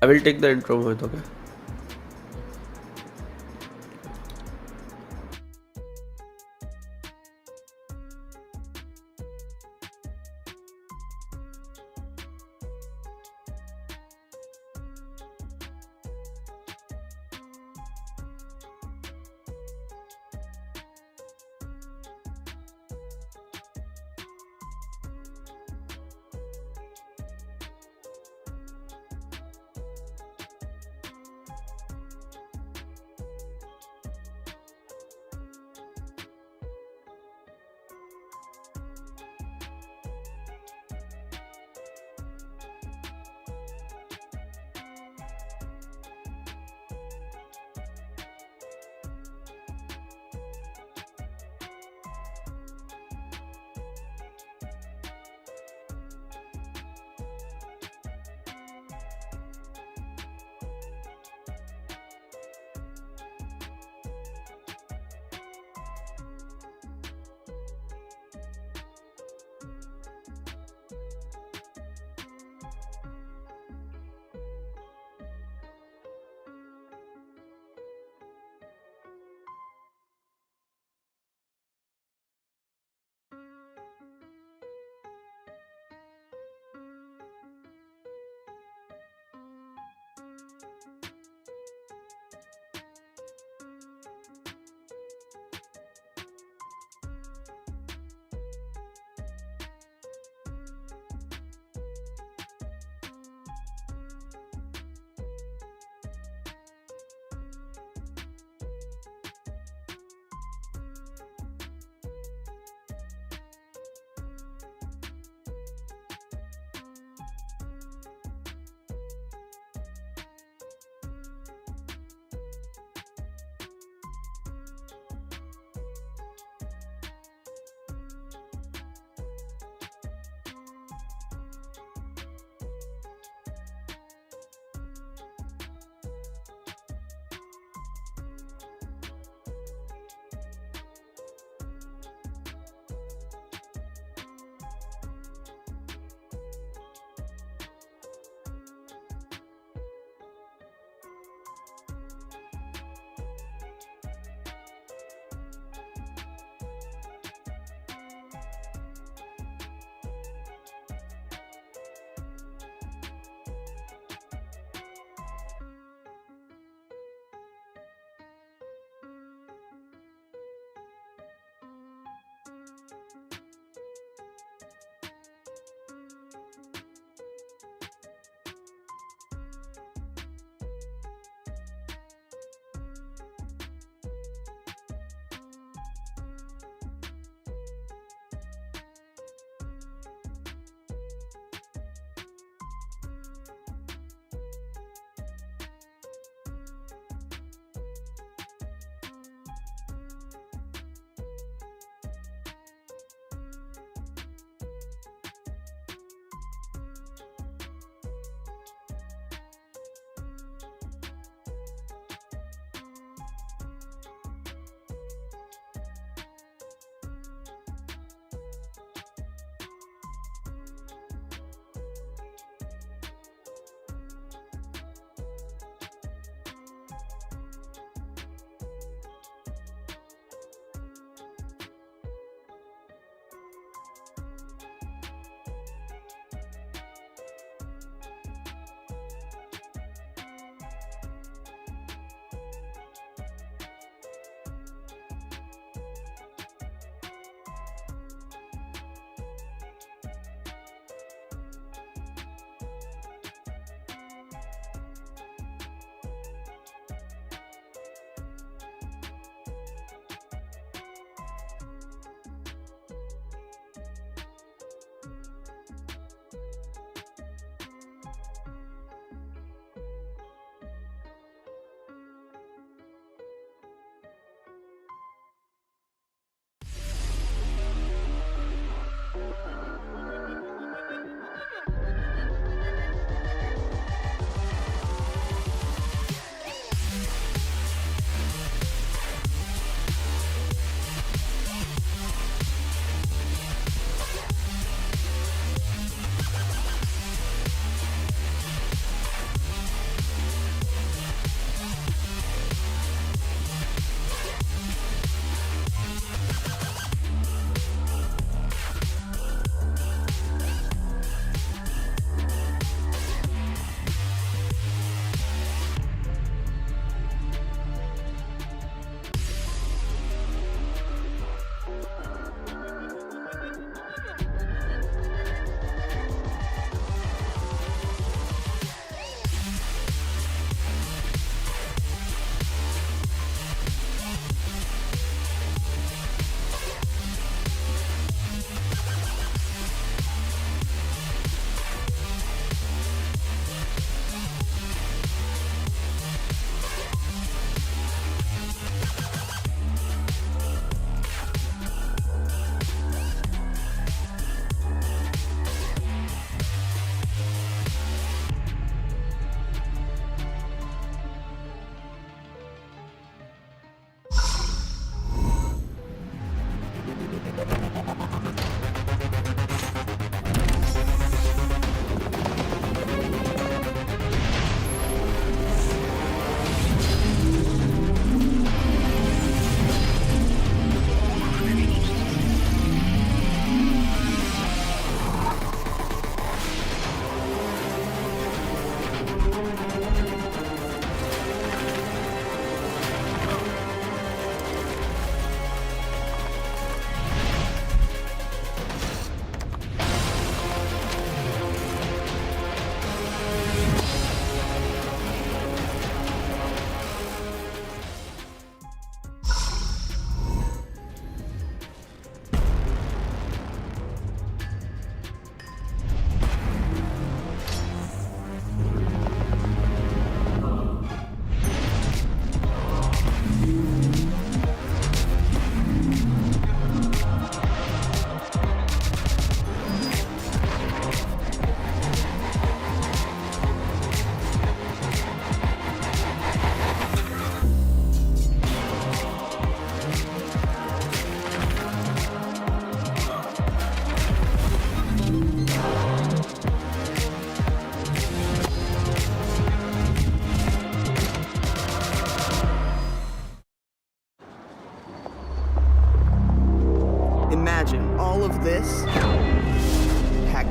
I will take the intro, Mohit, okay?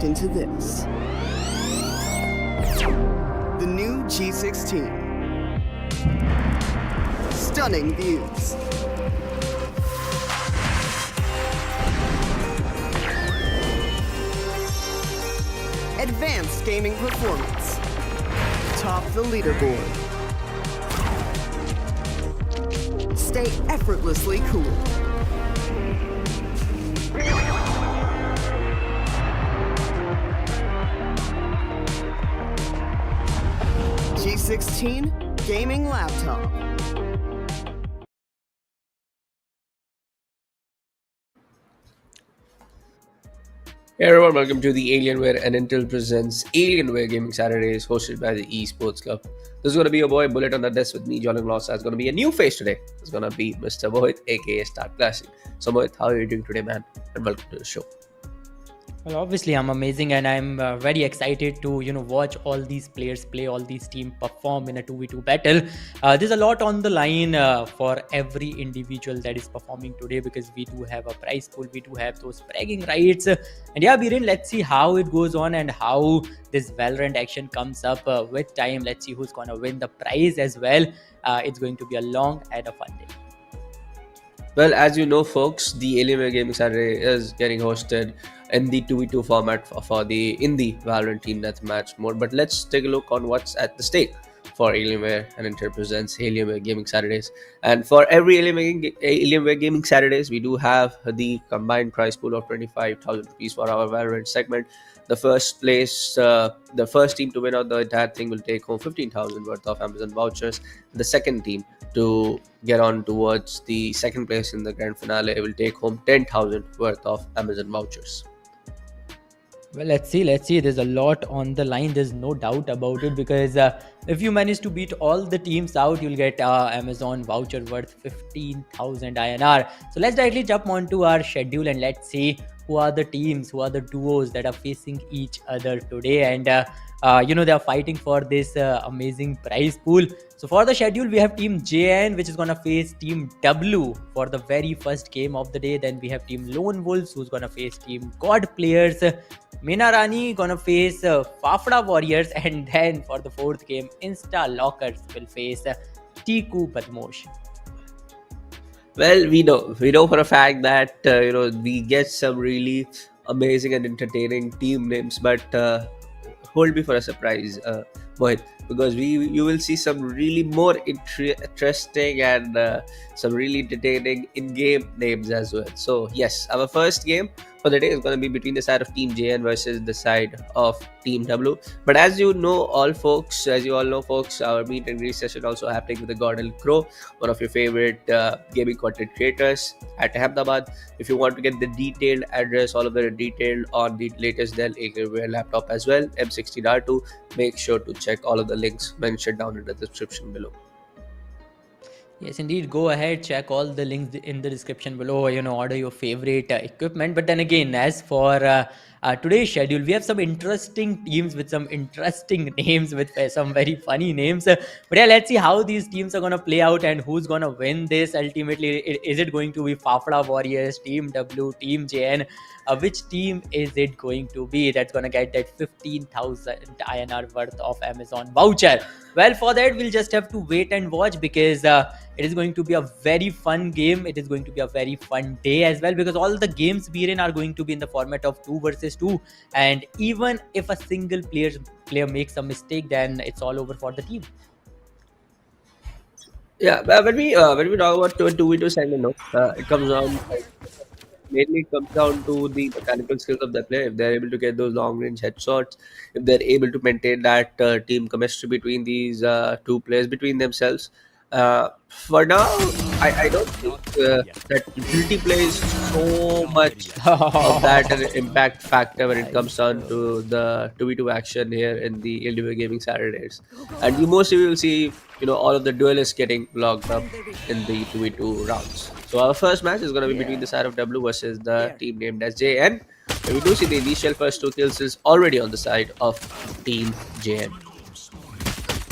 locked into this. The new G16. Stunning views. Advanced gaming performance. Top the leaderboard. Stay effortlessly cool. G16 gaming laptop. Hey everyone, welcome to the Alienware and Intel presents Alienware Gaming Saturdays, hosted by the Esports Club. This is going to be your boy Bullet on the desk with me, Johnny Loss. It's going to be a new face today. It's going to be Mr. Mohit, aka Star Classic. So Mohit, how are you doing today, man? And welcome to the show. Well, obviously, I'm amazing, and I'm very excited to watch all these players play, all these teams perform in a 2v2 battle. There's a lot on the line for every individual that is performing today, because we do have a prize pool, we do have those bragging rights, and yeah, Biren, let's see how it goes on and how this Valorant action comes up with time. Let's see who's gonna win the prize as well. It's going to be a long and a fun day. Well, as you know, folks, the Alienware Gaming Saturday is getting hosted in the 2v2 format for the Valorant Team Deathmatch mode. But let's take a look on what's at the stake for Alienware and Inter presents Alienware Gaming Saturdays. And for every Alienware Gaming Saturdays, we do have the combined prize pool of 25,000 rupees for our Valorant segment. The first place, the first team to win out the entire thing will take home 15,000 worth of Amazon vouchers. The second team to get on towards the second place in the grand finale will take home 10,000 worth of Amazon vouchers. Well, let's see. There's a lot on the line. There's no doubt about it, because if you manage to beat all the teams out, you'll get Amazon voucher worth 15,000 INR. So let's directly jump onto our schedule and let's see who are the teams, who are the duos that are facing each other today. And they are fighting for this amazing prize pool. So for the schedule, we have Team JN, which is going to face Team W for the very first game of the day. Then we have Team Lone Wolves, who's going to face Team God Players. Meena Rani going to face Fafda Warriors. And then for the fourth game, Insta Lockers will face Tiku Badmosh. Well, we know for a fact that we get some really amazing and entertaining team names, but hold me for a surprise, Mohit, because you will see some really more interesting and some really entertaining in-game names as well. So yes, our first game for the day is going to be between the side of Team JN versus the side of Team W. But as you all know, folks, our meet and greet session also happening with the GodL Crow, one of your favorite gaming content creators at Ahmedabad. If you want to get the detailed address, all of the detail on the latest Dell Alienware laptop as well, M16R2, make sure to check all of the links mentioned down in the description below. Yes, indeed. Go ahead, check all the links in the description below. Order your favorite equipment. But then again, as for today's schedule, we have some interesting teams with some interesting names, with some very funny names. But yeah, let's see how these teams are going to play out and who's going to win this. Ultimately, is it going to be Fafda Warriors, Team W, Team JN? Which team is it going to be that's going to get that 15,000 INR worth of Amazon voucher? Well, for that, we'll just have to wait and watch, because it is going to be a very fun game. It is going to be a very fun day as well, because all the games we're in are going to be in the format of 2 versus 2. And even if a single player makes a mistake, then it's all over for the team. Yeah, but when we talk about 2v2 segment, it mainly comes down to the mechanical skills of the player. If they're able to get those long range headshots, if they're able to maintain that team chemistry between these two players, between themselves. For now, I don't think that utility plays so much of that an impact factor when it comes down to the 2v2 action here in the Alienware Gaming Saturdays. And you mostly will see all of the duelists getting logged up in the 2v2 rounds. So our first match is going to be between the side of W versus the team named as JN. And we do see the initial first 2 kills is already on the side of Team JN.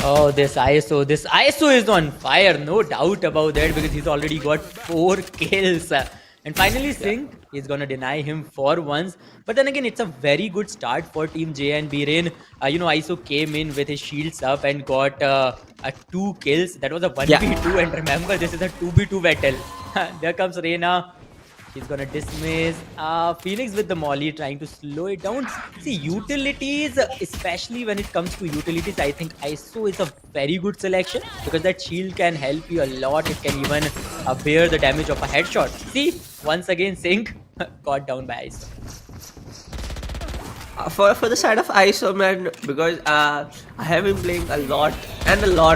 Oh, this ISO is on fire, no doubt about that, because he's already got 4 kills. And finally, Sync He's gonna deny him for once. But then again, it's a very good start for Team J and Biren. ISO came in with his shields up and got 2 kills. That was a Yeah. 1v2. And remember, this is a 2v2 battle. There comes Reina. She's gonna dismiss Phoenix with the Molly, trying to slow it down. See, utilities, especially when it comes to utilities, I think ISO is a very good selection because that shield can help you a lot. It can even bear the damage of a headshot. See, once again, Sync got down by ISO. For the side of ISO, man, because I have been playing a lot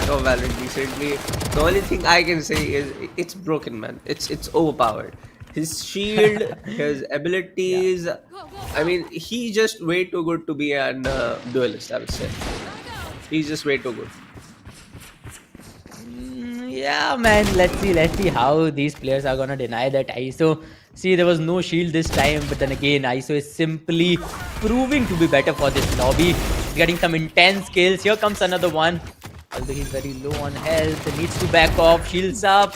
of Valorant recently. The only thing I can say is it's broken, man. It's overpowered. His shield, his Yeah. abilities. I mean, he's just way too good to be an duelist. I would say he's just way too good. Yeah, man. Let's see how these players are gonna deny that ISO. See, there was no shield this time, but then again, ISO is simply proving to be better for this lobby. He's getting some intense kills. Here comes another one. Although he's very low on health, needs to back off. Shields up.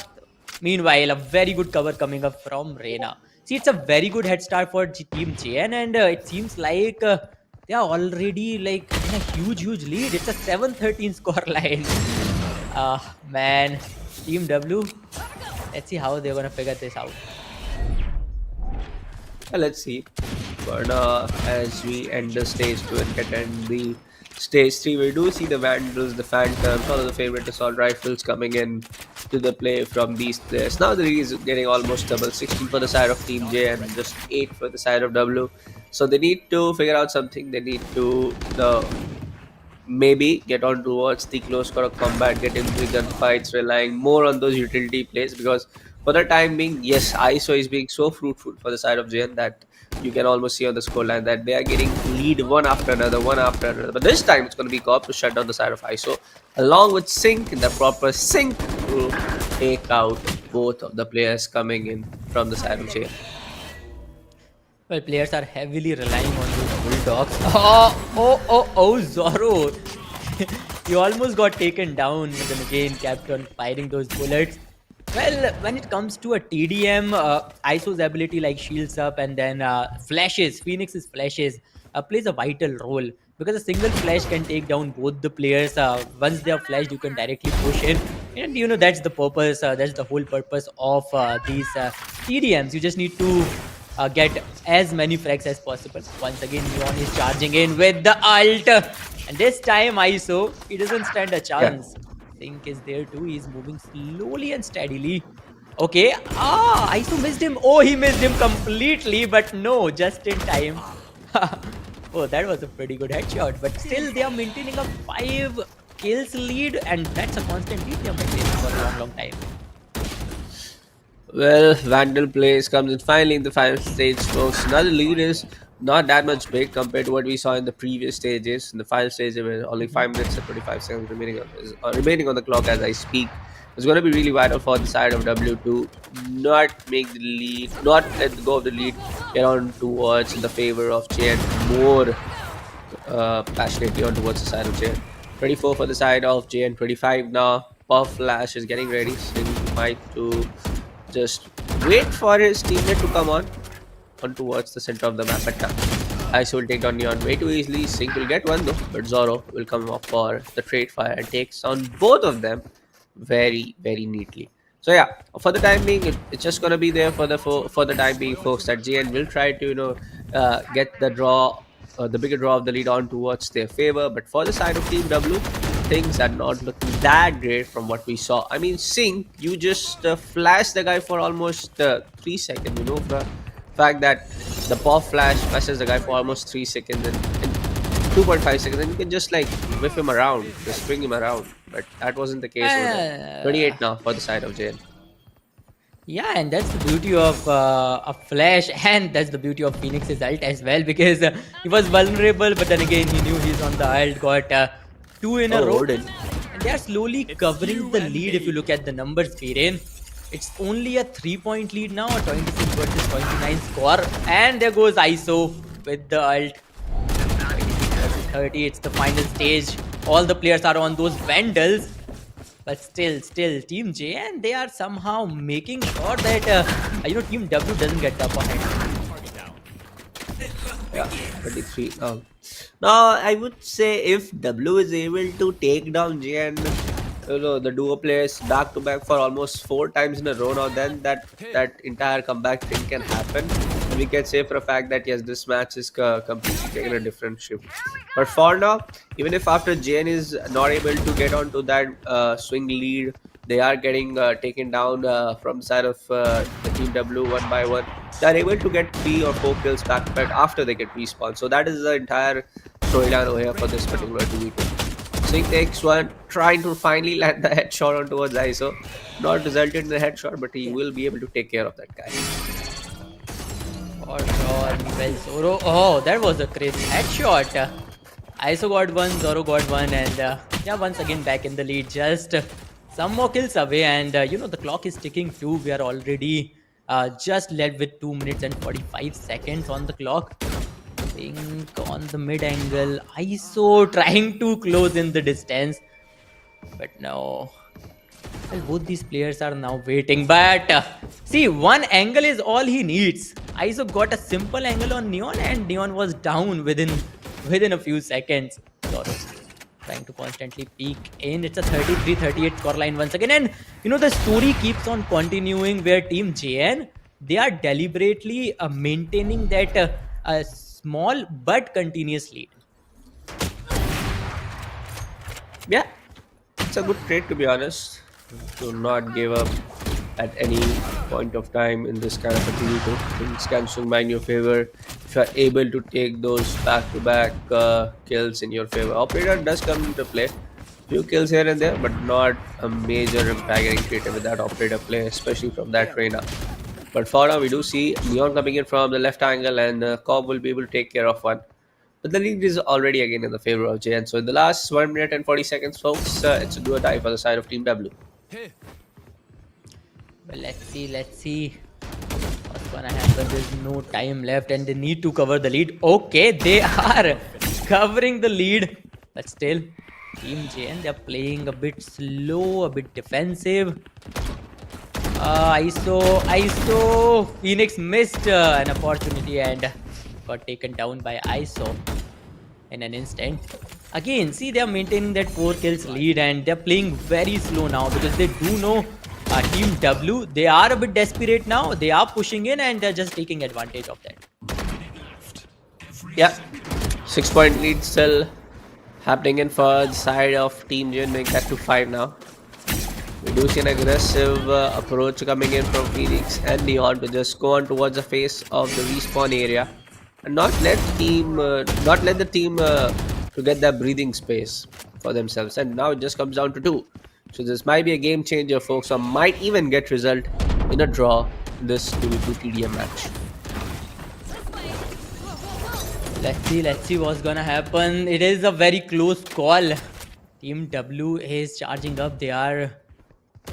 Meanwhile, a very good cover coming up from Reina. See, it's a very good head start for Team JN, and it seems like they are already like in a huge lead. It's a 7-13 score line. Man, Team W. Let's see how they're gonna figure this out. Let's see. But as we end the stage 2 and get end the stage 3, we do see the Vandals, the Phantoms, all of the favorite assault rifles coming in to the play from these players. Now the lead is getting almost double, 16 for the side of Team J and just 8 for the side of W. So they need to figure out something. They need to maybe get on towards the close quarter combat, get into the gunfights, relying more on those utility plays because for the time being, yes, ISO is being so fruitful for the side of JN that you can almost see on the scoreline that they are getting lead one after another, one after another. But this time it's going to be Cobb to shut down the side of ISO along with Sync in the proper sync to take out both of the players coming in from the side of JN. Well, players are heavily relying on those bulldogs. Oh, Zoro. You almost got taken down, but then again kept on firing those bullets. Well, when it comes to a TDM, ISO's ability like shields up and then flashes, Phoenix's flashes plays a vital role because a single flash can take down both the players. Once they are flashed, you can directly push in, and that's the purpose. That's the whole purpose of these TDMs. You just need to get as many frags as possible. Once again, Neon is charging in with the ult, and this time ISO he doesn't stand a Yeah. chance. Sync is there too. He's moving slowly and steadily. Okay. ISO missed him. Oh, he missed him completely, but no, just in time. Oh, that was a pretty good headshot. But still, they are maintaining a 5 kills lead, and that's a constant lead they are maintaining for a long time. Well, Vandal plays comes in finally in the final stage, folks. Now the lead is not that much big compared to what we saw in the previous stages. In the final stage, there were only 5 minutes and 25 seconds remaining on the clock as I speak. It's going to be really vital for the side of W to not make the lead, not let go of the lead, get on towards in the favor of JN more passionately on towards the side of JN. 24 for the side of JN, 25 now. Puff Flash is getting ready. Sting might to just wait for his teammate to come on towards the center of the map attack. Ice will take down Neon way too easily. Sync will get one though, but Zoro will come up for the trade fire and takes on both of them very neatly. So yeah, for the time being, it's just gonna be there for the time being, folks. That JN will try to get the draw, the bigger draw of the lead on towards their favor. But for the side of Team W, things are not looking that great from what we saw. I mean, Sync, you just flash the guy for almost 3 seconds. The fact that the pop flash flashes the guy for almost 3 seconds and 2.5 seconds, and you can just like whip him around, just bring him around. But that wasn't the case over there. 28 now for the side of JN. Yeah, and that's the beauty of a Flash, and that's the beauty of Phoenix's ult as well, because he was vulnerable, but then again he knew he's on the ult, got 2 in a row, Odin. and they are slowly covering the lead. If you look at the numbers, Viren, it's only a 3-point lead now, a 26 versus 29 score, and there goes ISO with the ult. 26 versus 30, it's the final stage. All the players are on those Vandals. But still, Team J, and they are somehow making sure that Team W doesn't get the upper hand. Yeah, 23. Now, I would say if W is able to take down J and the duo players back to back for almost 4 times in a row now, then that entire comeback thing can happen. And we can say for a fact that yes, this match is completely taking a different shift. But for now, even if after Jane is not able to get onto that swing lead, they are getting taken down from the side of the team W one by one. They are able to get 3 or 4 kills back to back after they get respawned. So that is the entire storyline over here for this particular 2v2. Swing takes one, trying to finally land the headshot on towards ISO. Not resulted in the headshot, but he Yeah. will be able to take care of that guy. For sure. Well, Zoro. Oh, that was a crazy headshot. ISO got one, Zoro got one, and yeah, once again back in the lead. Just some more kills away, and the clock is ticking too. We are already just led with 2 minutes and 45 seconds on the clock. Think on the mid angle. ISO trying to close in the distance, but no. Well, both these players are now waiting, but see, one angle is all he needs. ISO got a simple angle on Neon, and Neon was down within a few seconds. Zoro trying to constantly peek in. It's a 33-38 scoreline once again, and the story keeps on continuing where Team JN, they are deliberately maintaining that small but continuous lead. Yeah, it's a good trade to be honest. To not give up at any point of time in this kind of a 2v2. Things can swing by in your favor if you are able to take those back-to-back kills in your favor. Operator does come into play. Few kills here and there, but not a major impact getting created with that operator play, especially from that Reina. But for now, we do see Neon coming in from the left angle, and Cobb will be able to take care of one. But the lead is already again in the favor of JN. So in the last 1 minute and 40 seconds, folks, it's a do or die for the side of Team W. Well, let's see what's gonna happen. There's no time left, and they need to cover the lead. Okay, they are covering the lead, but still, Team JN, they're playing a bit slow, a bit defensive. ISO, Phoenix missed an opportunity and got taken down by ISO in an instant. Again, see, they're maintaining that 4 kills lead, and they're playing very slow now because they do know Team W, they are a bit desperate now. They are pushing in, and they're just taking advantage of that. Yeah, 6 point lead still happening in for the side of Team Jin, make that to 5 now. We do see an aggressive approach coming in from Phoenix and Neon to just go on towards the face of the respawn area and not let the team to get that breathing space for themselves. And now it just comes down to 2. So this might be a game changer, folks, or might even get result in a draw in this 2v2 TDM match. Let's see what's gonna happen. It is a very close call. Team W is charging up. They are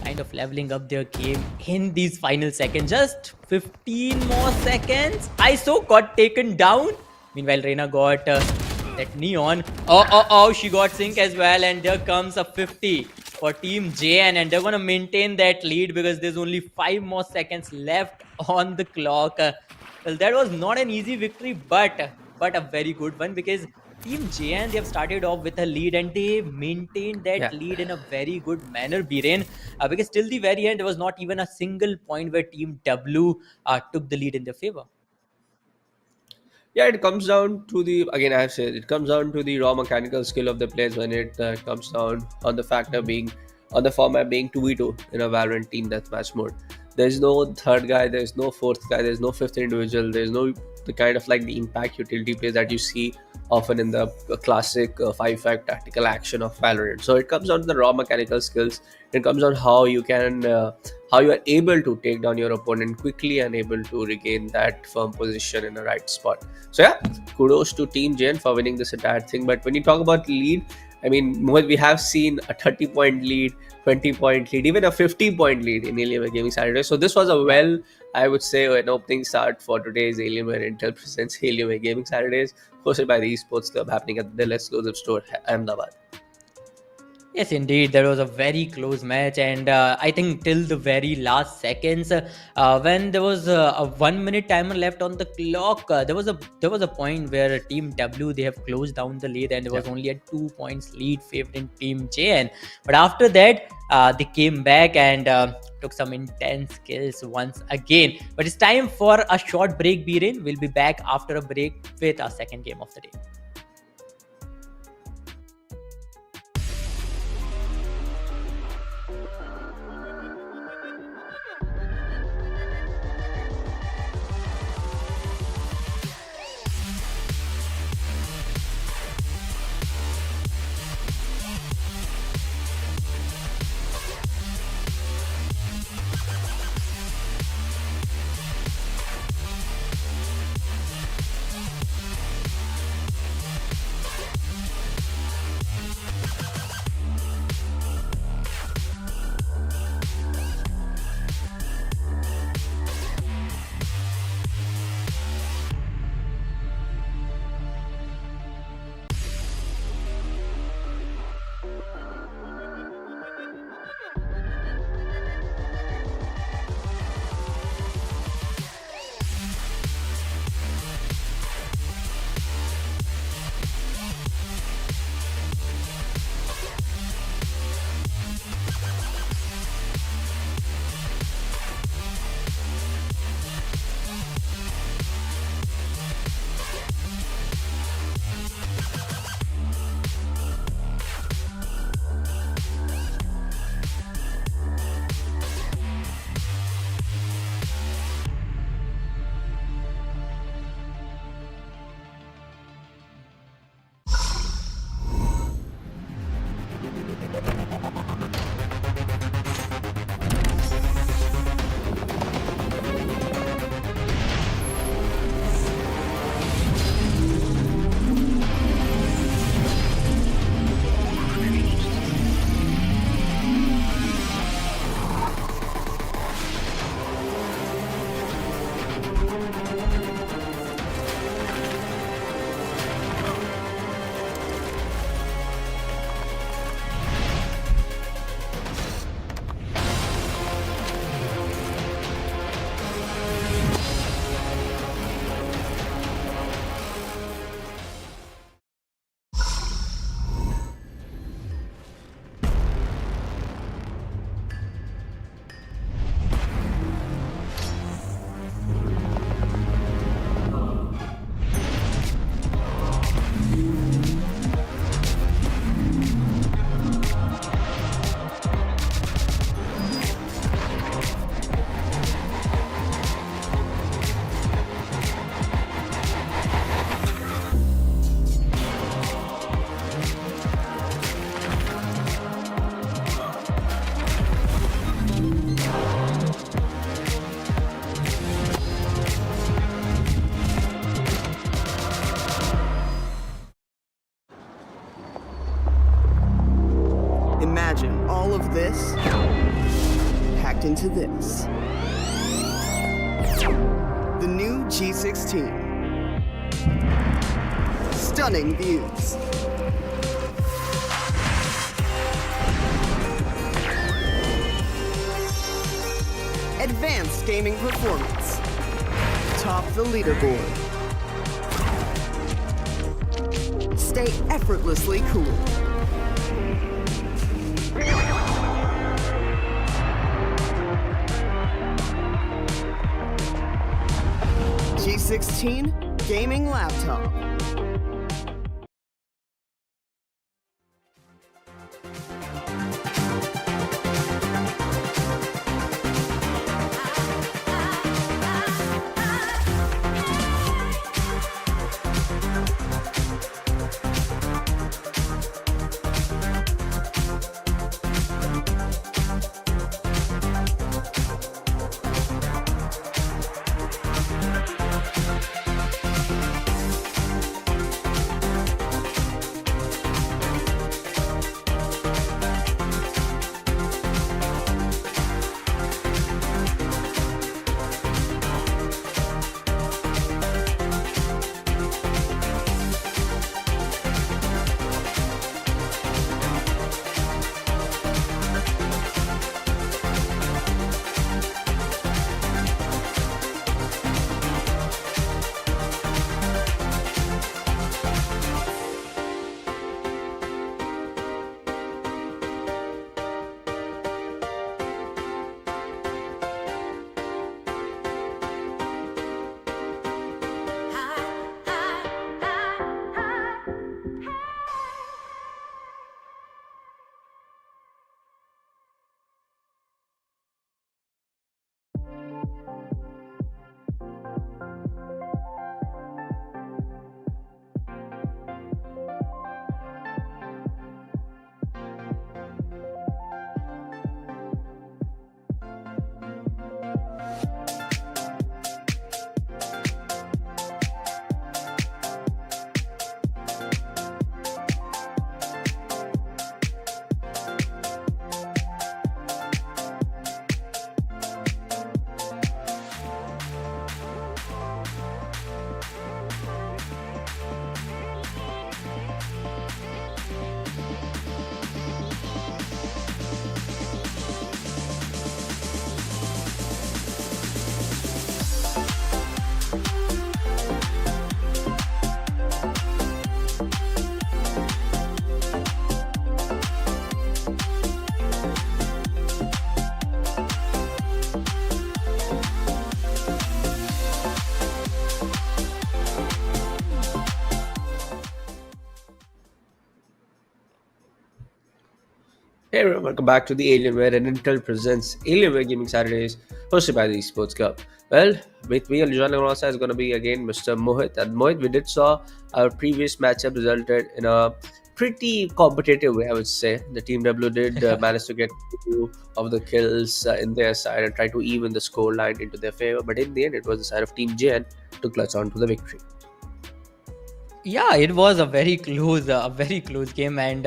kind of leveling up their game in these final seconds. Just 15 more seconds. ISO got taken down. Meanwhile, Reina got that Neon. Oh, she got Sync as well. And there comes a 50 for Team JN. And they're going to maintain that lead because there's only 5 more seconds left on the clock. Well, that was not an easy victory, but a very good one because Team JN, they have started off with a lead and they maintained that Yeah. lead in a very good manner, Biren. Because till the very end, there was not even a single point where Team W took the lead in their favor. Yeah, it comes down to the again. I have said it comes down to the raw mechanical skill of the players when it comes down on the factor being on the format being 2v2 in a Valorant team deathmatch mode. There's no third guy, there's no fourth guy, there's no fifth individual, there's no the kind of like the impact utility plays that you see often in the classic 5-5 tactical action of Valorant. So it comes down to the raw mechanical skills. It comes on how you can how you are able to take down your opponent quickly and able to regain that firm position in the right spot. So yeah, kudos to Team Jen for winning this entire thing. But when you talk about lead, I mean, we have seen a 30-point lead, 20-point lead, even a 50-point lead in Alienware Gaming Saturday. So this was I would say, an opening start for today's Alienware Intel presents Alienware Gaming Saturdays, hosted by the Esports Club, happening at the Dell Exclusive Store, Ahmedabad. Yes, indeed, there was a very close match, and I think till the very last seconds, when there was a 1 minute timer left on the clock, there was a point where Team W, they have closed down the lead, and there was only a 2 points lead favoring Team JN. But after that, they came back and took some intense kills once again. But it's time for a short break, Biren. We'll be back after a break with our second game of the day. Imagine all of this packed into this. The new G16. Stunning views. Advanced gaming performance. Top the leaderboard. Stay effortlessly cool. G16 gaming laptop. Hey everyone, welcome back to the Alienware and Intel presents Alienware Gaming Saturdays, hosted by the Esports Club. Well, with me and joining also is going to be again Mr. Mohit. And Mohit, we did saw our previous matchup resulted in a pretty competitive way, I would say. The Team W did manage to get two of the kills in their side and try to even the score line into their favor. But in the end, it was the side of Team JN to clutch on to the victory. Yeah, it was a very close game, and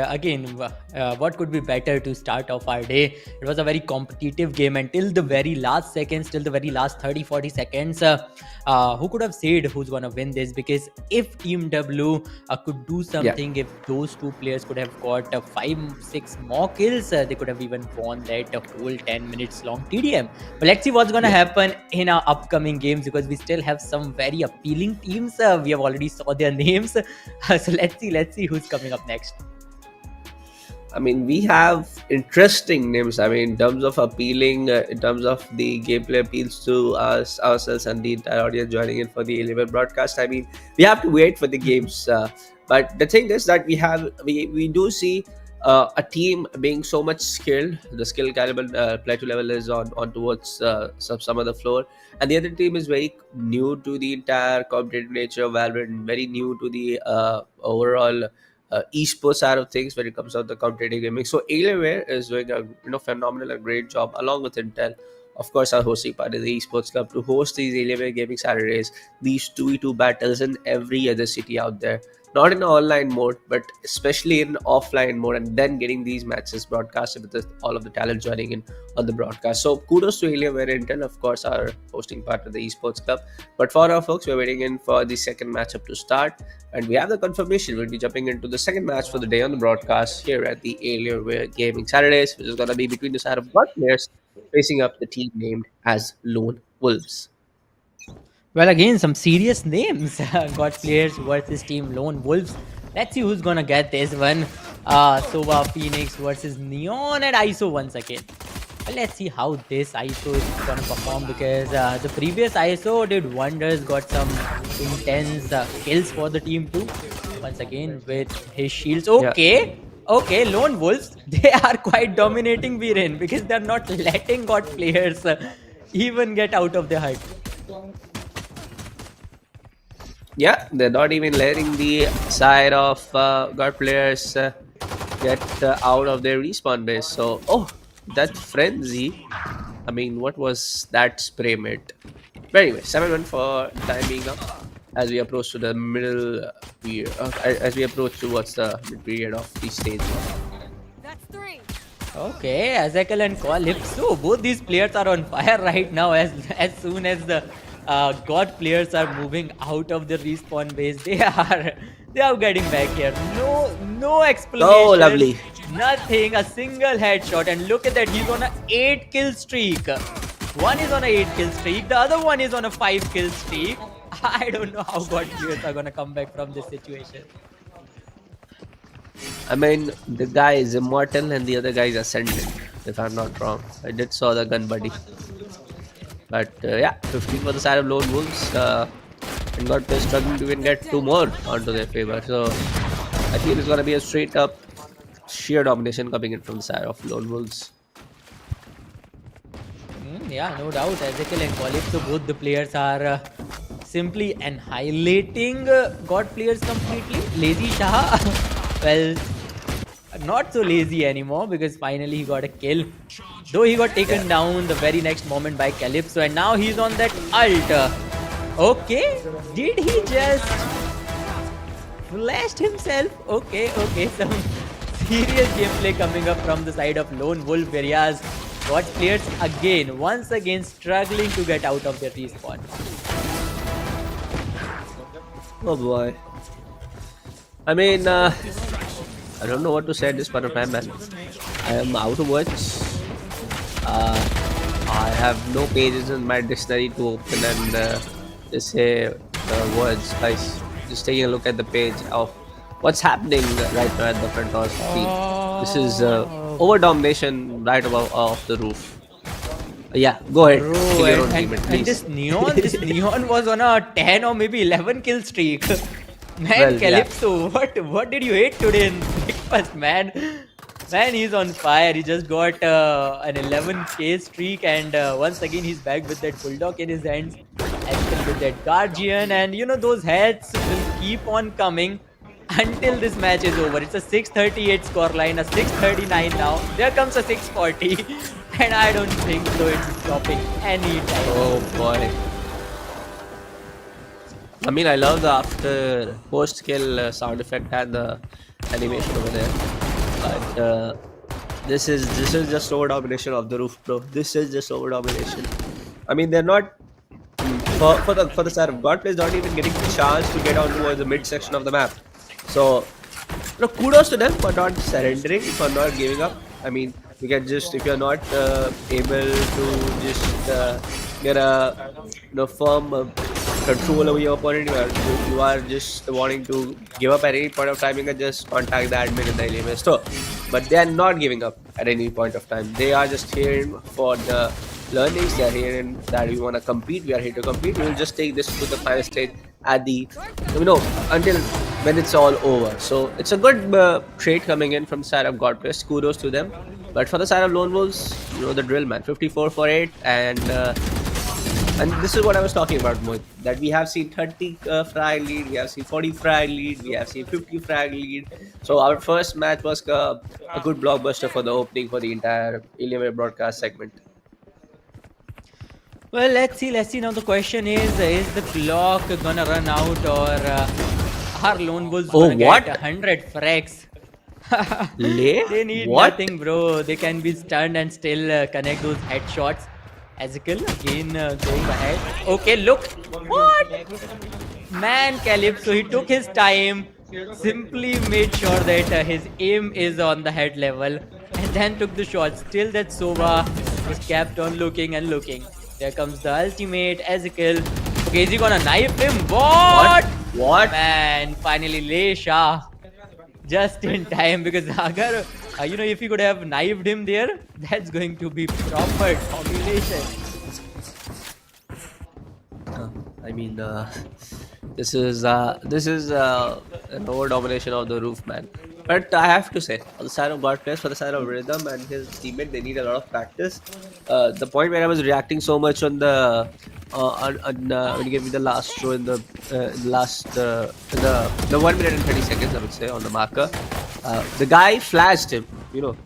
what could be better to start off our day? It was a very competitive game until the very last seconds, till the very last 30-40 seconds. Who could have said who's gonna win this? Because if Team W could do Yeah. something, if those two players could have got 5-6 more kills, they could have even won that whole 10 minutes long TDM. But let's see what's gonna Yeah. happen in our upcoming games, because we still have some very appealing teams. We have already saw their names. So let's see who's coming up next. I mean, we have interesting names. I mean, in terms of appealing, in terms of the gameplay appeals to us, ourselves, and the entire audience joining in for the 11 broadcast. I mean, we have to wait for the games. But the thing is that we do see a team being so much skilled. The skill caliber, plateau level is on towards some of the floor, and the other team is very new to the entire competitive nature of Valorant, very new to the overall esports side of things when it comes to the competitive gaming. So Alienware is doing a phenomenal and great job along with Intel. Of course, our hosting partner, the Esports Club, to host these Alienware Gaming Saturdays, these 2v2 battles in every other city out there. Not in online mode, but especially in offline mode, and then getting these matches broadcasted with all of the talent joining in on the broadcast. So kudos to Alienware Intel, of course, our hosting partner, the Esports Club. But for our folks, we're waiting in for the second matchup to start. And we have the confirmation. We'll be jumping into the second match for the day on the broadcast here at the Alienware Gaming Saturdays, which is going to be between the side of God players facing up the team named as Lone Wolves. Well, again, some serious names. Got players versus Team Lone Wolves. Let's see who's gonna get this one. Sova Phoenix versus Neon and ISO once again. Well, let's see how this ISO is gonna perform, because the previous ISO did wonders, got some intense kills for the team too. Once again with his shields. Yeah. Okay, Lone Wolves, they are quite dominating Viren, because they're not letting God players even get out of the hut. Yeah, they're not even letting the side of God players get out of their respawn base. So, that frenzy. I mean, what was that spray mate? But anyway, 7-1 for time being up as we approach to the middle period. As we approach towards the mid period of the stage. That's three. Okay, Ezekiel and Calypso, both these players are on fire right now. As soon as the God players are moving out of the respawn base, they are getting back here. No explanation. Oh, lovely. Nothing. A single headshot, and look at that. He's on a 8-kill streak. One is on a 8-kill streak. The other one is on a 5-kill streak. I don't know how God players are gonna come back from this situation. I mean, the guy is immortal and the other guy is ascendant, if I'm not wrong. I did saw the gun buddy. But yeah, 15 for the side of Lone Wolves. And God is struggling to even get two more onto their favor. So I feel it's going to be a straight up sheer domination coming in from the side of Lone Wolves. Yeah, no doubt. Ezekiel and Calypso, both the players are simply annihilating God players completely. Lazy Shah, well, not so lazy anymore, because finally he got a kill. Though he got taken down the very next moment by Calypso, and now he's on that ult. Okay, did he just flashed himself? Okay, some serious gameplay coming up from the side of Lone Wolf, whereas God players once again struggling to get out of their respawn. Oh boy. I mean, I don't know what to say at this point of time, man. I am out of words. I have no pages in my dictionary to open and just say the words, guys. Just taking a look at the page of what's happening right now at the front of the screen. This is over domination right above off the roof. Yeah, go ahead. Bro, Kill your own and, teammate, and please. this neon was on a 10 or maybe 11 kill streak. Man, Well, yeah. Calypso, what did you hate today in breakfast, man? Man, he's on fire. He just got an 11k streak, and once again he's back with that bulldog in his hands. Ezekiel with that guardian, and those heads will keep on coming until this match is over. It's a 638 scoreline, a 639 now. There comes a 640, and I don't think so. It's stopping anytime Oh soon. boy. I mean, I love the after post kill sound effect and the animation over there. But this is just over domination of the roof, bro. This is just over domination. I mean, they're not for the side of God plays not even getting the chance to get on towards the mid section of the map. So, kudos to them for not surrendering, for not giving up. I mean, you can just if you're not able to just get a firm control over your opponent, you are just wanting to give up at any point of time. You can just contact the admin in the Alienware store. But they are not giving up at any point of time. They are just here for the learnings. They are here that we want to compete. We are here to compete. We will just take this to the final stage at the until when it's all over. So it's a good trade coming in from the side of Godquest. Kudos to them. But for the side of Lone Wolves, you know the drill, man. 54 for 8, and this is what I was talking about, Mohit. That we have seen 30 frag lead, we have seen 40 frag lead, we have seen 50 frag lead. So our first match was a good blockbuster for the opening for the entire Alienware broadcast segment. Well, let's see. Let's see. Now the question is the clock gonna run out, or are Lone Wolves Oh, gonna get what? 100 frags? Lay? They need What? nothing, bro. They can be stunned and still connect those headshots. Ezekiel again going ahead. Okay, look. What? Man, Calypso, he took his time, simply made sure that his aim is on the head level, and then took the shot. Still, that Sova just kept on looking and looking. There comes the ultimate, Ezekiel. Okay, is he gonna knife him? What? What? Man, finally, Lay Shah just in time, because Agar, if he could have knifed him there, that's going to be proper domination. I mean, this is an over domination of the roof, man. But I have to say, on the side of God players, for the side of Rhythm and his teammate, they need a lot of practice. The point where I was reacting so much on the when you gave me the last show in the the 1 minute and 30 seconds, I would say, on the marker, the guy flashed him.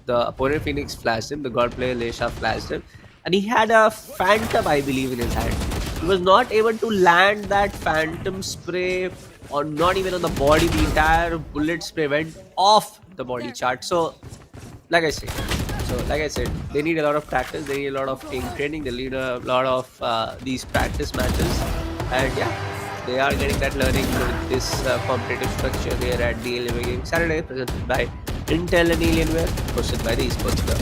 The opponent Phoenix flashed him. The God player Lesha flashed him, and he had a phantom, I believe, in his hand. He was not able to land that phantom spray, or not even on the body. The entire bullet spray went off the body chart. So, like I said, they need a lot of practice. They need a lot of team training. They need a lot of these practice matches, and yeah, they are getting that learning with this competitive structure here at the Alienware Game Saturday, presented by Intel and Alienware, hosted by the Esports Club.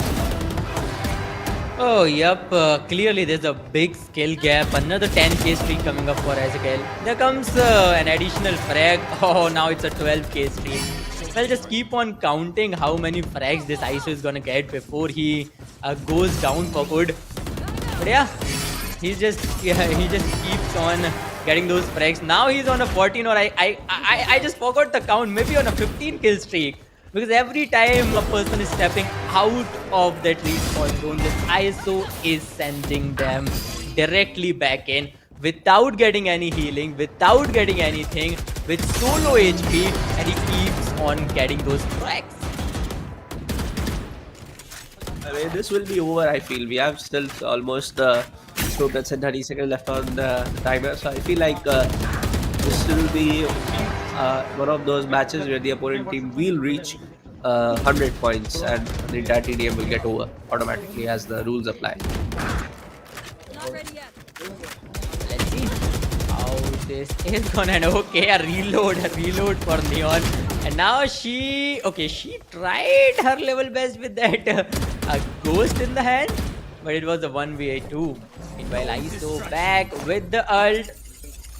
Oh, yep. Clearly, there's a big skill gap. Another 10k streak coming up for Ezekiel. There comes an additional frag. Oh, now it's a 12k streak. Well, just keep on counting how many frags this ISO is gonna get before he goes down for good. But yeah, he just keeps on getting those frags. Now he's on a 14, or I just forgot the count. Maybe on a 15 kill streak. Because every time a person is stepping out of that respawn zone, this ISO is sending them directly back in without getting any healing, without getting anything, with solo HP, and he keeps on getting those cracks. I mean, this will be over, I feel. We have still almost 2 minutes and 30 seconds left on the timer, so I feel like this will be one of those matches where the opponent team will reach 100 points, and the entire TDM will get over automatically as the rules apply. Not ready yet. Let's see how this is gonna end. Okay, a reload for Neon. And now she tried her level best with that ghost in the hand, but it was a 1v2. Meanwhile, ISO back with the ult.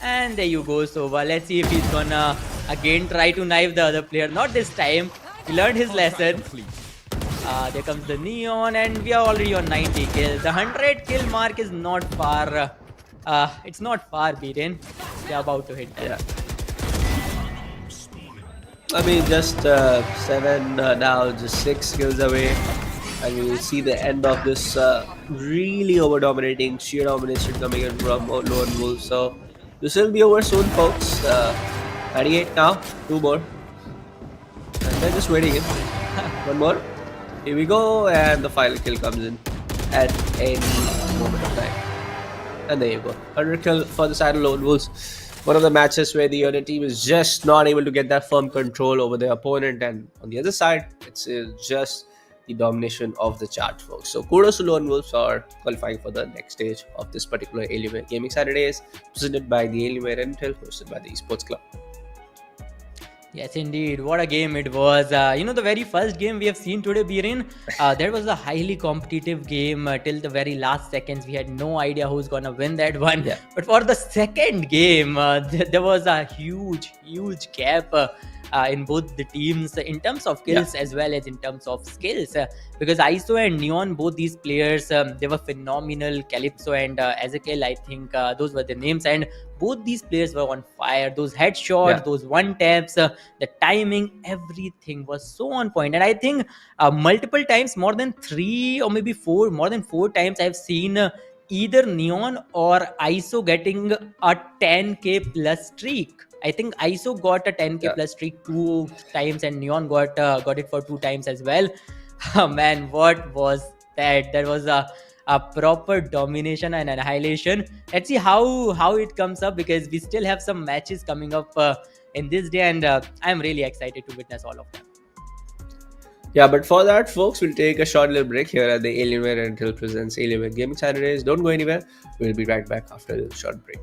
And there you go, Sova. Let's see if he's gonna again try to knife the other player. Not this time. He learned his lesson. There comes the Neon, and we are already on 90 kills. The 100 kill mark is not far. It's not far beaten. They're about to hit that. Yeah. I mean, just seven now, just 6 kills away, and we will see the end of this really over dominating sheer domination coming in from Lone Wolf. So this will be over soon, folks. 98 now, two more, and they're just waiting in. One more. Here we go, and the final kill comes in at any moment of time. And there you go. 100 kill for the side of Lone Wolves. One of the matches where the other team is just not able to get that firm control over their opponent. And on the other side, it's just the domination of the chart, folks. So kudos to Lone Wolves for qualifying for the next stage of this particular Alienware Gaming Saturdays, presented by the Alienware Intel, hosted by the Esports Club. Yes, indeed. What a game it was. The very first game we have seen today, Biren, that was a highly competitive game till the very last seconds. We had no idea who's going to win that one. Yeah. But for the second game, there was a huge gap in both the teams in terms of kills as well as in terms of skills. Because ISO and Neon, both these players, they were phenomenal. Calypso and Ezekiel, I think those were the names. And both these players were on fire. Those headshots, those one taps, the timing, everything was so on point. And I think multiple times, more than four times, I've seen either Neon or ISO getting a 10k plus streak. I think ISO got a 10k plus streak 2 times, and Neon got it for 2 times as well. Man, what was that? That was a proper domination and annihilation. Let's see how it comes up, because we still have some matches coming up in this day, and I'm really excited to witness all of them. Yeah, but for that, folks, we'll take a short little break here at the Alienware Intel presents Alienware Gaming Saturdays. Don't go anywhere. We'll be right back after this short break.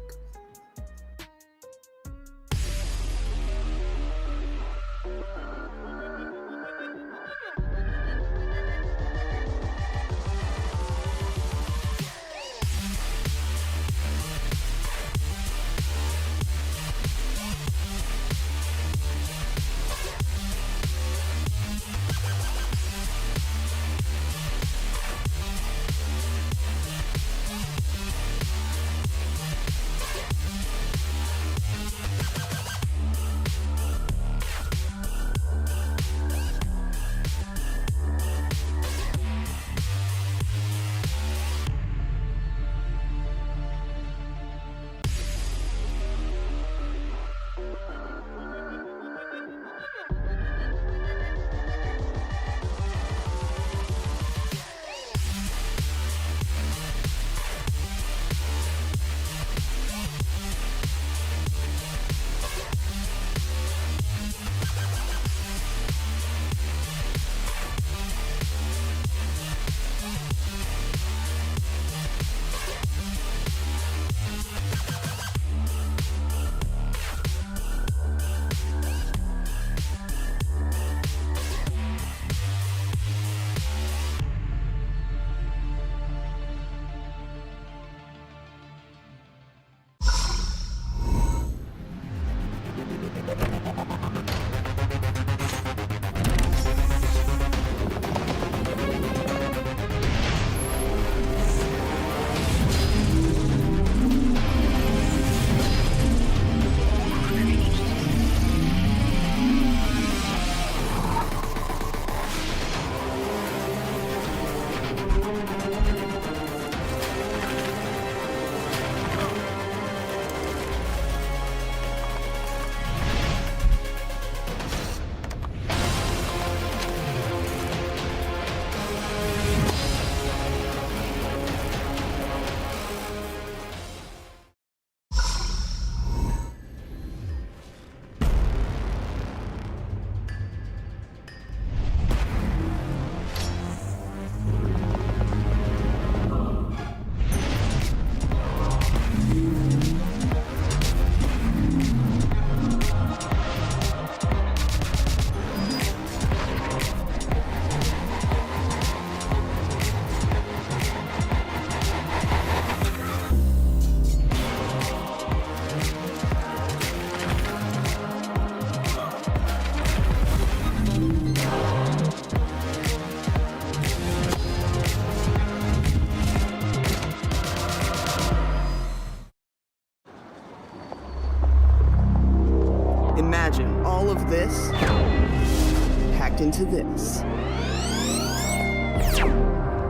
packed into this.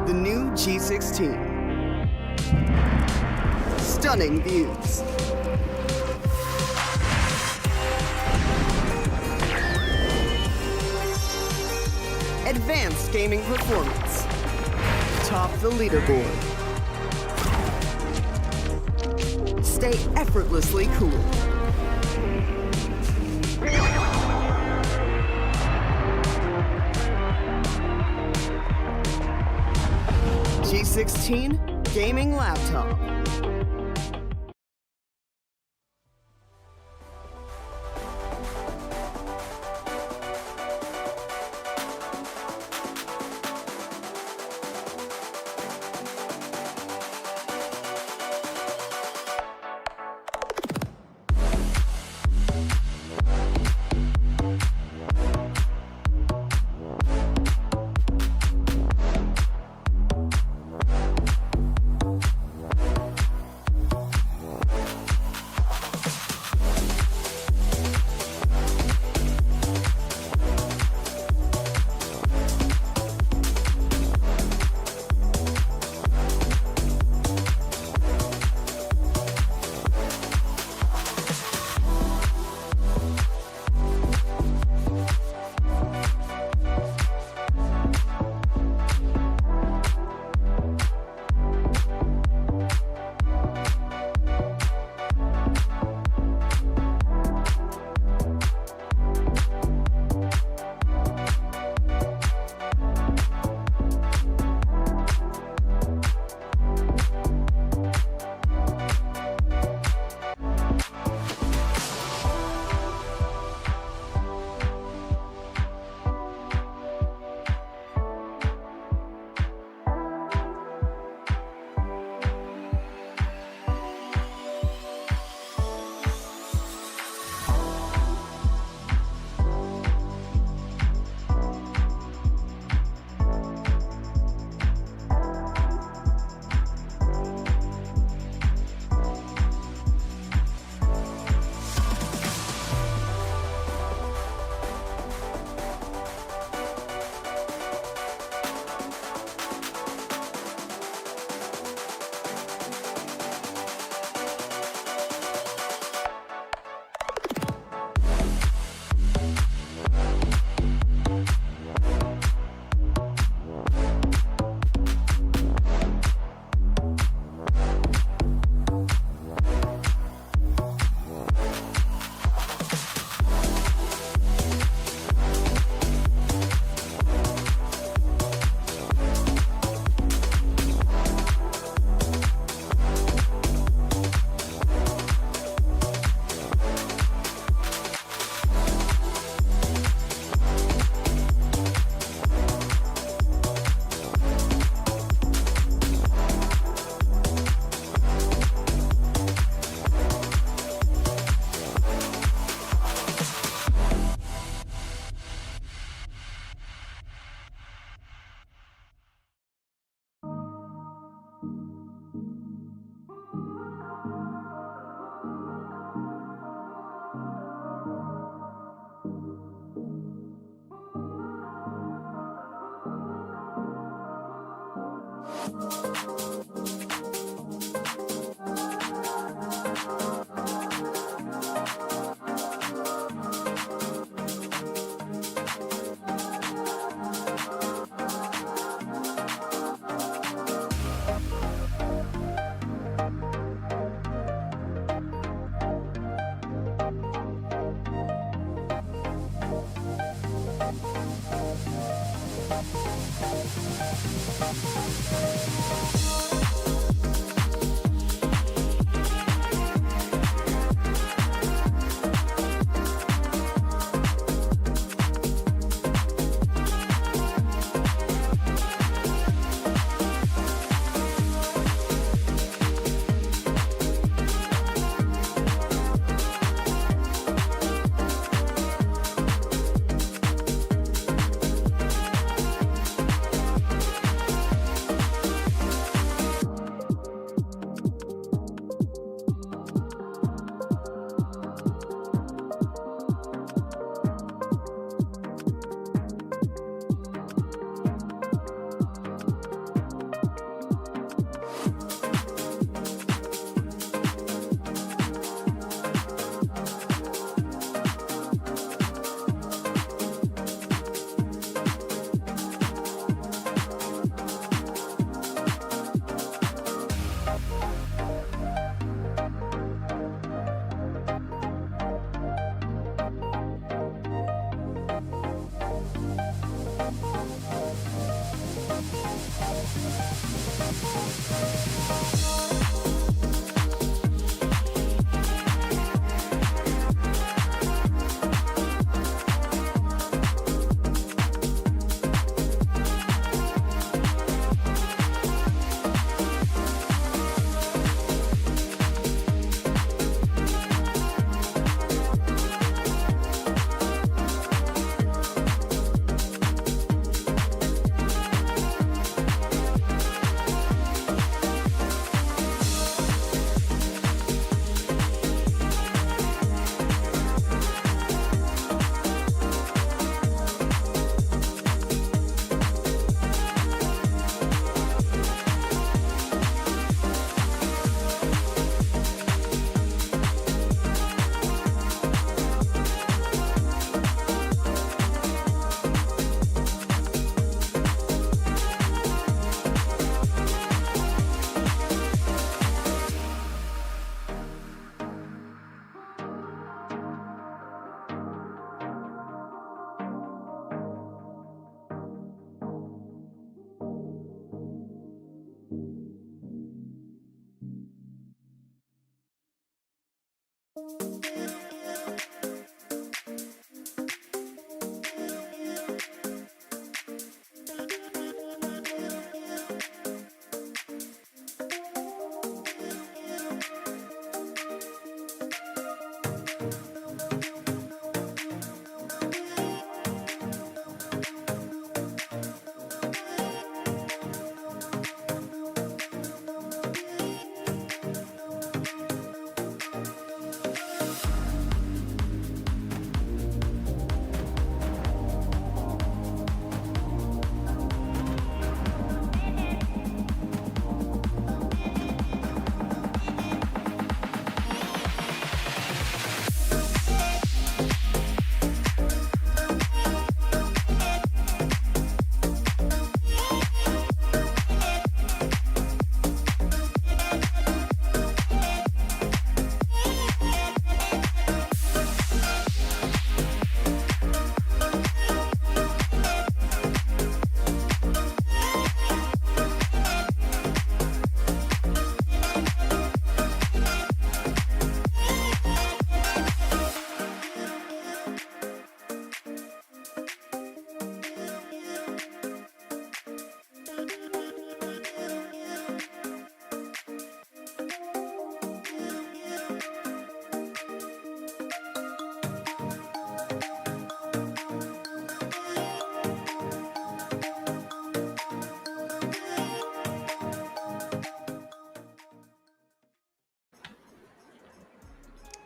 The new G16. Stunning views. Advanced gaming performance. Top the leaderboard. Stay effortlessly cool. G16 gaming laptop.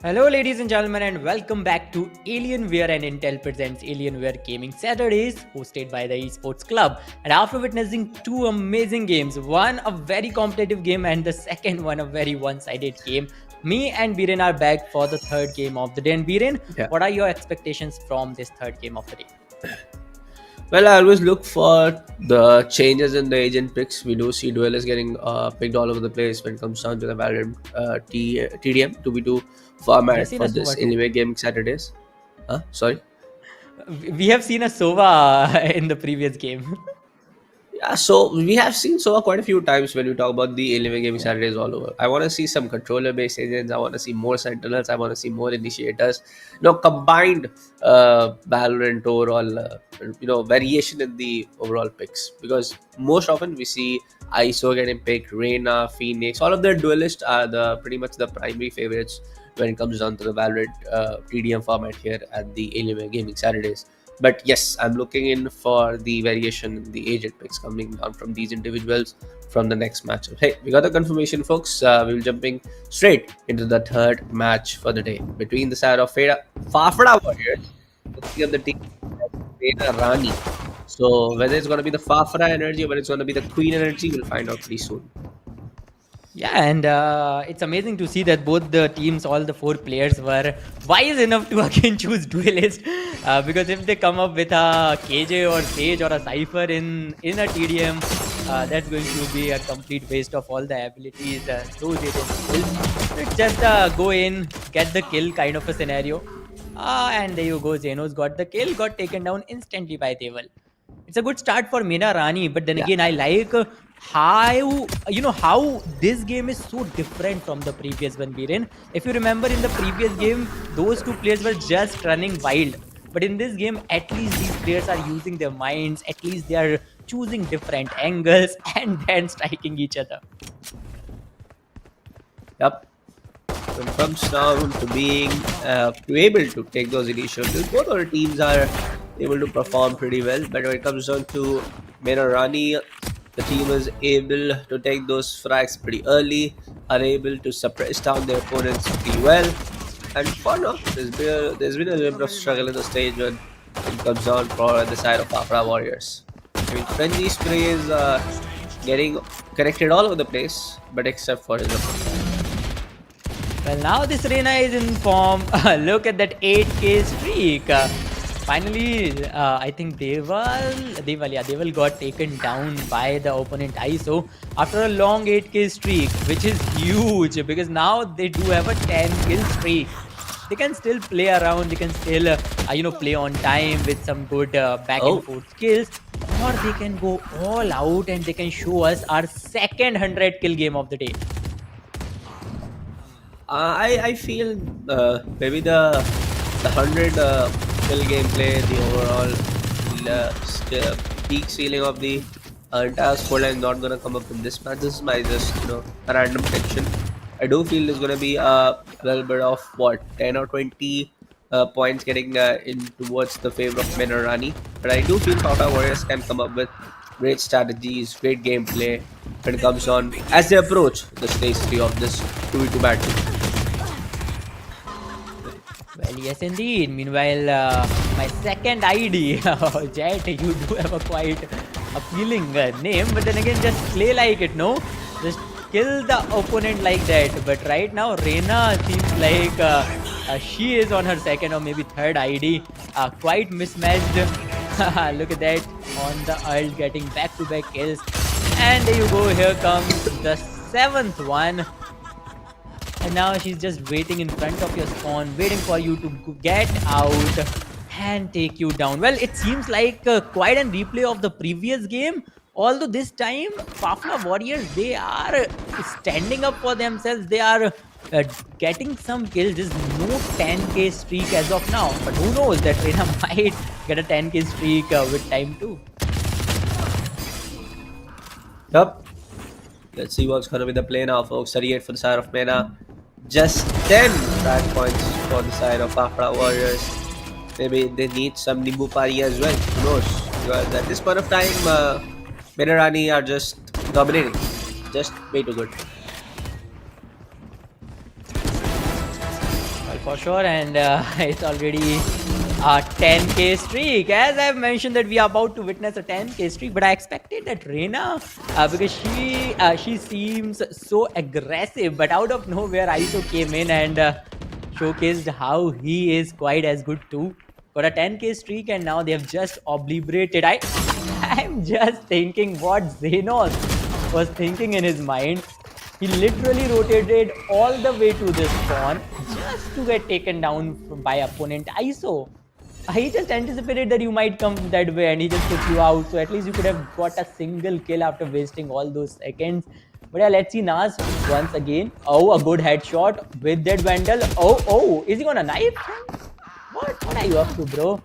Hello, ladies and gentlemen, and welcome back to Alienware and Intel presents Alienware Gaming Saturdays, hosted by the Esports Club. And after witnessing two amazing games, one a very competitive game, and the second one a very one-sided game, me and Biren are back for the third game of the day. And Biren, Yeah. what are your expectations from this third game of the day? Well, I always look for the changes in the agent picks. We do see duelists getting picked all over the place when it comes down to the Valorant TDM 2v2 We have format seen for a this Sova too. Anyway Gaming Saturdays. Huh? Sorry. We have seen a Sova in the previous game. Yeah, so we have seen Sova quite a few times when we talk about the Alienware Gaming Yeah. Saturdays all over. I want to see some controller-based agents. I want to see more sentinels. I want to see more initiators. Combined Valorant overall, variation in the overall picks. Because most often we see ISO getting picked, Reyna, Phoenix. All of the duelists are the pretty much the primary favorites when it comes down to the Valorant TDM format here at the Alienware Gaming Saturdays. But yes, I'm looking in for the variation in the agent picks coming down from these individuals from the next matchup. Hey, we got the confirmation, folks. We'll jumping straight into the third match for the day between the side of Fafra Warriors, looking at the team Feda Rani. So whether it's going to be the Fafra energy or whether it's going to be the Queen energy, we'll find out pretty soon. Yeah, and it's amazing to see that both the teams, all the four players, were wise enough to again choose duelist. Because if they come up with a KJ or Sage or a Cypher in a TDM, that's going to be a complete waste of all the abilities, those agent skills. So it's just go in, get the kill kind of a scenario. And there you go, Zeno's got the kill, got taken down instantly by Deval. It's a good start for Mina Rani, but then Yeah. again, I like how this game is so different from the previous one, Biren. If you remember in the previous game, those two players were just running wild. But in this game, at least these players are using their minds, at least they are choosing different angles and then striking each other. Yep. When it comes down to being to able to take those initiatives, both our teams are able to perform pretty well. But when it comes down to Rani, the team is able to take those frags pretty early, are able to suppress down their opponents pretty well. And for now, there's been a little bit of struggle in the stage when it comes down for the side of Afra Warriors. I mean, Frenzy Spray is getting connected all over the place, but except for his opponent. Well, now this Reina is in form. Look at that 8k streak. Finally, I think Deval got taken down by the opponent ISO after a long 8k streak, which is huge because now they do have a 10 kill streak. They can still play around. They can still, play on time with some good back and Oh. forth skills, or they can go all out and they can show us our second 100 kill game of the day. I feel maybe the 100 kill gameplay, the overall peak ceiling of the entire scoreline is not gonna come up in this match. This is my just a random prediction. I do feel there's gonna be a little bit of 10 or 20 points getting in towards the favor of Menarani, but I do feel Powder Warriors can come up with great strategies, great gameplay when it comes on as they approach the stage 3 of this 2v2 battle. Well, yes, indeed. Meanwhile, my second ID, Jet, you do have a quite appealing name, but then again, just play like it, no? Just kill the opponent like that. But right now, Reina seems like she is on her second or maybe third ID, quite mismatched. Look at that, on the ult, getting back-to-back kills. And there you go, here comes the 7th one. And now she's just waiting in front of your spawn, waiting for you to get out and take you down. Well, it seems like quite a replay of the previous game. Although this time, Fafna Warriors, they are standing up for themselves. They are getting some kills. There's no 10k streak as of now. But who knows, that Reina might get a 10k streak with time too. Yup. Let's see what's going to be the play now, folks. 38 for the side of Mena. Just 10 frag points for the side of Afra Warriors. Maybe they need some Nimbu Pari as well. Who knows? Because at this point of time, Menarani are just dominating. Just way too good. Well, for sure, and it's already a 10k streak. As I've mentioned that we are about to witness a 10k streak, but I expected that Reina, because she seems so aggressive, but out of nowhere ISO came in and showcased how he is quite as good too. Got a 10k streak, and now they have just obliterated. I'm just thinking what Xenos was thinking in his mind. He literally rotated all the way to this spawn just to get taken down by opponent ISO. He just anticipated that you might come that way and he just took you out. So at least you could have got a single kill after wasting all those seconds. But yeah, let's see Nas once again. Oh, a good headshot with that Vandal. Oh, is he gonna knife him? What are you up to, bro?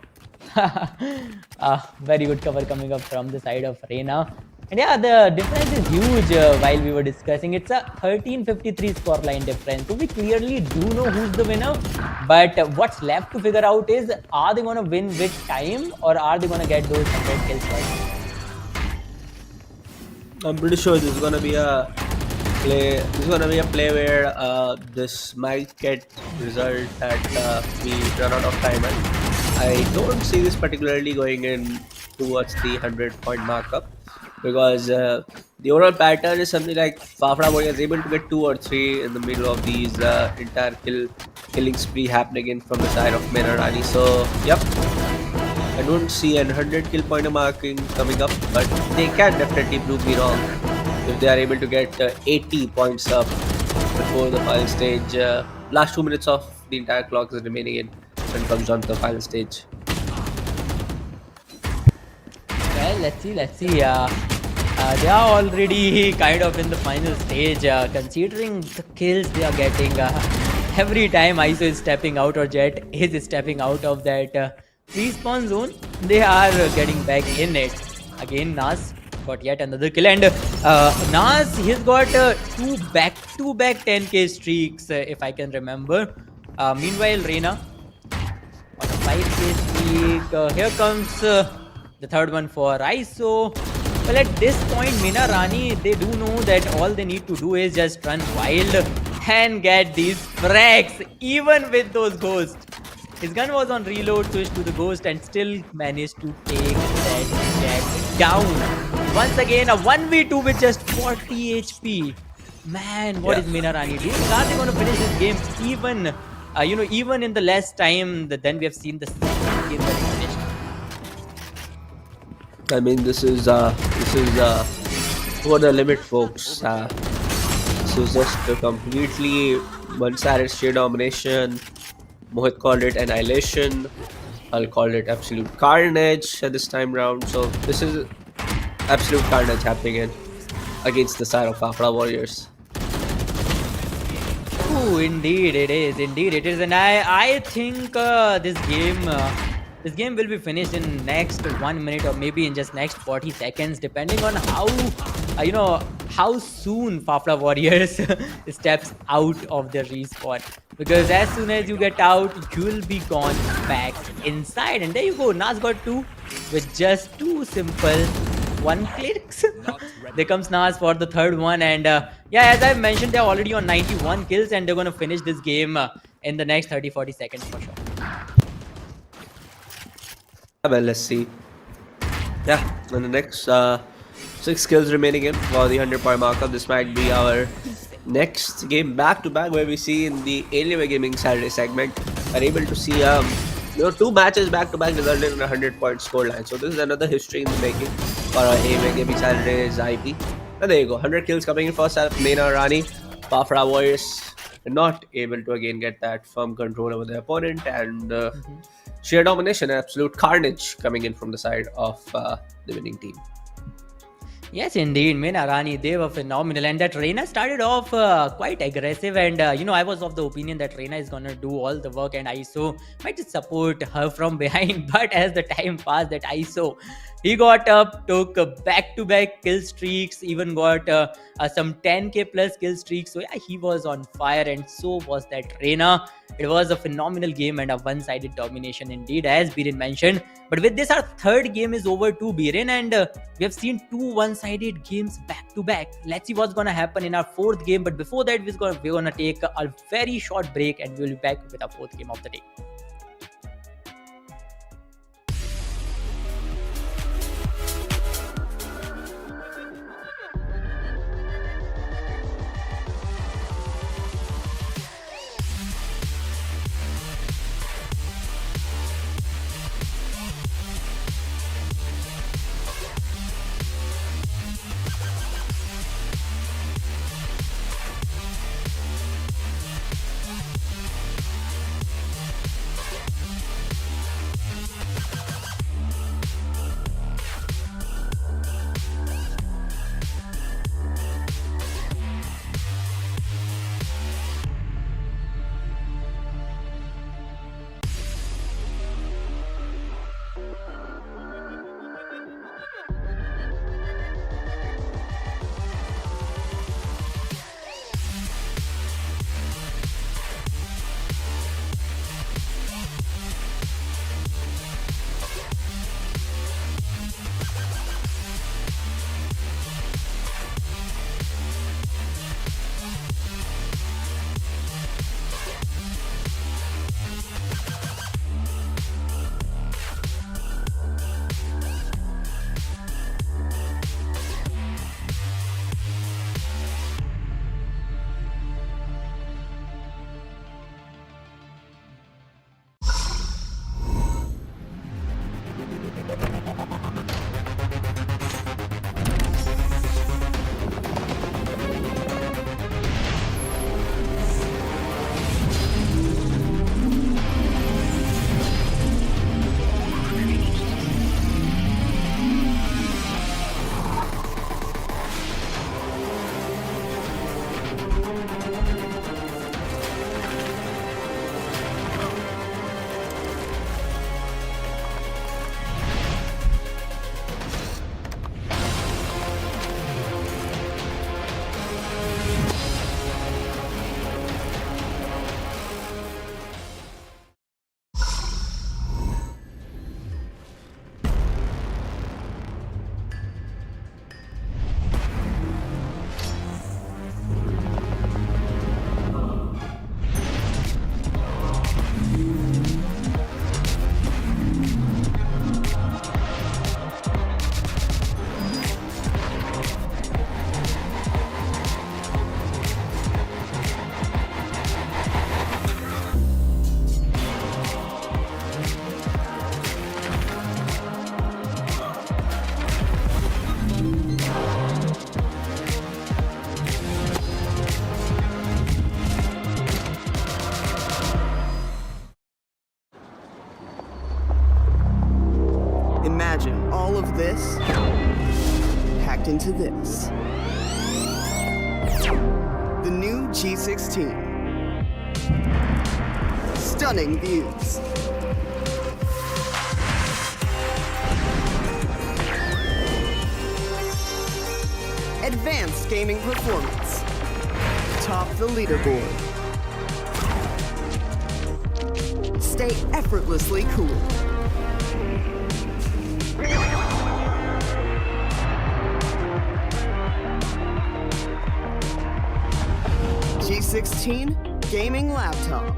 Very good cover coming up from the side of Reina. And yeah, the difference is huge while we were discussing. It's a 1353 scoreline difference. So we clearly do know who's the winner. But what's left to figure out is, are they going to win with time or are they going to get those 100 kills first? I'm pretty sure this is gonna be a play. This is gonna be a play where this might get result that we run out of time. And I don't see this particularly going in towards the 100-point markup, because the overall pattern is something like Fafra Warrior is able to get 2 or 3 in the middle of these entire killing spree happening in from the side of Menarani. So yep, I don't see an 100 kill pointer marking coming up, but they can definitely prove me wrong if they are able to get 80 points up before the final stage. Last 2 minutes of the entire clock is remaining in when it comes down to the final stage. Well, let's see. They are already kind of in the final stage, considering the kills they are getting. Every time ISO is stepping out or Jet is stepping out of that respawn zone, they are getting back in it. Again, Nas got yet another kill, and Nas, he's got 2 back-to-back 10k streaks, if I can remember. Meanwhile, Reina on a 5k streak. Here comes the third one for ISO. Well, at this point, Mina Rani, they do know that all they need to do is just run wild and get these frags, even with those ghosts. His gun was on reload, switched to the ghost, and still managed to take that jet down. Once again, a 1v2 with just 40 HP. Man, what is Mina Rani doing? Are they going to finish this game even in the less time than we have seen the second game that he finished? I mean, this is over the limit, folks. This is just a completely one-sided sheer domination. Mohit called it annihilation. I'll call it absolute carnage at this time round. So this is absolute carnage happening against the side of Afra Warriors. Oh, indeed it is. And I think this game will be finished in next 1 minute or maybe in just next 40 seconds, depending on how soon Fafra Warriors steps out of the respawn. Because as soon as you get out, you'll be gone back inside. And there you go, Nas got 2 with just 2 simple 1 clicks. There comes Nas for the third one. And yeah, as I mentioned, they're already on 91 kills and they're going to finish this game in the next 30-40 seconds for sure. Well, let's see. Yeah, and the next 6 kills remaining in for the 100-point markup. This might be our next game back-to-back, where we see in the Alienware Gaming Saturday segment are able to see 2 matches back-to-back resulted in a 100-point scoreline. So this is another history in the making for our Alienware Gaming Saturday's IP. And there you go, 100 kills coming in first out of Mena Rani. Fafra Warriors not able to again get that firm control over their opponent, and sheer domination and absolute carnage coming in from the side of the winning team. Yes, indeed. Mena Rani, they were phenomenal. And that Reina started off quite aggressive. And, I was of the opinion that Reina is going to do all the work and ISO might just support her from behind. But as the time passed, that ISO, he got up, took back-to-back kill streaks, even got some 10k plus kill streaks. So, yeah, he was on fire. And so was that Reina. It was a phenomenal game and a one-sided domination indeed, as Biren mentioned. But with this, our third game is over too, Biren. And we have seen 2 one-sided lopsided games back to back. Let's see what's gonna happen in our fourth game. But before that, we're gonna take a very short break, and we'll be back with our fourth game of the day. Imagine all of this packed into this. The new G16. Stunning views. Advanced gaming performance. Top the leaderboard. Stay effortlessly cool. G16 gaming laptop.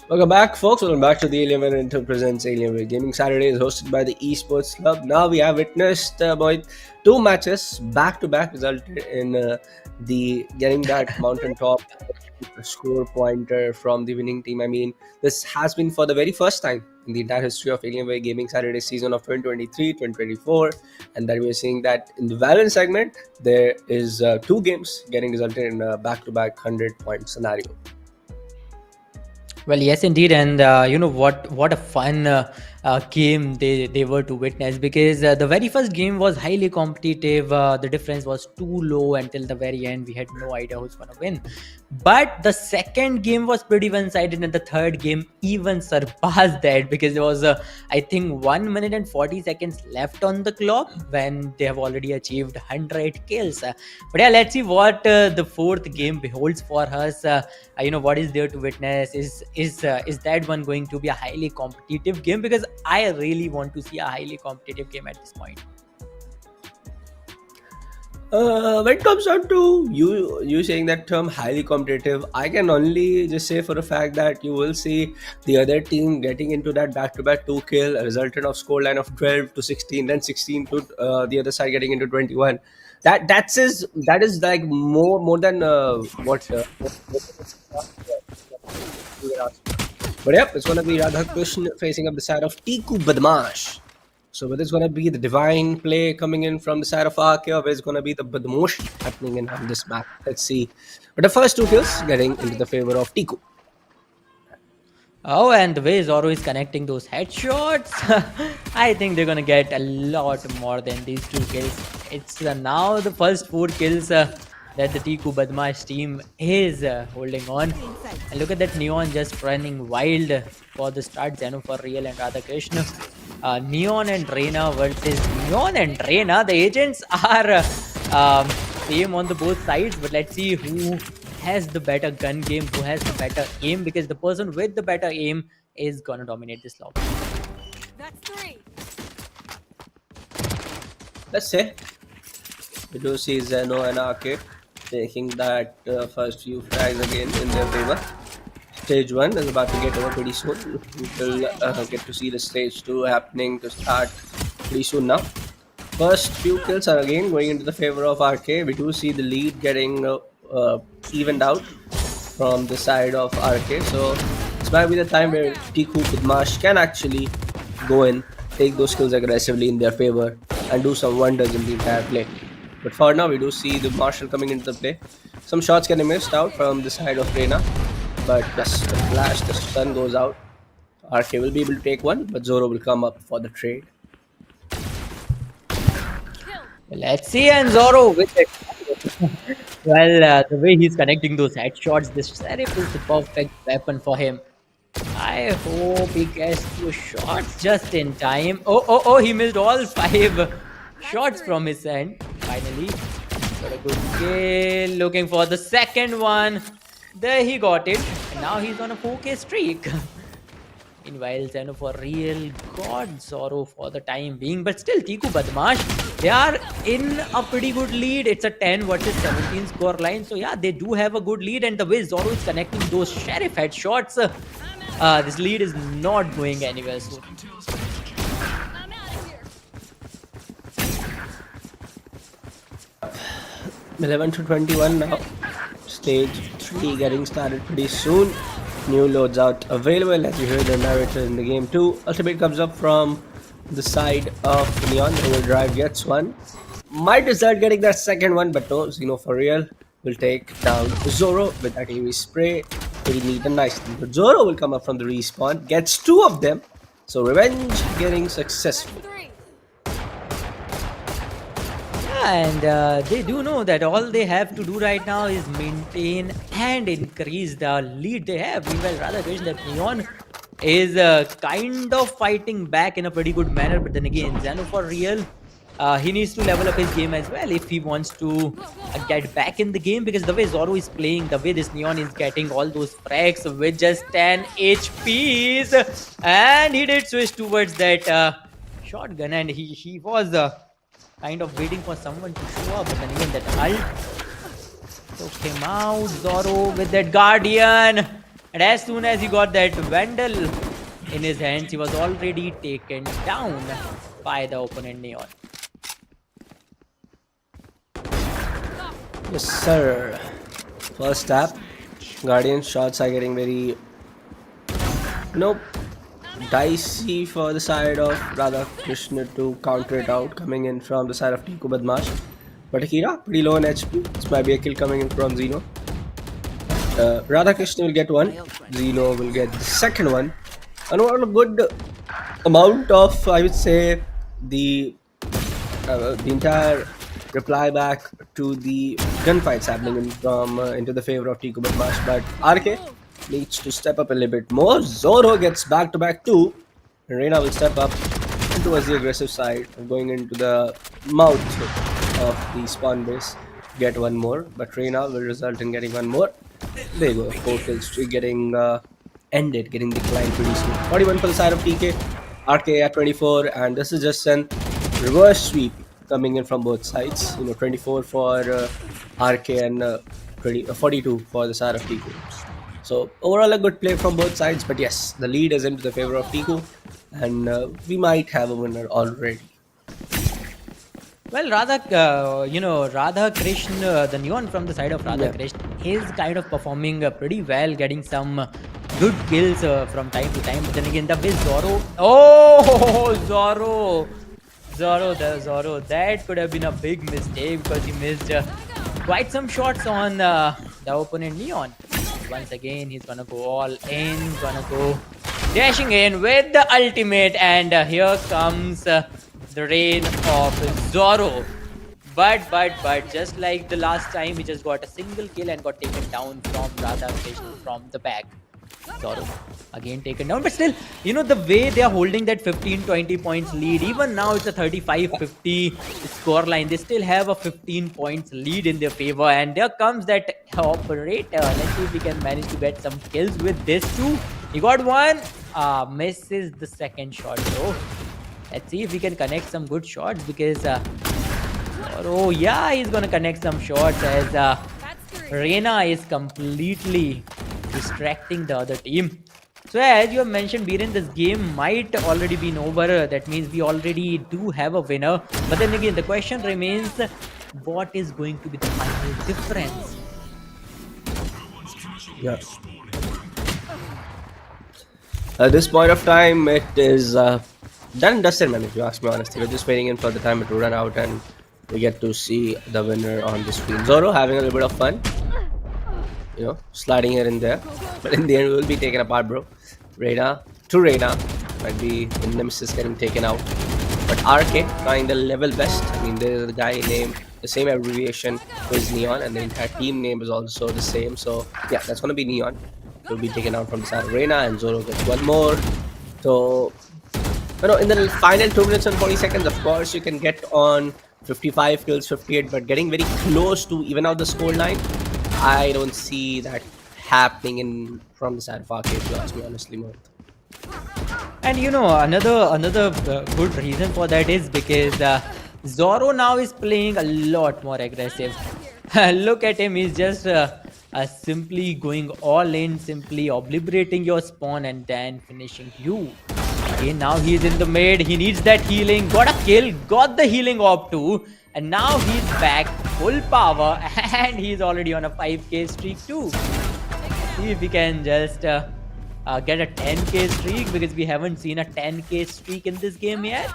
Welcome back, folks. Welcome back to the Alienware Inter presents Alienware Gaming Saturday is hosted by the Esports Club. Now we have witnessed about two matches back to back resulted in the getting that mountaintop score pointer from the winning team. I mean, this has been for the very first time in the entire history of Alienware Gaming Saturday season of 2023-2024, and that we're seeing that in the Valorant segment there is two games getting resulted in a back-to-back 100-point scenario. Well, yes, indeed, and what a fun game they were to witness, because the very first game was highly competitive. The difference was too low until the very end. We had no idea who's gonna win. But the second game was pretty one-sided, and the third game even surpassed that, because there was I think 1 minute and 40 seconds left on the clock when they have already achieved 100 kills. But yeah, let's see what the fourth game beholds for us. What is there to witness? Is that one going to be a highly competitive game? Because I really want to see a highly competitive game at this point. When it comes down to you saying that term highly competitive, I can only just say for a fact that you will see the other team getting into that back-to-back 2 kill, a resultant of scoreline of 12 to 16, then 16 to the other side getting into 21. That is like more than what. But yep, it's gonna be Radha Krishna facing up the side of Tiku Badmash. So whether it's going to be the divine play coming in from the side of RK, or whether it's going to be the Badmosh happening in on this map. Let's see. But the first two kills getting into the favor of Tiku. Oh, and the way Zoro is connecting those headshots, I think they're going to get a lot more than these 2 kills. It's now the first 4 kills that the Tiku Badmash team is holding on. And look at that Neon just running wild for the start. Zeno for real and Radhakrishna. Neon and Reina versus Neon and Reina. The agents are same on the both sides, but let's see who has the better gun game, who has the better aim, because the person with the better aim is gonna dominate this lobby. That's 3. Let's say we do see Zeno and RK taking that first few frags again in their favor. Stage 1 is about to get over pretty soon. We will get to see the stage 2 happening to start pretty soon now. First few kills are again going into the favor of RK. We do see the lead getting evened out from the side of RK. So this might be the time where Tiku Badmash can actually go in, take those kills aggressively in their favor, and do some wonders in the entire play. But for now, we do see the Marshal coming into the play. Some shots getting missed out from the side of Reina. But yes, the flash, the stun goes out. RK will be able to take one, but Zoro will come up for the trade. Let's see, and Zoro with it. Well, the way he's connecting those headshots, this Seraph is the perfect weapon for him. I hope he gets 2 shots just in time. Oh, he missed all 5 shots from his end. Finally, got a good kill. Looking for the second one. There he got it. And now he's on a 4K streak. Meanwhile, Zeno for real got Zoro for the time being. But still, Tiku Badmash, they are in a pretty good lead. It's a 10 versus 17 score line. So yeah, they do have a good lead. And the way Zoro is connecting those Sheriff headshots, this lead is not going anywhere soon. I'm out of here. 11 to 21 now. Stage 3 getting started pretty soon. New loads out available as you heard the narrator in the game 2. Ultimate comes up from the side of Neon. The drive gets one. might result getting that second one, but no, Xeno for real will take down Zoro with that AV spray. Pretty neat and nicely. But Zoro will come up from the respawn, gets two of them. So revenge getting That's successful. 3. And they do know that all they have to do right now is maintain and increase the lead they have. Meanwhile, rather Krishna, that Neon is kind of fighting back in a pretty good manner. But then again, Zeno for real, he needs to level up his game as well if he wants to get back in the game, because the way Zoro is playing, the way this Neon is getting all those frags with just 10 HPs, and he did switch towards that shotgun, and he was kind of waiting for someone to show up, but then again that ult took him out. Zoro with that Guardian, and as soon as he got that Vandal in his hands, he was already taken down by the opponent Neon. Yes, sir. First tap. Guardian shots are getting very, dicey for the side of Radha Krishna to counter it out, coming in from the side of Tiku Badmash. But Akira, pretty low on HP. This might be a kill coming in from Zeno. Radha Krishna will get one. Zeno will get the second one. And what a good amount of, I would say, the entire reply back to the gunfights happening into the favor of Tiku Badmash. But RK needs to step up a little bit more. Zoro gets back-to-back 2. And Reina will step up towards the aggressive side, going into the mouth of the spawn base. Get one more, but Reina will result in getting one more. There you go. 4 kill streak getting ended, getting declined pretty soon. 41 for the side of TK, RK at 24, and this is just an reverse sweep coming in from both sides. 24 for RK and 42 for the side of TK. So overall a good play from both sides, but yes, the lead is into the favor of Tiku, and we might have a winner already. Well, Radha Krishna, the Neon from the side of Radha Krishna, is kind of performing pretty well, getting some good kills from time to time. But then again, the way Zoro, Zoro, that could have been a big mistake because he missed quite some shots on the opponent Neon. Once again, he's gonna go all in, gonna go dashing in with the ultimate, and here comes the reign of Zoro. But just like the last time, he just got a single kill and got taken down from Radha Krishna from the back. Zoro again taken down, but still, the way they are holding that 15-20 points lead, even now it's a 35-50 score line, they still have a 15 points lead in their favor, and there comes that operator. Let's see if we can manage to get some kills with this too. He got one, misses the second shot though. Let's see if we can connect some good shots, because Zoro, yeah, he's gonna connect some shots as That's 3. Reina is completely distracting the other team. So as you have mentioned, Biren, this game might already be over. That means we already do have a winner. But then again, the question remains, what is going to be the final difference? Yeah. At this point of time, it is done and dusted, man, if you ask me honestly. We're just waiting in for the time to run out and we get to see the winner on the screen. Zoro having a little bit of fun, sliding here and there. But in the end, we will be taken apart, bro. Reina might be the Nemesis getting taken out. But RK trying the level best. I mean, there's a guy named the same abbreviation is Neon, and the entire team name is also the same. So yeah, that's gonna be Neon. Will be taken out from the side of Reina, and Zoro gets one more. So in the final 2 minutes and 40 seconds, of course, you can get on 55 kills, 58, but getting very close to even out the score line, I don't see that happening from the side of RK, if you ask me honestly, Mohit. And another good reason for that is because Zoro now is playing a lot more aggressive. Look at him, he's just simply going all in, simply obliterating your spawn and then finishing you. Okay, now he's in the mid, he needs that healing, got a kill, got the healing op too, and now he's back full power, and he's already on a 5k streak too. See if we can just get a 10k streak, because we haven't seen a 10k streak in this game yet.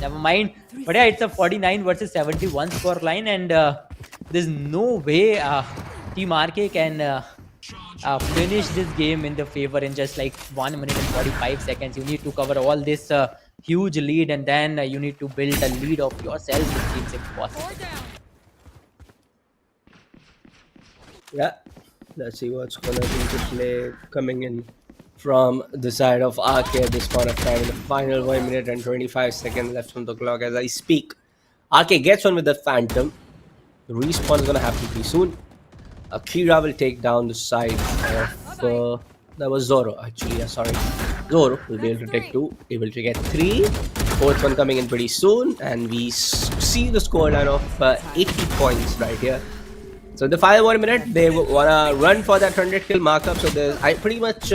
never mind. But yeah, it's a 49 versus 71 score line, and there's no way Team RK can finish this game in the favor in just like 1 minute and 45 seconds. You need to cover all this huge lead, and then you need to build a lead of yourself, which seems impossible. 4 down. Yeah, let's see what's gonna be the play coming in from the side of RK at this point of time. In the final 1 minute and 25 seconds left on the clock as I speak. RK gets on with the Phantom. The respawn is gonna happen pretty soon. Akira will take down the side of that was Zoro actually. Yeah, sorry. Zoro will be able to take 2, able to get 3. Fourth one coming in pretty soon, and we see the scoreline of 80 points right here. So the final 1 minute, they wanna run for that 100 kill markup. So I pretty much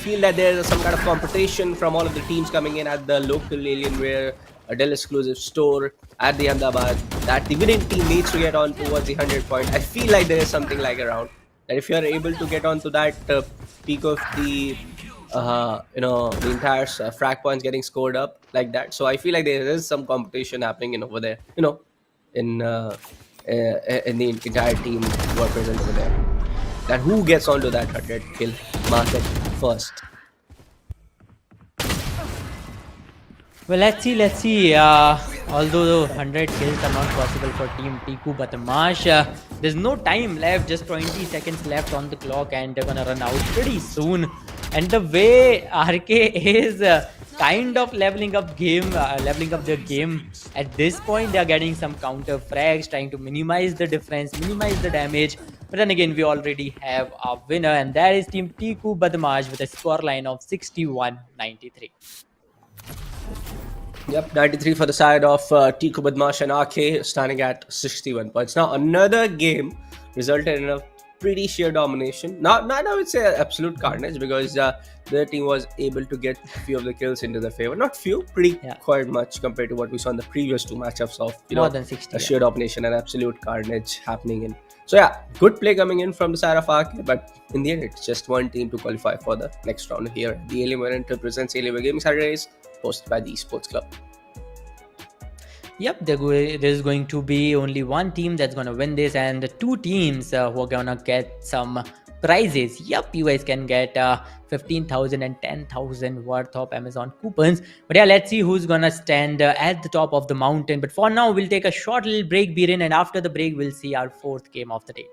feel that there's some kind of competition from all of the teams coming in at the local Alienware, a Dell exclusive store at the Ahmedabad. That the winning team needs to get on towards the 100 point. I feel like there is something like around that if you are able to get onto that peak of the the entire frag points getting scored up like that. So I feel like there is some competition happening over there. In in the entire team who are present over there. That who gets onto that 100 kill market first. Well, let's see. Although 100 kills are not possible for Team Tiku, but there's no time left, just 20 seconds left on the clock, and they're gonna run out pretty soon. And the way RK is kind of leveling up their game at this point, they're getting some counter frags, trying to minimize the difference, minimize the damage. But then again, we already have a winner, and that is Team Tiku Badmaj with a scoreline of 61-93. Yep, 93 for the side of Tiku Badmash and RK, standing at 61 points. Now, another game resulted in a pretty sheer domination. Not I would say absolute carnage, because their team was able to get a few of the kills into their favor. Not few, pretty quite much compared to what we saw in the previous 2 matchups of more than 60. A sheer domination and absolute carnage happening in. So yeah, good play coming in from the side of RK, but in the end, it's just one team to qualify for the next round here. The Alienware represents Alienware Gaming Saturdays, hosted by the Esports Club. Yep, there's going to be only one team that's going to win this, and the 2 teams who are going to get some prizes. Yep, you guys can get 15,000 and 10,000 worth of Amazon coupons. But yeah, let's see who's going to stand at the top of the mountain. But for now, we'll take a short little break, Biren, and after the break, we'll see our 4th game of the day.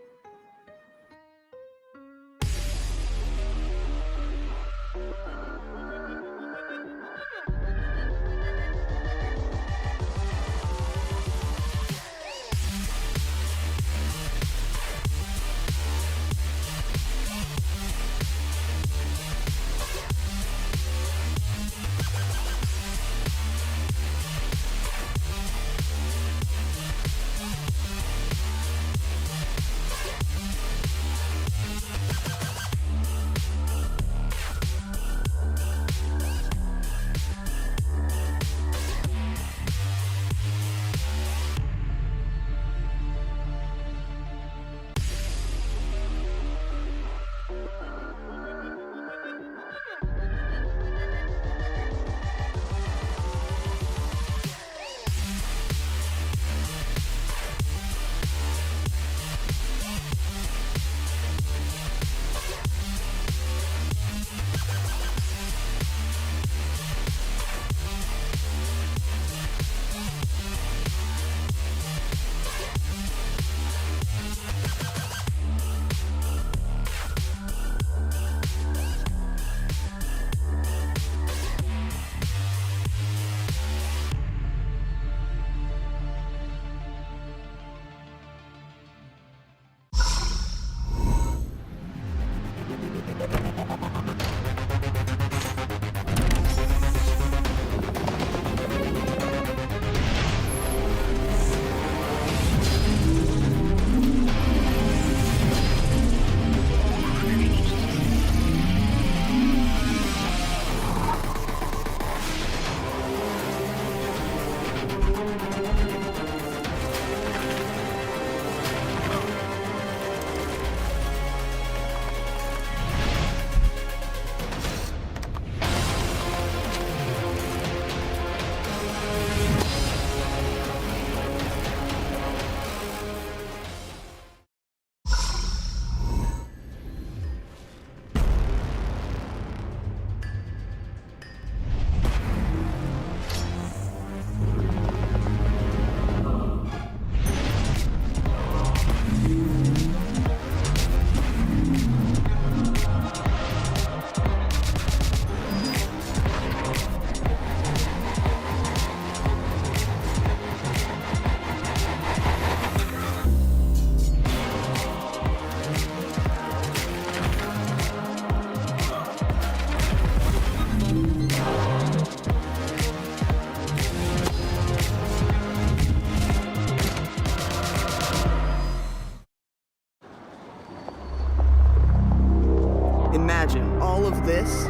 Imagine all of this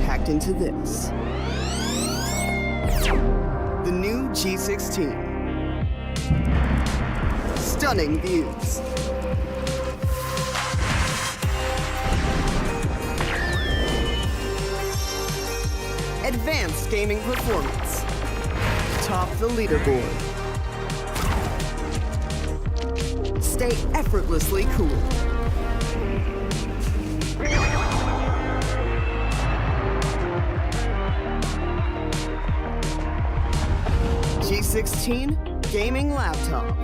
packed into this. The new G16. Stunning views. Advanced gaming performance. Top the leaderboard. Stay effortlessly cool. G16 gaming laptop.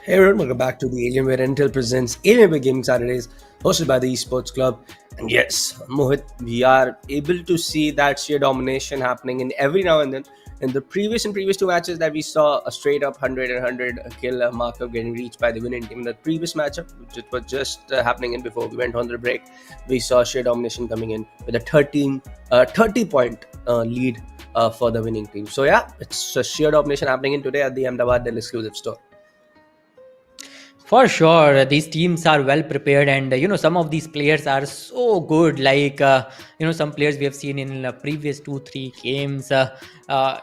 Hey everyone, welcome back to the Alienware Intel presents Alienware Gaming Saturdays, hosted by the Esports Club. And yes, Mohit, we are able to see that sheer domination happening in every now and then. In the previous two matches that we saw a straight up 100 kill markup getting reached by the winning team. In the previous matchup, which was just happening in before we went on the break, we saw sheer domination coming in with a 30 point lead for the winning team. So yeah, it's a sheer domination happening in today at the Ahmedabad exclusive store. For sure, these teams are well prepared, and some of these players are so good. Like some players we have seen in previous 2-3 games,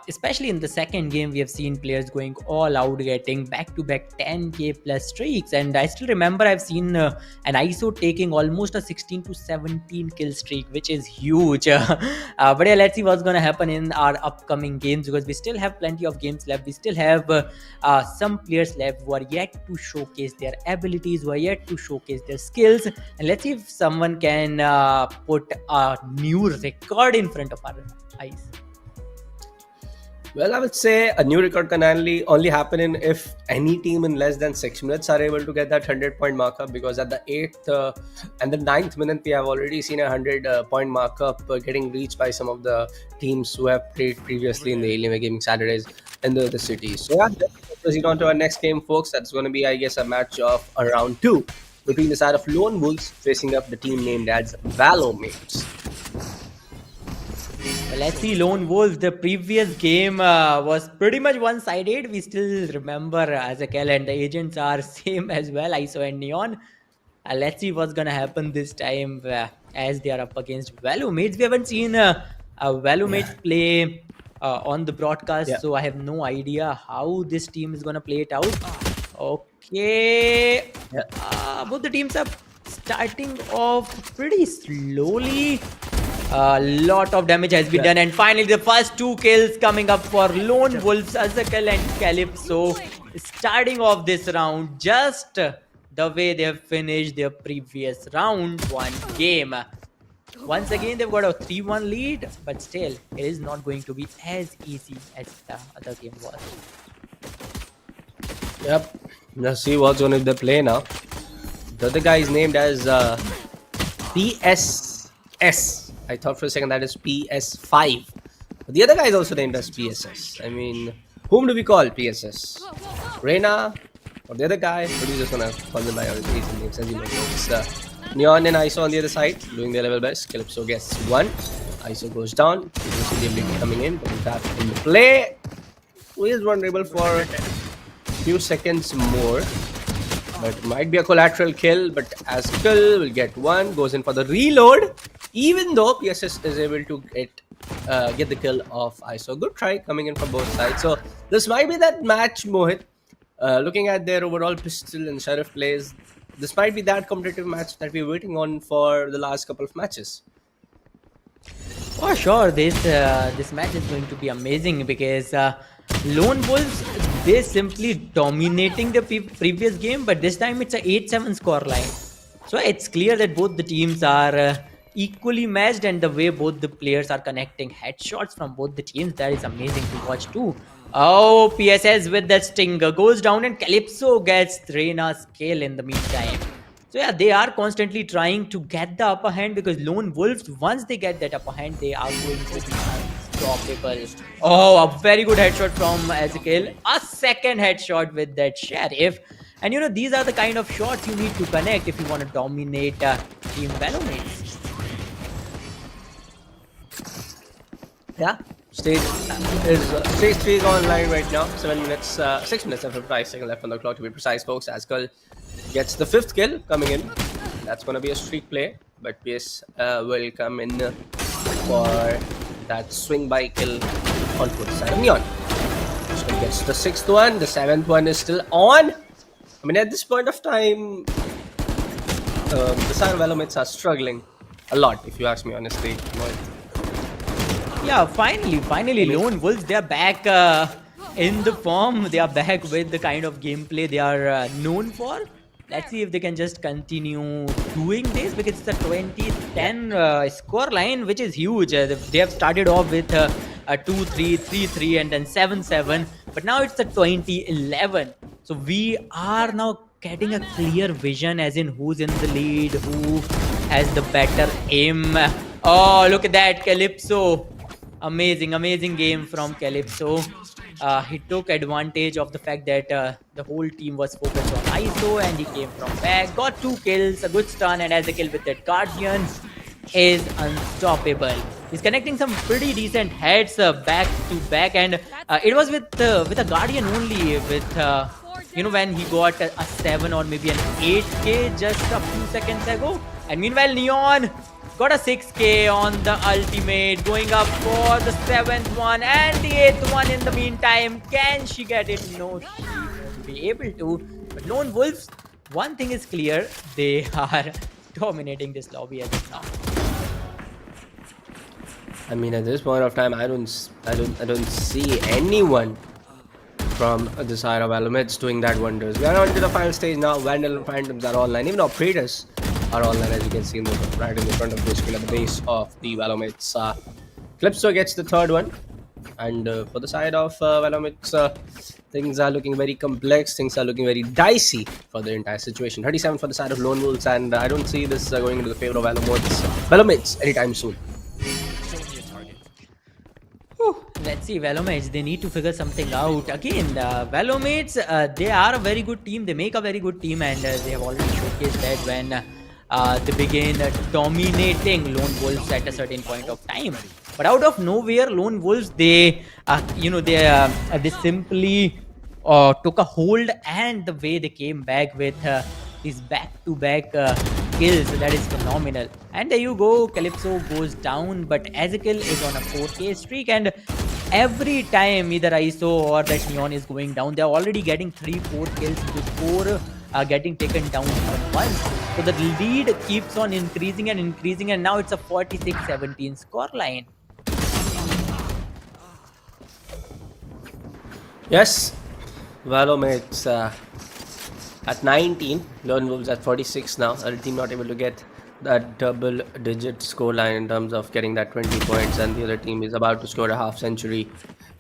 especially in the second game, we have seen players going all out, getting back-to-back 10k plus streaks. And I still remember I've seen an ISO taking almost a 16 to 17 kill streak, which is huge. But yeah, let's see what's gonna happen in our upcoming games, because we still have plenty of games left. We still have some players left who are yet to showcase their abilities, who are yet to showcase their skills, and let's see if someone can put a new record in front of our eyes. Well, I would say a new record can only happen in if any team in less than 6 minutes are able to get that 100-point markup. Because at the 8th and the 9th minute, we have already seen a 100-point markup getting reached by some of the teams who have played previously in the Alienware Gaming Saturdays in the city. So yeah, let's proceed on to our next game, folks. That's going to be, I guess, a match of a round 2 between the side of Lone Wolves facing up the team named as Valorant. Well, let's see, Lone Wolves. The previous game was pretty much one-sided. We still remember Azakel and the agents are same as well, ISO and Neon. Let's see what's gonna happen this time as they are up against Valumates. We haven't seen Valumates play on the broadcast, Yeah. so I have no idea how this team is gonna play it out. Okay, Yeah. both the teams are starting off pretty slowly. A lot of damage has been done, and finally the first 2 kills coming up for Lone Wolves, Azakel and Calypso, starting off this round just the way they have finished their previous round 1 game. Once again, they've got a 3-1 lead, but still, it is not going to be as easy as the other game was. Yep. Let's see what's going to play now. The other guy is named as PSS. I thought for a second that is PS5. But the other guy is also named as PSS. I mean, whom do we call PSS? Whoa, whoa, whoa. Reina? Or the other guy? Or are you just gonna call them by our recent names as you know? It's Neon and ISO on the other side, doing their level best. Calypso gets 1. ISO goes down. You can see the ability coming in, but with that in the play, who is vulnerable for a few seconds more. But it might be a collateral kill, but Azakel will get 1, goes in for the reload. Even though PSS is able to get the kill of ISO. Good try coming in from both sides. So this might be that match, Mohit. Looking at their overall pistol and sheriff plays, this might be that competitive match that we're waiting on for the last couple of matches. For sure, this match is going to be amazing, because Lone Wolves, they simply dominating the previous game, but this time it's a 8-7 scoreline. So it's clear that both the teams are equally matched, and the way both the players are connecting headshots from both the teams, that is amazing to watch too. Oh, PSS with that stinger goes down, and Calypso gets Reina's kill in the meantime. So yeah, they are constantly trying to get the upper hand, because Lone Wolves, once they get that upper hand, they are going to be unstoppable. Oh, a very good headshot from Ezekiel. A second headshot with that sheriff. And these are the kind of shots you need to connect if you want to dominate Team Velomates. Yeah. Stage 3 is online right now. 6 minutes and 55 seconds left on the clock to be precise, folks. Azakel gets the 5th kill coming in. That's going to be a streak play, but PS will come in for that swing by kill on the side of Neon. So he gets the 6th one. The 7th one is still on. I mean, at this point of time, the San Velomates are struggling a lot, if you ask me honestly. Yeah, finally, Lone Wolves, they're back in the form. They are back with the kind of gameplay they are known for. Let's see if they can just continue doing this, because it's a 20-10 score line, which is huge. They have started off with a 2-3, 3-3, and then 7-7. But now it's a 20-11. So we are now getting a clear vision, as in who's in the lead, who has the better aim. Oh, look at that, Calypso. Amazing game from Calypso. He took advantage of the fact that the whole team was focused on ISO, and he came from back, got 2 kills, a good stun, and Ezekiel with that Guardian is unstoppable. He's connecting some pretty decent heads back to back, and it was with a Guardian only, with when he got a 7 or maybe an 8k just a few seconds ago. And meanwhile, Neon got a 6k on the ultimate, going up for the 7th one and the 8th one in the meantime. Can she get it? No, she won't be able to. But Lone Wolves, one thing is clear, they are dominating this lobby as of now. I mean, at this point of time, I don't see anyone from the side of Alumids doing that wonders. We are on to the final stage now. Vandal and Phantoms are online. Even operators are online, as you can see right in the front of the screen at the base of the Valomids. Clipso gets the third one. And for the side of Valomids, things are looking very complex. Things are looking very dicey for the entire situation. 37 for the side of Lone Wolves, and I don't see this going into the favor of Valomids anytime soon. Let's see, Velomates, they need to figure something out. Again, Velomates, they are a very good team. They make a very good team, and they have already showcased that when they begin dominating Lone Wolves at a certain point of time. But out of nowhere, Lone Wolves, they simply took a hold, and the way they came back with these back-to-back kills, that is phenomenal. And there you go, Calypso goes down, but Ezekiel is on a 4k streak, and every time either ISO or that Neon is going down, they're already getting 3-4 kills before getting taken down even once. So the lead keeps on increasing and increasing, and now it's a 46-17 scoreline. Yes, Valomates at 19, Lone Wolves at 46 now. Other team not able to get that double-digit scoreline in terms of getting that 20 points, and the other team is about to score a half century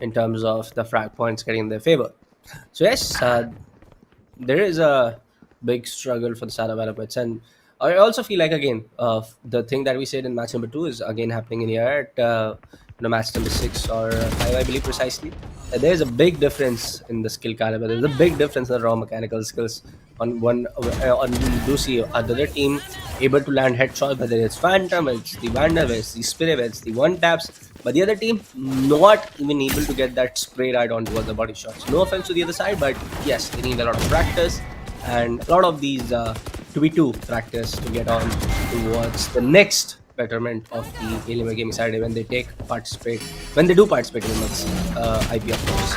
in terms of the frag points getting in their favor. So yes, there is a big struggle for the side of Valomids, and I also feel like again the thing that we said in match number 2 is again happening in here at match number 6 or 5, I believe precisely. There's a big difference in the skill caliber. There's a big difference in the raw mechanical skills. On you do see the other team able to land headshots, whether it's Phantom, it's the Vandal, it's the Spirit, it's the one taps, but the other team not even able to get that spray right onto the body shots. No offense to the other side, but yes, they need a lot of practice and a lot of these 2v2 practice to get on towards the next betterment of the Alienware gaming side when they do participate in the next IP, of course.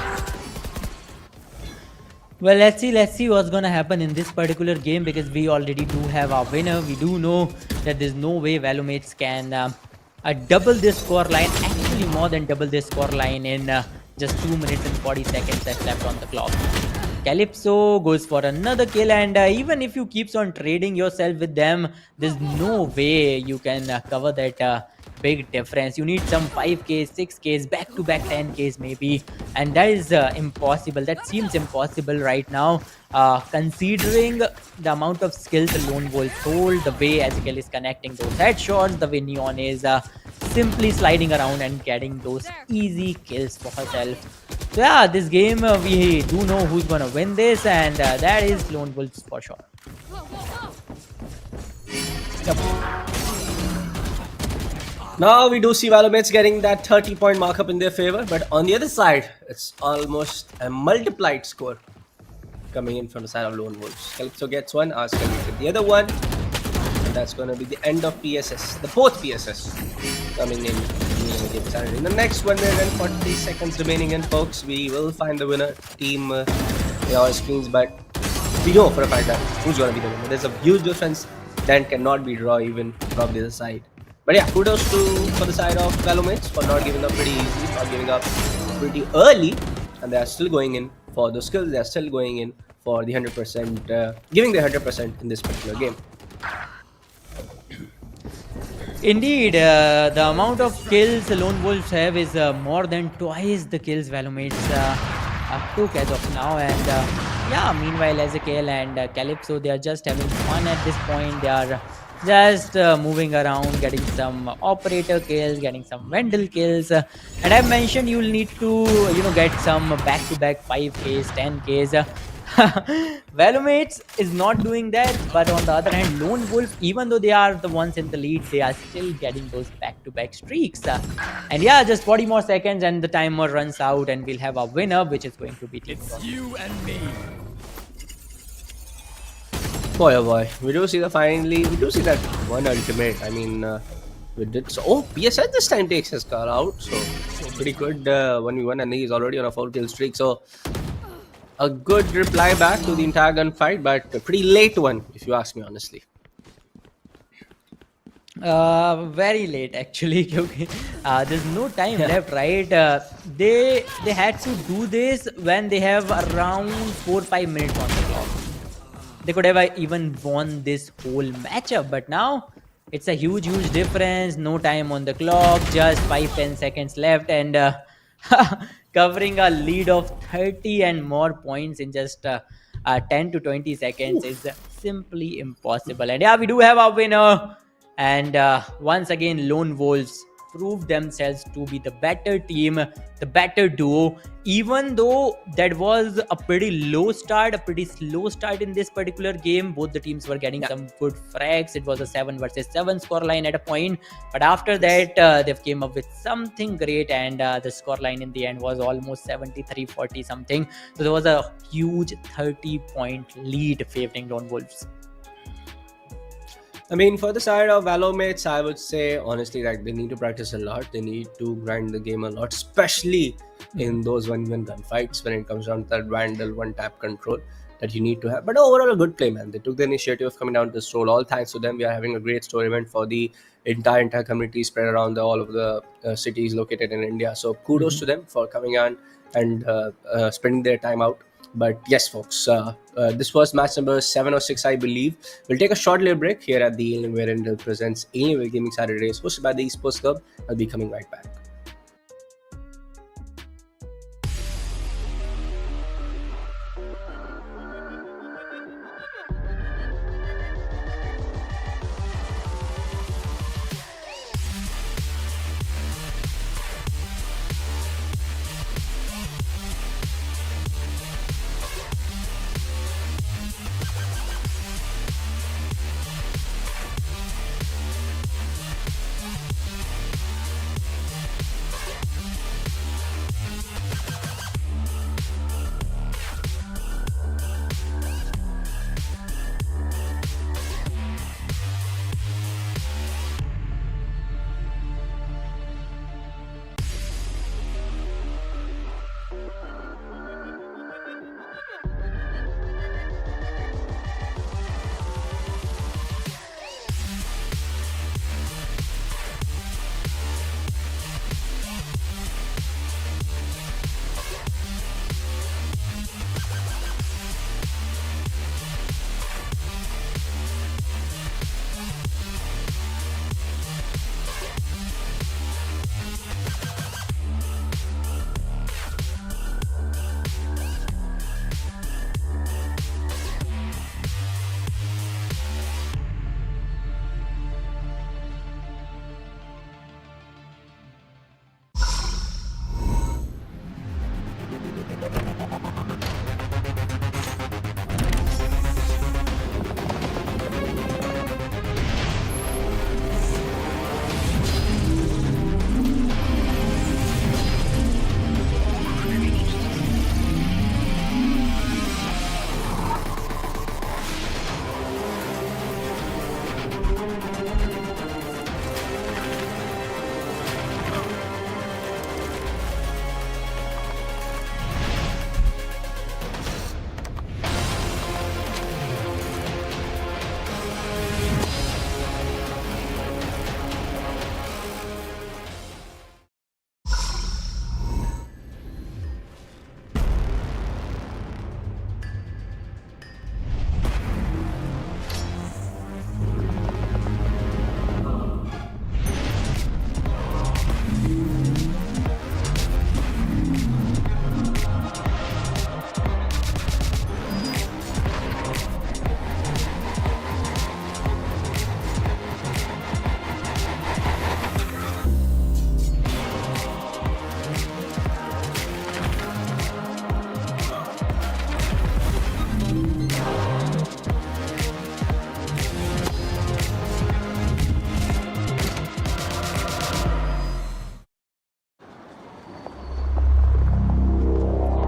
Well, let's see what's gonna happen in this particular game, because we already do have our winner. We do know that there's no way Valomates can double this score line, actually more than double this score line in just 2 minutes and 40 seconds that's left on the clock. Calypso goes for another kill, and even if you keeps on trading yourself with them, there's no way you can cover that big difference. You need some 5k, 6ks, back-to-back 10ks maybe, and that is impossible. That seems impossible right now, considering the amount of skills the Lone Wolf hold, the way Ezekiel is connecting those headshots, the way Neon is simply sliding around and getting those easy kills for herself. So yeah, this game, we do know who's gonna win this, and that is Lone Wolves for sure. Whoa, whoa, whoa. Yep. Now we do see Valomates getting that 30-point markup in their favor, but on the other side, it's almost a multiplied score coming in from the side of Lone Wolves. Calypso gets one, Askel gets the other one, and that's going to be the end of PSS, the fourth PSS coming in. In the next 1 minute and 40 seconds remaining in, folks, we will find the winner team on our screens, but we know for a fact that who's going to be the winner. There's a huge difference that cannot be drawn even from the other side. But yeah, kudos for the side of Valomates for not giving up pretty easily, not giving up pretty early, and they are still going in for the skills. They are still going in for the 100%, giving the 100% in this particular game. Indeed, the amount of kills the Lone Wolves have is more than twice the kills Valomates took as of now, and yeah, meanwhile Ezekiel and Calypso, they are just having fun at this point. They are just moving around, getting some operator kills, getting some Vandal kills, and I mentioned you'll need to get some back-to-back 5ks, 10ks. Valomates is not doing that, but on the other hand, Lone Wolf, even though they are the ones in the lead, they are still getting those back-to-back streaks. And yeah, just 40 more seconds and the timer runs out, and we'll have a winner, which is going to be Team Krunal. You and me. Boy, oh boy, we do see that one ultimate. I mean, we did so. Oh, PSN this time takes his car out, so pretty good 1v1, and he's already on a 4 kill streak. So a good reply back to the entire gunfight, but a pretty late one, if you ask me honestly. Very late actually. क्योंकि there's no time left, right? They had to do this when they have around 4-5 minutes on the clock. They could have even won this whole matchup, but now it's a huge difference. No time on the clock, just 5-10 seconds left, and covering a lead of 30 and more points in just 10 to 20 seconds is simply impossible. And yeah, we do have our winner. And once again, Lone Wolves proved themselves to be the better team, the better duo, even though that was a pretty slow start in this particular game. Both the teams were getting some good frags. It was a 7 versus 7 scoreline at a point, but after that they've came up with something great, and the scoreline in the end was almost 73-40 something. So there was a huge 30-point lead favoring Lone Wolves. I mean, for the side of Valo mates, I would say honestly that they need to practice a lot. They need to grind the game a lot, especially in those 1v1 gunfights when it comes down to that Vandal one-tap control that you need to have. But overall, a good play, man. They took the initiative of coming down to this role. All thanks to them, we are having a great story event for the entire community spread around all of the cities located in India. So kudos to them for coming on and spending their time out. But yes, folks, this was match number 7 or 6, I believe. We'll take a short little break here at the Alienware Intel presents Alienware Gaming Saturdays, hosted by the Esports Club. I'll be coming right back.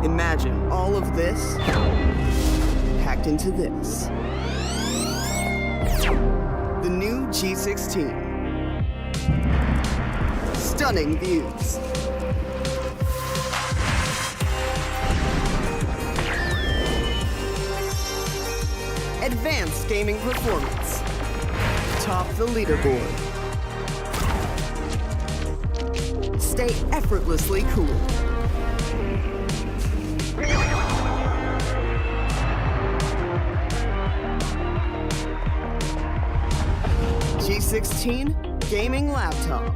Imagine all of this packed into this. The new G16. Stunning views. Advanced gaming performance. Top the leaderboard. Stay effortlessly cool. G16 gaming laptop.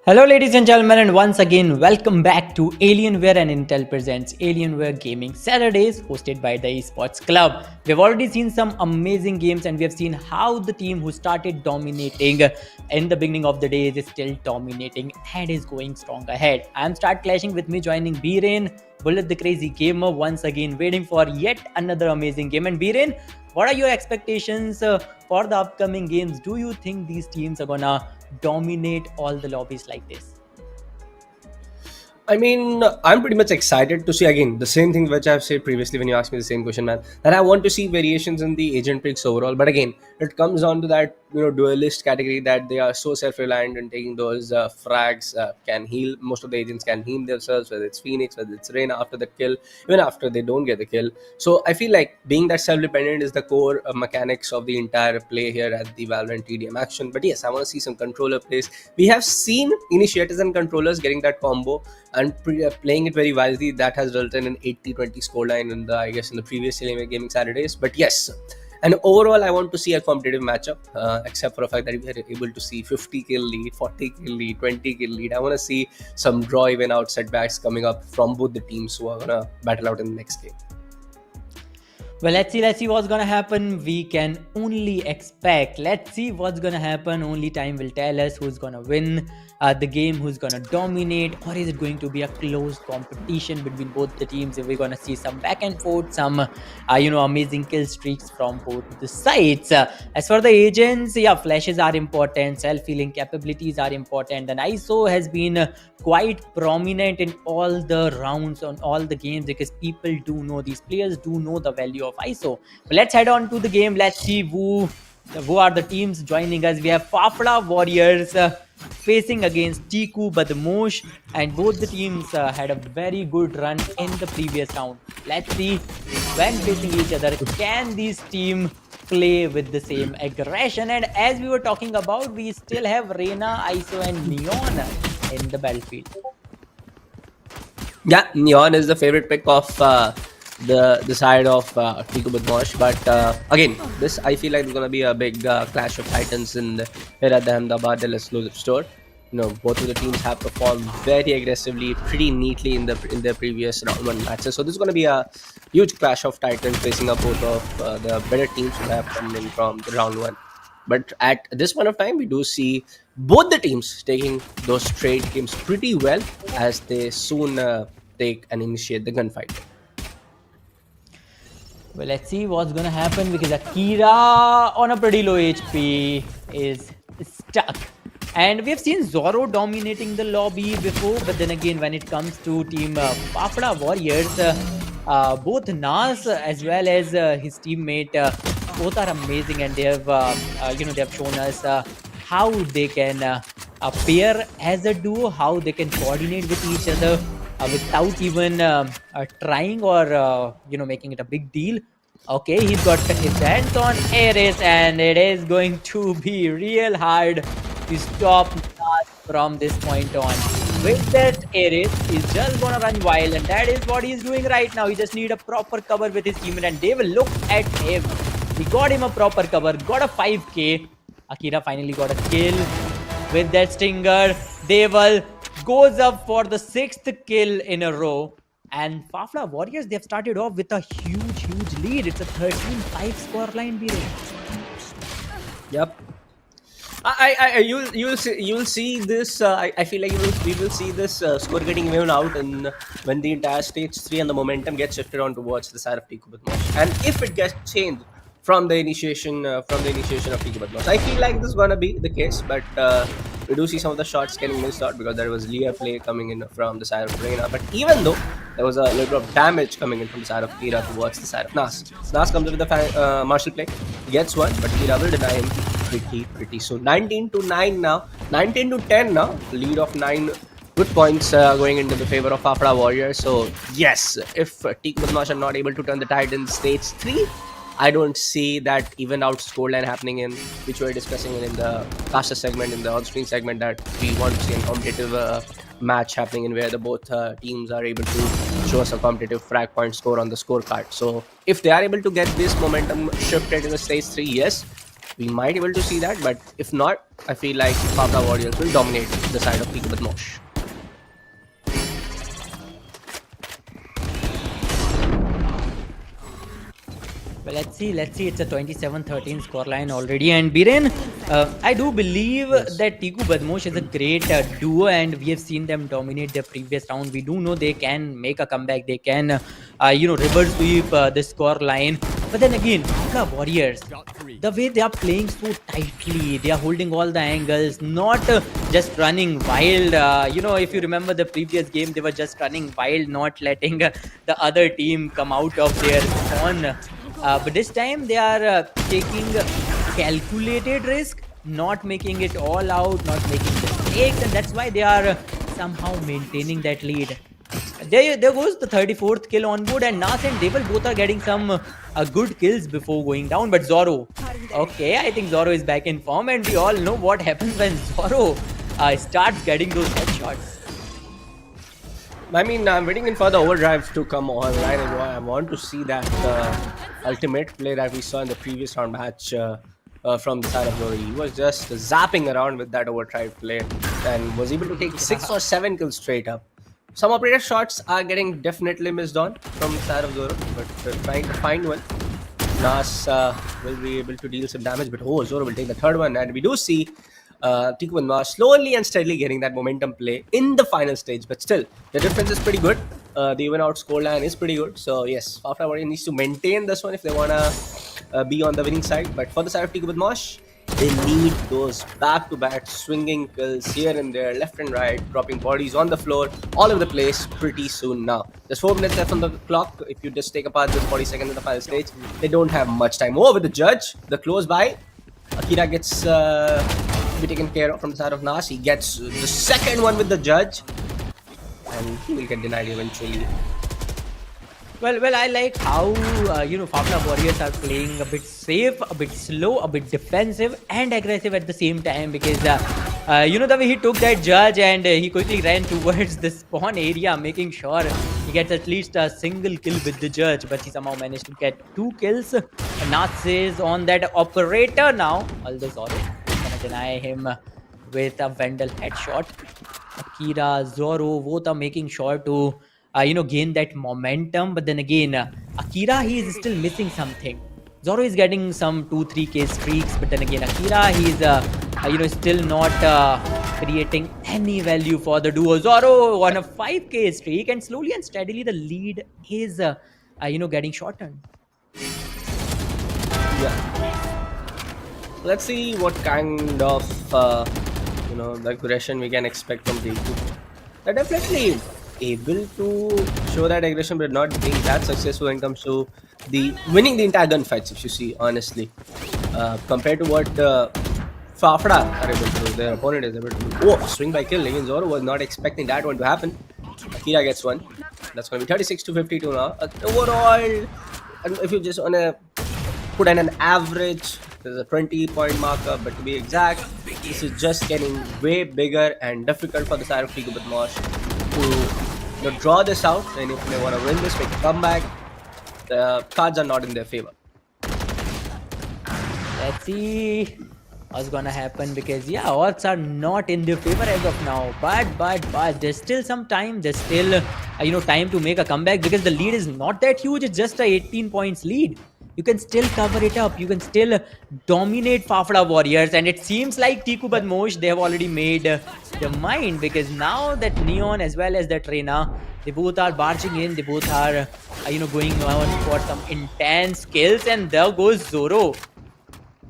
Hello, ladies and gentlemen, and once again, welcome back to Alienware and Intel presents Alienware Gaming Saturdays, hosted by the Esports Club. We've already seen some amazing games, and we have seen how the team who started dominating in the beginning of the day is still dominating and is going strong ahead. I'm Start Clashing, with me joining B-Rain, Bullet the Crazy Gamer, once again waiting for yet another amazing game. And B-Rain, what are your expectations for the upcoming games? Do you think these teams are gonna dominate all the lobbies like this? I mean, I'm pretty much excited to see again the same thing which I've said previously when you asked me the same question, man. That I want to see variations in the agent picks overall. But again, it comes down to that duelist category that they are so self-reliant and taking those frags can heal. Most of the agents can heal themselves, whether it's Phoenix, whether it's Reyna after the kill, even after they don't get the kill. So I feel like being that self-dependent is the core mechanics of the entire play here at the Valorant TDM action. But yes, I want to see some controller plays. We have seen initiators and controllers getting that combo and playing it very wisely. That has resulted in an 80-20 scoreline in the, I guess, in the previous Alienware Gaming Saturdays. But yes, and overall I want to see a competitive matchup, except for the fact that we are able to see 50 kill lead, 40 kill lead, 20 kill lead. I want to see some draw even out setbacks coming up from both the teams who are going to battle out in the next game. Well, let's see what's gonna happen. We can only expect. Let's see what's gonna happen. Only time will tell us who's gonna win the game, who's gonna dominate, or is it going to be a close competition between both the teams? If we're gonna see some back and forth, some amazing kill streaks from both the sides. As for the agents, yeah, flashes are important, self-healing capabilities are important, and ISO has been quite prominent in all the rounds on all the games because people do know, these players do know the value of ISO. But let's head on to the game. Let's see who are the teams joining us. We have Fafda Warriors facing against Tiku Badmosh, and both the teams had a very good run in the previous round. Let's see, when facing each other, can these teams play with the same aggression? And as we were talking about, we still have Reyna, ISO and Neon in the battlefield. Yeah, Neon is the favorite pick of the side of Tiku Badmosh. But again, this I feel like is gonna be a big clash of titans here at the Ahmedabad exclusive store. Both of the teams have performed very aggressively, pretty neatly in their previous round one matches. So this is gonna be a huge clash of titans facing up both of the better teams who have come in from the round one. But at this point of time, we do see both the teams taking those trade games pretty well as they soon take and initiate the gunfight. Well, let's see what's gonna happen because Akira on a pretty low HP is stuck. And we've seen Zoro dominating the lobby before, but then again, when it comes to team Fafda Warriors, both Nas as well as his teammate, both are amazing, and they have they have shown us how they can pair as a duo, how they can coordinate with each other without even trying or making it a big deal. Okay, he's got his hands on Ares, and it is going to be real hard to stop Nas from this point on. With that, Ares is just gonna run wild, and that is what he's doing right now. He just need a proper cover with his teammate, and they will look at him. We got him a proper cover, got a 5k. Akira finally got a kill with that stinger. Deval goes up for the 6th kill in a row. And Fafda Warriors, they have started off with a huge lead. It's a 13-5 scoreline, B-Ray. Yep. You'll see this. I feel like we will see this score getting even out in when the entire stage 3 and the momentum gets shifted on towards the side of Tiku Badmosh. And if it gets changed from the initiation of Tiku Badmosh, I feel like this is gonna be the case. But we do see some of the shots getting missed out because there was Leah play coming in from the side of Reyna. But even though there was a little bit of damage coming in from the side of Kira towards the side of Nas. Nas comes in with the martial play, gets one, but Kira will deny him pretty soon. 19-9 now, 19-10 now, lead of 9 good points going into the favor of Fafda Warriors. So yes, if Tiku Badmosh are not able to turn the tide in stage 3, I don't see that even out scoreline happening in which we were discussing in the caster segment, in the on-screen segment, that we want to see a competitive match happening in where the both teams are able to show us a competitive frag point score on the scorecard. So if they are able to get this momentum shifted in the stage 3, yes, we might be able to see that, but if not, I feel like Fafra Warriors will dominate the side of Tiku Badmosh. Well, let's see. Let's see. It's a 27-13 scoreline already. And Biren, I do believe that Tiku Badmosh is a great duo, and we have seen them dominate the previous round. We do know they can make a comeback. They can, reverse sweep the scoreline. But then again, Afla Warriors, the way they are playing so tightly, they are holding all the angles, not just running wild. If you remember the previous game, they were just running wild, not letting the other team come out of their spawn. But this time they are taking calculated risk, not making it all out, not making mistakes, and that's why they are somehow maintaining that lead. There goes the 34th kill on board, and Nas and Devil both are getting some good kills before going down. But Zoro, okay, I think Zoro is back in form, and we all know what happens when Zoro starts getting those headshots. I mean, I'm waiting in for the overdrive to come online. I want to see that ultimate play that we saw in the previous round match from the side of Zoro. He was just zapping around with that overdrive play and was able to take 6 or 7 kills straight up. Some operator shots are getting definitely missed on from the side of Zoro, but trying to find one. Nas will be able to deal some damage, but Zoro will take the third one, and we do see Tiku Badmosh slowly and steadily getting that momentum play in the final stage. But still, the difference is pretty good. The even out scoreline is pretty good. So yes, Fafra Warriors needs to maintain this one if they wanna be on the winning side. But for the side of Tiku Badmosh, they need those back-to-back swinging kills here and there, left and right, dropping bodies on the floor, all over the place pretty soon now. There's 4 minutes left on the clock. If you just take apart this 40 seconds in the final stage, they don't have much time. Over with the judge, the close by. Akira gets to be taken care of from the side of Nas. He gets the second one with the judge, and he will get denied eventually. Well, I like how Fafla Warriors are playing a bit safe, a bit slow, a bit defensive and aggressive at the same time, because the way he took that judge and he quickly ran towards the spawn area, making sure he gets at least a single kill with the judge, but he somehow managed to get 2 kills. Nats is on that operator now, although Zoro is gonna deny him with a Vandal headshot. Akira, Zoro, both are making sure to gain that momentum. But then again, Akira, he is still missing something. Zoro is getting some 2-3k streaks, but then again, Akira, he's still not creating any value for the duo. Zoro on a 5k streak, and slowly and steadily the lead is getting shortened. Yeah. Let's see what kind of aggression we can expect from Deku. They're definitely able to show that aggression, but not being that successful when it comes to the winning the entire gunfights. If you see, honestly, compared to what Fafra are able to do, their opponent is able to do. Swing by kill. Again, Zoro was not expecting that one to happen. Akira gets one. That's going to be 36 to 52 now. Overall, if you just want to put in an average, there's a 20-point marker, but to be exact, this is just getting way bigger and difficult for the side of Tiku Badmosh to draw this out. And if they want to win this, make a comeback, the cards are not in their favor. Let's see what's gonna happen, because odds are not in their favor as of now. But there's still some time. There's still time to make a comeback, because the lead is not that huge. It's just a 18 points lead. You can still cover it up. You can still dominate Fafra Warriors, and it seems like Tiku Badmosh, they have already made their mind, because now that Neon as well as that Reina, they both are barging in. They both are going on for some intense kills, and there goes Zoro.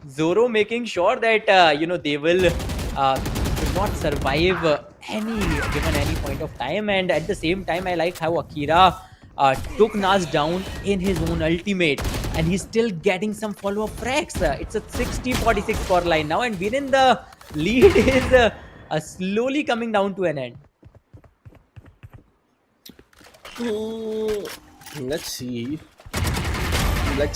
Zoro making sure that they will not survive given any point of time. And at the same time, I like how Akira took Nas down in his own ultimate, and he's still getting some follow-up frags. It's a 60-46 scoreline now, and within the lead is slowly coming down to an end. Let's see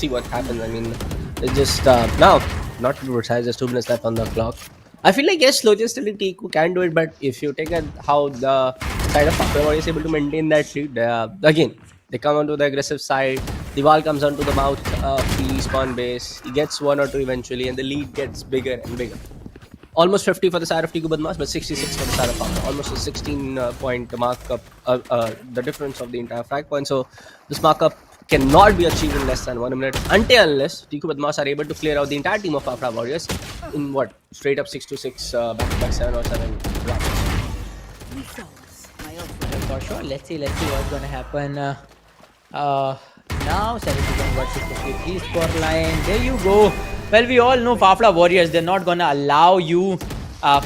what happens. I mean, it's just now not too precise. Just 2 minutes left on the clock. I feel like yes, logically Tiku can do it, but if you take how the side of Fafra is able to maintain that lead, again they come onto the aggressive side. The ball comes onto the mouth of the respawn base. He gets 1 or 2 eventually, and the lead gets bigger and bigger. Almost 50 for the side of Tiku Badmas, but 66 for the side of Fafra. Almost a 16 point markup, the difference of the entire frag point. So this markup cannot be achieved in less than 1 minute unless Tiku Badmas are able to clear out the entire team of Fafra Warriors in what? Straight up 6 to 6, back-to-back 7 or 7 rounds. For sure. Let's see what's gonna happen. Now 71 versus 53 score line. There you go. Well, we all know Fafla Warriors, they're not gonna allow you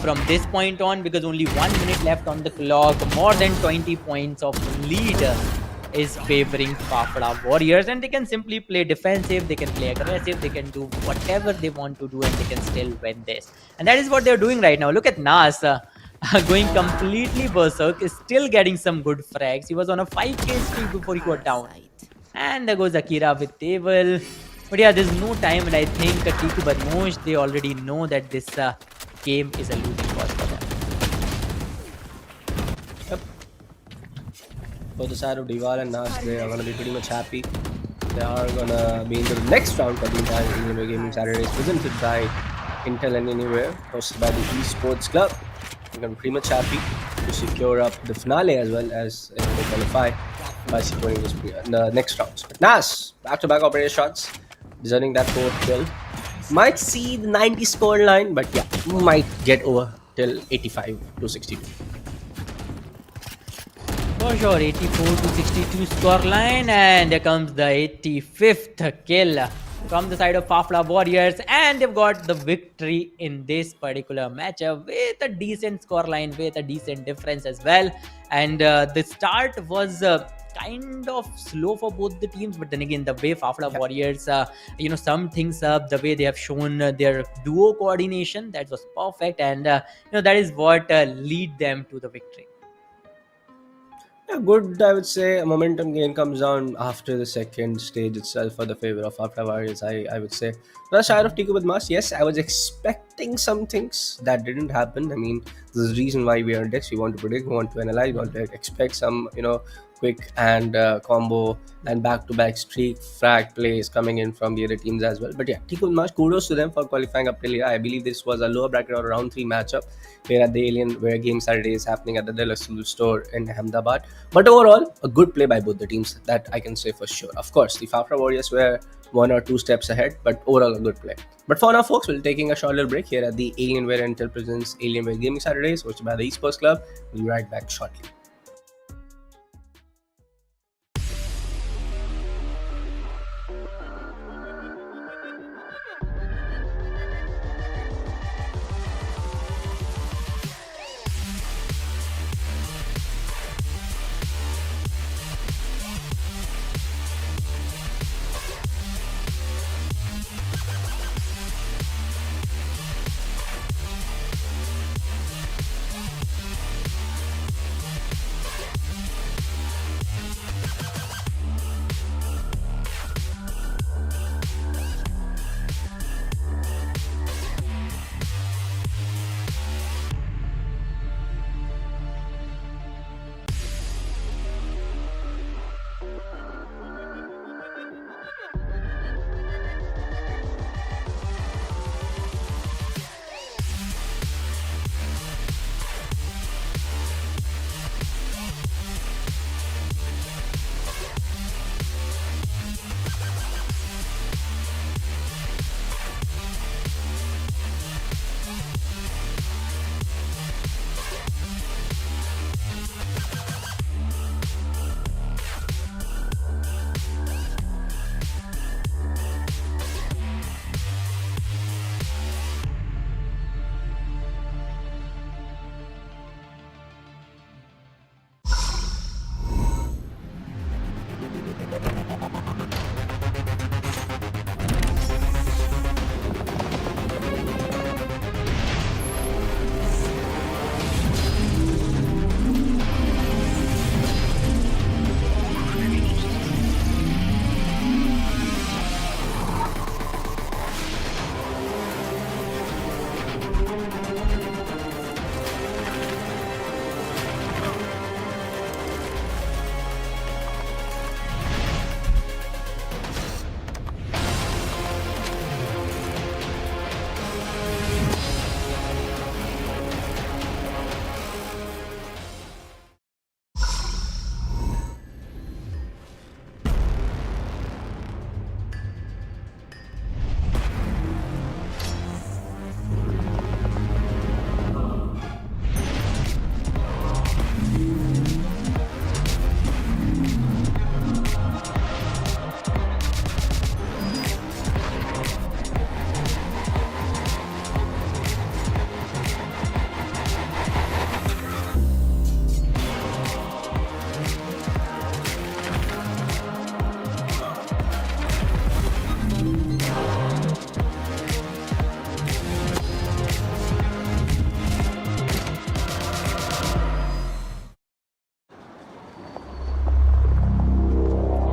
from this point on, because only 1 minute left on the clock. More than 20 points of lead is favoring Fafla Warriors, and they can simply play defensive, they can play aggressive, they can do whatever they want to do, and they can still win this. And that is what they're doing right now. Look at Nas. Going completely berserk, is still getting some good frags. He was on a 5k streak before he got down. And there goes Akira with table. But yeah, there's no time, and I think Tiku Badmosh, they already know that this game is a losing cause for them. Yep. For the side of Dival and Nas, they are going to be pretty much happy. They are going to be into the next round for the entire Alienware Gaming Saturdays, presented by Intel and Anywhere, hosted by the Esports Club. They're going to be pretty much happy to secure up the finale as well as they qualify by securing this the next rounds. But Nas, back-to-back operator shots, deserving that 4th kill. Might see the 90 score line, but yeah, might get over till 85 to 62. For sure, 84 to 62 score line, and there comes the 85th kill from the side of Fafla Warriors, and they've got the victory in this particular matchup with a decent score line, with a decent difference as well. And the start was kind of slow for both the teams, but then again, the way Fafla Warriors sum things up, the way they have shown their duo coordination, that was perfect, and that is what lead them to the victory. Yeah, good, I would say. A momentum gain comes down after the second stage itself for the favor of Fafra Warriors, I would say. The side of Tiku Badmas, yes, I was expecting some things that didn't happen. I mean, there's a reason why we are index. We want to predict, we want to analyze, we want to expect some, quick and combo and back-to-back streak frag plays coming in from the other teams as well. But yeah, Tiku Badmas, kudos to them for qualifying up till here. I believe this was a lower bracket or round 3 matchup here at the Alienware Game Saturday is happening at the GodL store in Ahmedabad. But overall, a good play by both the teams, that I can say for sure. Of course, the Fafra Warriors were 1 or 2 steps ahead, but overall a good play. But for now, folks, we'll be taking a short little break here at the Alienware Intel presents Alienware Gaming Saturdays, hosted by the Esports Club. We'll be right back shortly.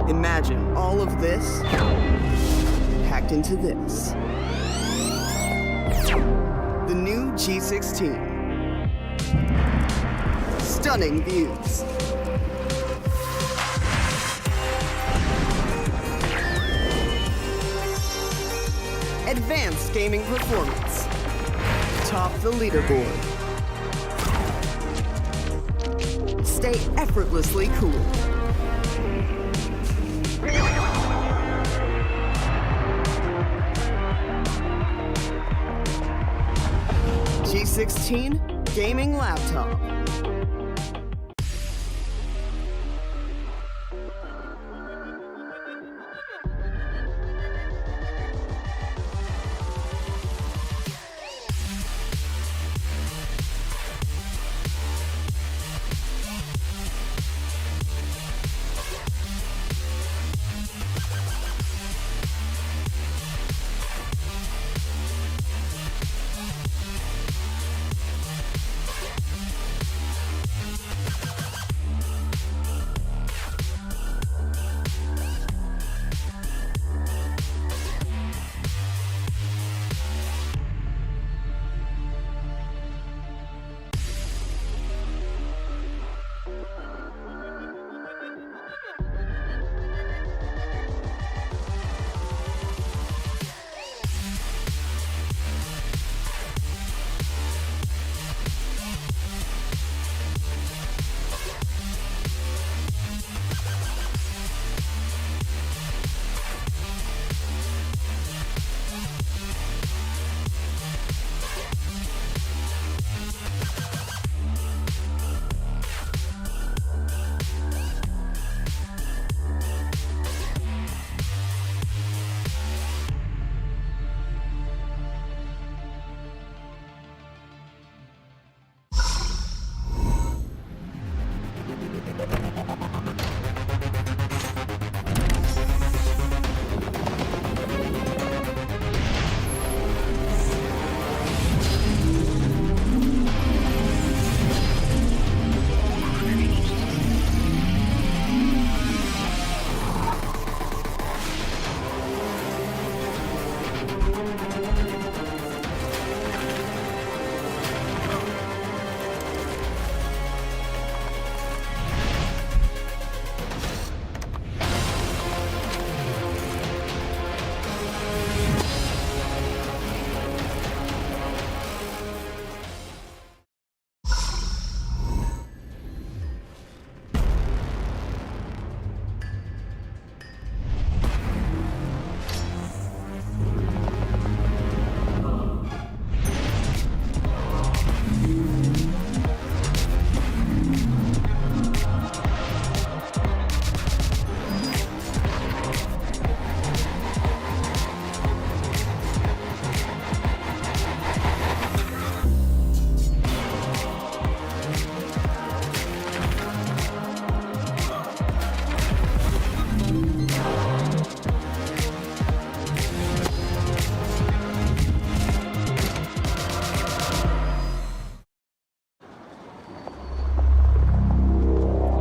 Imagine all of this packed into this. The new G16. Stunning views. Advanced gaming performance. Top the leaderboard. Stay effortlessly cool. G16 gaming laptop.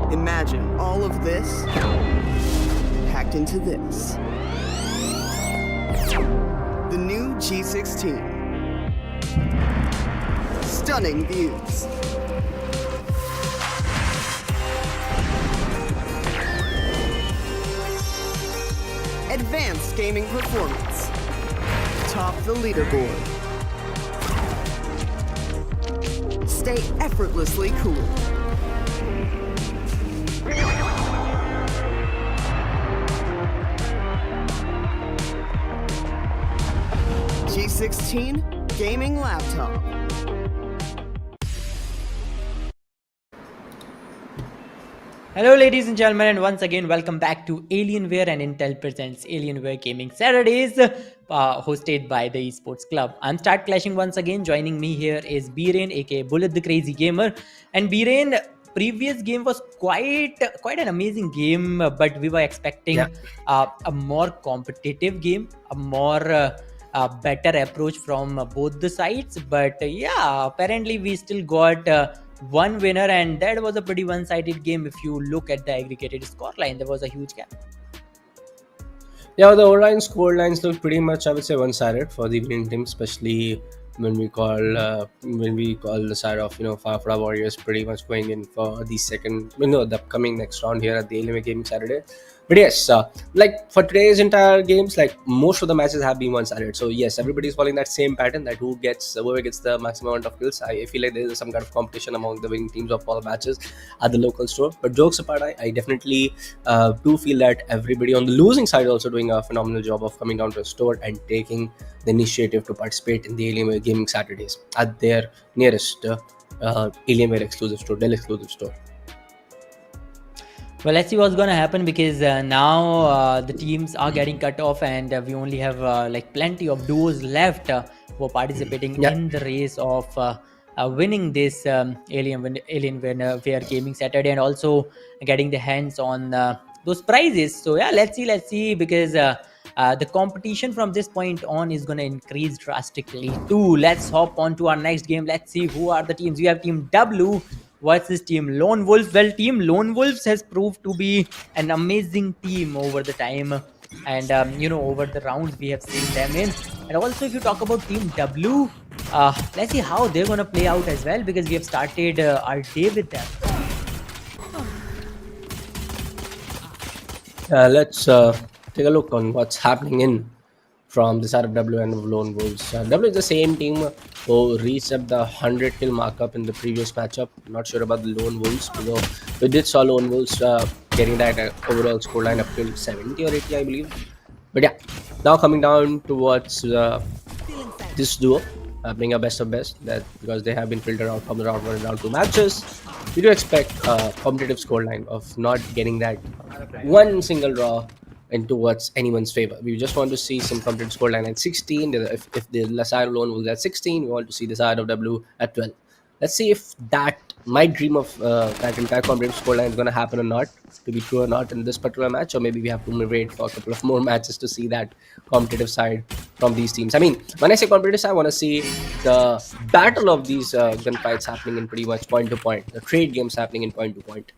Imagine all of this packed into this. The new G16. Stunning views. Advanced gaming performance. Top the leaderboard. Stay effortlessly cool. G16 gaming laptop. Hello, ladies and gentlemen, and once again, welcome back to Alienware and Intel Presents Alienware Gaming Saturdays, hosted by the Esports Club. I'm Start Clashing once again. Joining me here is B-Rain, aka Bullet the Crazy Gamer. And B-Rain, previous game was quite an amazing game, but we were expecting a more competitive game, a more better approach from both the sides. But apparently we still got one winner, and that was a pretty one-sided game. If you look at the aggregated scoreline, there was a huge gap. Yeah, the overall score lines look pretty much, I would say, one-sided for the winning team, especially when we call the side of Fafra Warriors pretty much going in for the second, the upcoming next round here at the Alienware Gaming Saturday. But yes, like for today's entire games, like most of the matches have been one-sided. So yes, everybody's following that same pattern, that whoever gets the maximum amount of kills. I feel like there is some kind of competition among the winning teams of all the matches at the local store. But jokes apart, I definitely do feel that everybody on the losing side also doing a phenomenal job of coming down to the store and taking the initiative to participate in the Alienware Gaming Saturdays at their nearest Alienware exclusive store, Dell exclusive store. Well, let's see what's going to happen, because now the teams are getting cut off, and we only have like plenty of duos left who are participating Yeah. in the race of winning this Alienware Gaming Saturday, and also getting the hands on those prizes. So yeah, let's see, because the competition from this point on is going to increase drastically too. Let's hop on to our next game. Let's see who are the teams. We have Team W versus Team Lone Wolves. Well, Team Lone Wolves has proved to be an amazing team over the time, and over the rounds we have seen them in. And also, if you talk about Team W, let's see how they're going to play out as well, because we have started our day with them. Let's take a look on what's happening in from the side of W and of Lone Wolves. W is the same team who reached up the 100 kill markup in the previous matchup. Not sure about the Lone Wolves, although we did saw Lone Wolves getting that overall scoreline up to 70 or 80, I believe. But yeah, now coming down towards this duo, being a best of best, that because they have been filtered out from the round one and round two matches, we do expect a competitive scoreline of not getting that one single draw in towards anyone's favor. We just want to see some competitive scoreline at 16. If the side of Lone was at 16, we want to see the side of W at 12. Let's see if that my dream of that entire competitive scoreline is going to happen or not, to be true or not in this particular match, or maybe we have to wait for a couple of more matches to see that competitive side from these teams. I mean, when I say competitive side, I want to see the battle of these gunfights happening in pretty much point to point, the trade games happening in point to point.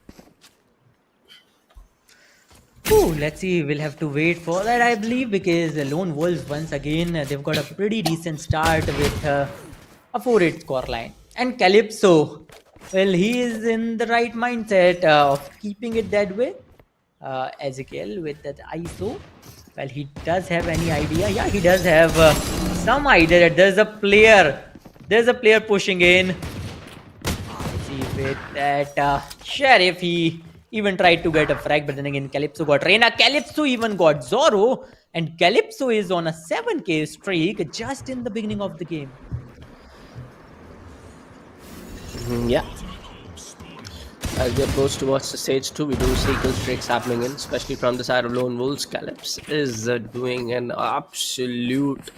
Ooh, let's see. We'll have to wait for that, I believe, because the Lone Wolves, once again, they've got a pretty decent start with a 4-8 scoreline. And Calypso, well, he is in the right mindset of keeping it that way. Ezekiel with that ISO. Well, he does have any idea. Yeah, he does have some idea that there's a player. There's a player pushing in. Let's see with that Sheriff, he even tried to get a frag, but then again Calypso got Reina. Calypso even got Zoro, and Calypso is on a 7k streak just in the beginning of the game. Yeah. As we approach towards the stage 2, we do see kill streaks happening in, especially from the side of Lone Wolves. Calypso is doing an absolute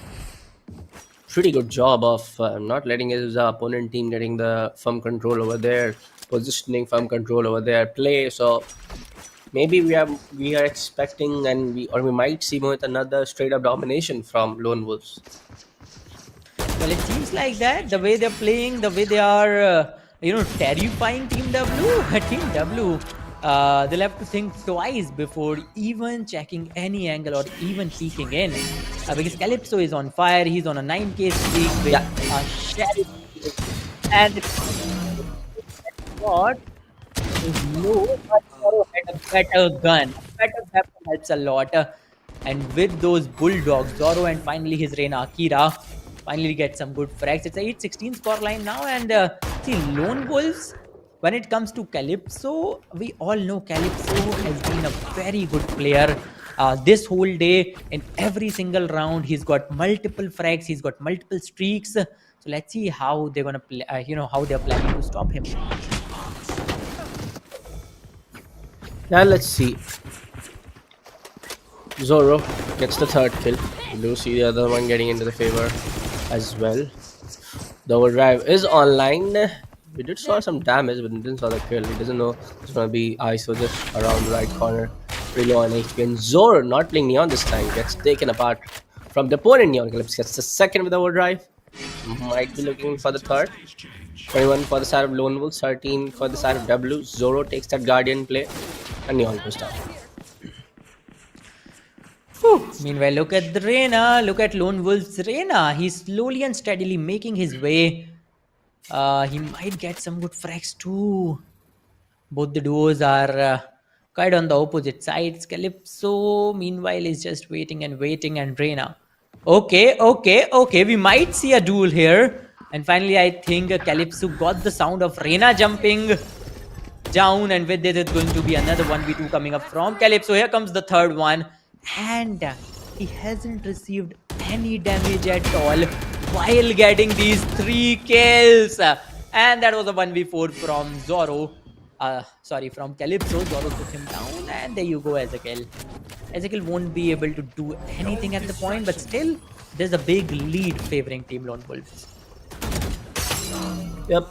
pretty good job of not letting his opponent team getting the firm control over there, positioning firm control over their play. So maybe we are expecting, and we might see with another straight up domination from Lone Wolves. Well, it seems like that. The way they're playing, the way they are, terrifying Team W. Team W, they'll have to think twice before even checking any angle or even peeking in. Because Calypso is on fire. He's on a 9k streak with Sheriff. And what is low, but Zoro had a better gun. A better weapon helps a lot. And with those bulldogs, Zoro and finally his Reina Akira finally get some good frags. It's a 8-16 score line now. And see, Lone Wolves, when it comes to Calypso, we all know Calypso has been a very good player this whole day. In every single round, he's got multiple frags, he's got multiple streaks. So let's see how they're gonna play. How they're planning to stop him. Now let's see. Zoro gets the third kill. You do see the other one getting into the favor as well. The overdrive is online. We did saw some damage, but didn't saw the kill. He doesn't know it's gonna be ISO just around the right corner. Pretty low on HP. And Zoro, not playing Neon this time, gets taken apart from the opponent. Neon Calypso gets the second with the overdrive. Might be looking for the third. 21 for the side of Lone Wolves, 13 for the side of W. Zoro takes that Guardian play, and Neon goes down. Whew. Meanwhile, look at the Reina. Look at Lone Wolf's Reina. He's slowly and steadily making his way. He might get some good frags too. Both the duos are quite on the opposite sides. Calypso, meanwhile, is just waiting and waiting, and Reina. Okay, okay, okay. We might see a duel here. And finally, I think Calypso got the sound of Reina jumping down, and with this, it's going to be another 1v2 coming up from Calypso. Here comes the third one, and he hasn't received any damage at all while getting these 3 kills. And that was a 1v4 from Zoro. Sorry, from Calypso. Zoro took him down, and there you go, Ezekiel. Ezekiel won't be able to do anything at the point, but still, there's a big lead favoring Team Lone Wolves. Yep.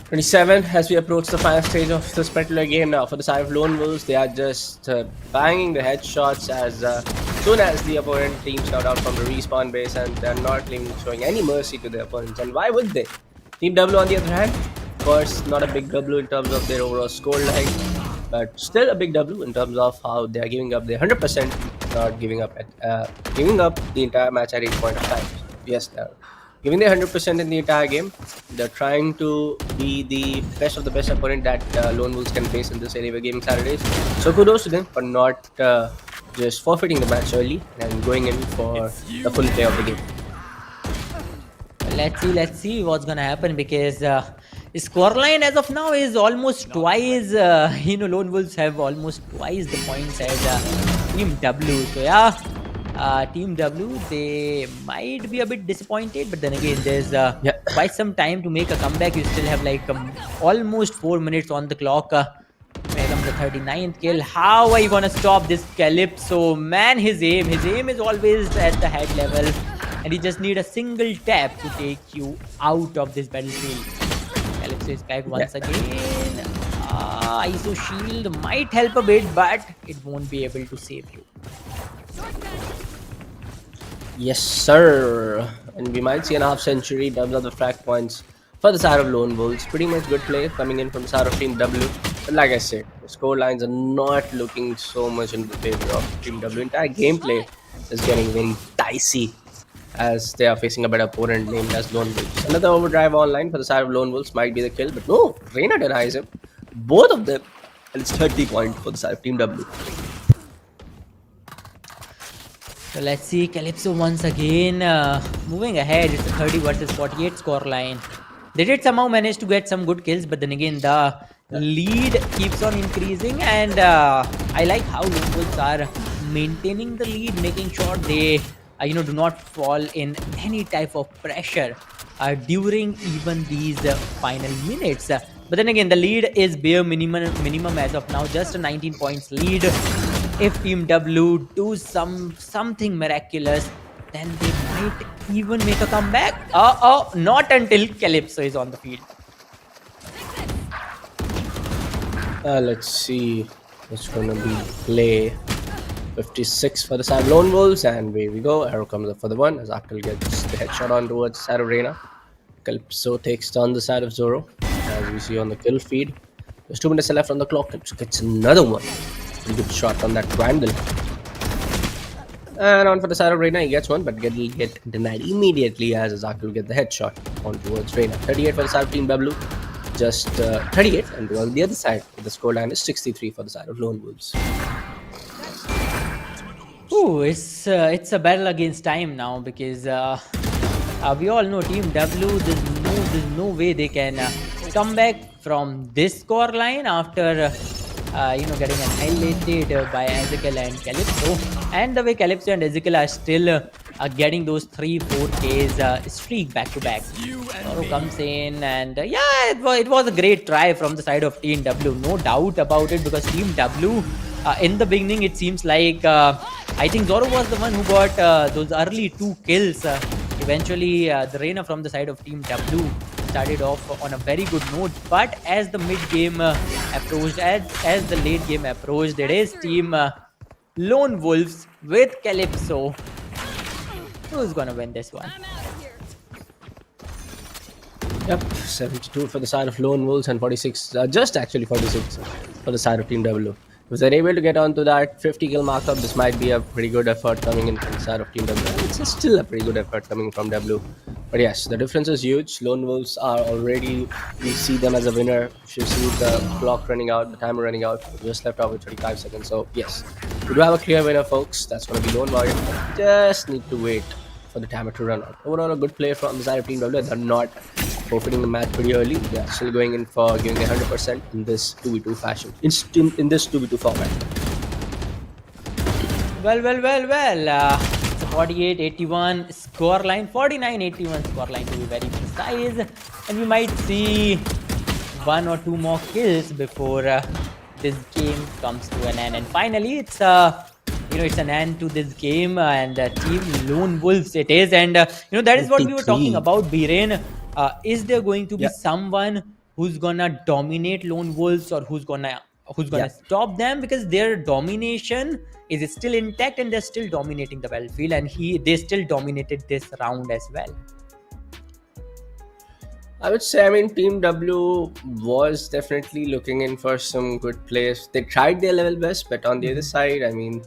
27 as we approach the final stage of this particular game now. For the side of Lone Wolves, they are just banging the headshots as soon as the opponent team got out from the respawn base, and they're not even showing any mercy to their opponents. And why would they? Team W, on the other hand, of course, not a big W in terms of their overall score line, but still a big W in terms of how they are giving up their 100%, not giving up the entire match at each point of time. Yes, they're giving their 100% in the entire game. They're trying to be the best of the best opponent that Lone Wolves can face in this Alienware Gaming Saturdays. So kudos to them for not just forfeiting the match early and going in for the full play of the game. Let's see what's gonna happen, because scoreline as of now is almost twice. Lone Wolves have almost twice the points as Team W. So yeah, Team W, they might be a bit disappointed, but then again, there's quite some time to make a comeback. You still have like almost 4 minutes on the clock. Here comes the 39th kill. How are you gonna stop this Calypso? Man, his aim is always at the head level, and he just need a single tap to take you out of this battlefield. Calypso is back once again. ISO shield might help a bit, but it won't be able to save you. Yes, sir. And we might see an half century in terms of the frag points for the side of Lone Wolves. Pretty much good play coming in from the side of Team W. But like I said, the score lines are not looking so much in the favor of Team W. Entire gameplay is getting very dicey as they are facing a better opponent named as Lone Wolves. Another overdrive online for the side of Lone Wolves might be the kill, but no, Reina denies him. Both of them, and it's 30 points for the side of Team W. So let's see, Calypso once again moving ahead. It's a 30 versus 48 scoreline. They did somehow manage to get some good kills, but then again, the lead keeps on increasing, and I like how Lone Wolves are maintaining the lead, making sure they do not fall in any type of pressure during even these final minutes. But then again, the lead is bare minimum as of now, just a 19 points lead. If Team W do something miraculous, then they might even make a comeback. Not until Calypso is on the field. Let's see. It's gonna be play 56 for the side of Lone Wolves, and here we go. Arrow comes up for the one as Akil gets the headshot on towards the side of Reina. Calypso takes down the side of Zoro, as we see on the kill feed. There's 2 minutes left on the clock. Calypso gets another one. Pretty good shot on that triangle. And on for the side of Reina, he gets one, but get denied immediately as Akil get the headshot on towards Reina. 38 for the side of Team W. Just 38, and on the other side, the scoreline is 63 for the side of Lone Wolves. Ooh, it's a battle against time now, because we all know Team W. There's no way they can come back from this score line after getting annihilated by Ezekiel and Calypso, and the way Calypso and Ezekiel are still getting those 3-4 Ks streak back to back. Zoro comes in, and it was a great try from the side of Team W, no doubt about it, because Team W in the beginning, it seems like I think Zoro was the one who got those early 2 kills. Eventually, the Reina from the side of Team W started off on a very good note, but as the mid game approached, as the late game approached, it is Team Lone Wolves with Calypso who's gonna win this one. Yep, 72 for the side of Lone Wolves and 46, just actually 46 for the side of Team W. If they're able to get onto that 50 kill markup, this might be a pretty good effort coming in from the side of Team W. It's still a pretty good effort coming from W. But yes, the difference is huge. Lone Wolves are already, we see them as a winner. If you see the clock running out, the timer running out, we just left off with 35 seconds. So yes, we do have a clear winner, folks. That's going to be Lone Warrior. Just need to wait for the timer to run out. Overall, a good play from the side of Team W. They're not forfeiting the match pretty early. They're still going in for giving 100% in this 2v2 fashion, in this 2v2 format. Well. It's a 48-81 scoreline, 49-81 scoreline to be very precise. And we might see one or two more kills before this game comes to an end. And finally, it's it's an end to this game, and Team Lone Wolves it is. And that is what we were talking 53. about, Biren. Is there going to be Yeah. someone who's gonna dominate Lone Wolves, or who's gonna Yeah. stop them? Because their domination is still intact, and they're still dominating the battlefield, and they still dominated this round as well. I would say, I mean, Team W was definitely looking in for some good plays. They tried their level best, but on the other side, I mean,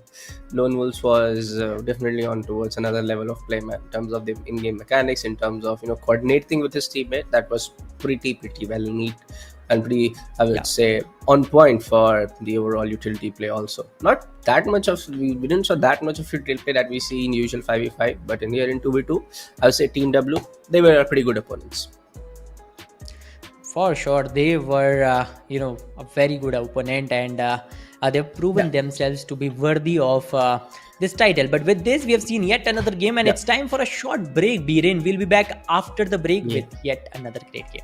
Lone Wolves was definitely on towards another level of play, man, in terms of the in-game mechanics, in terms of coordinating with his teammate. That was pretty well neat and pretty, I would say, on point for the overall utility play. Also, not that much of we didn't saw that much of utility play that we see in usual 5v5, but in here in 2v2, I would say Team W, they were pretty good opponents. For sure, they were, a very good opponent, and they've proven themselves to be worthy of this title. But with this, we have seen yet another game, and it's time for a short break, Biren. We'll be back after the break with yet another great game.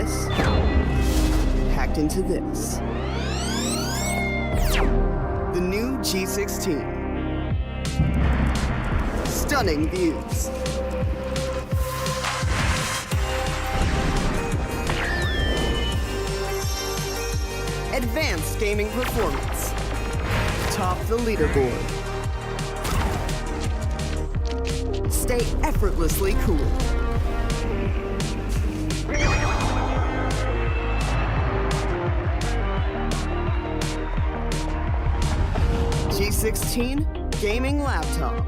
this, packed into this. The new G16. Stunning views. Advanced gaming performance. Top the leaderboard. Stay effortlessly cool. G16 gaming laptop.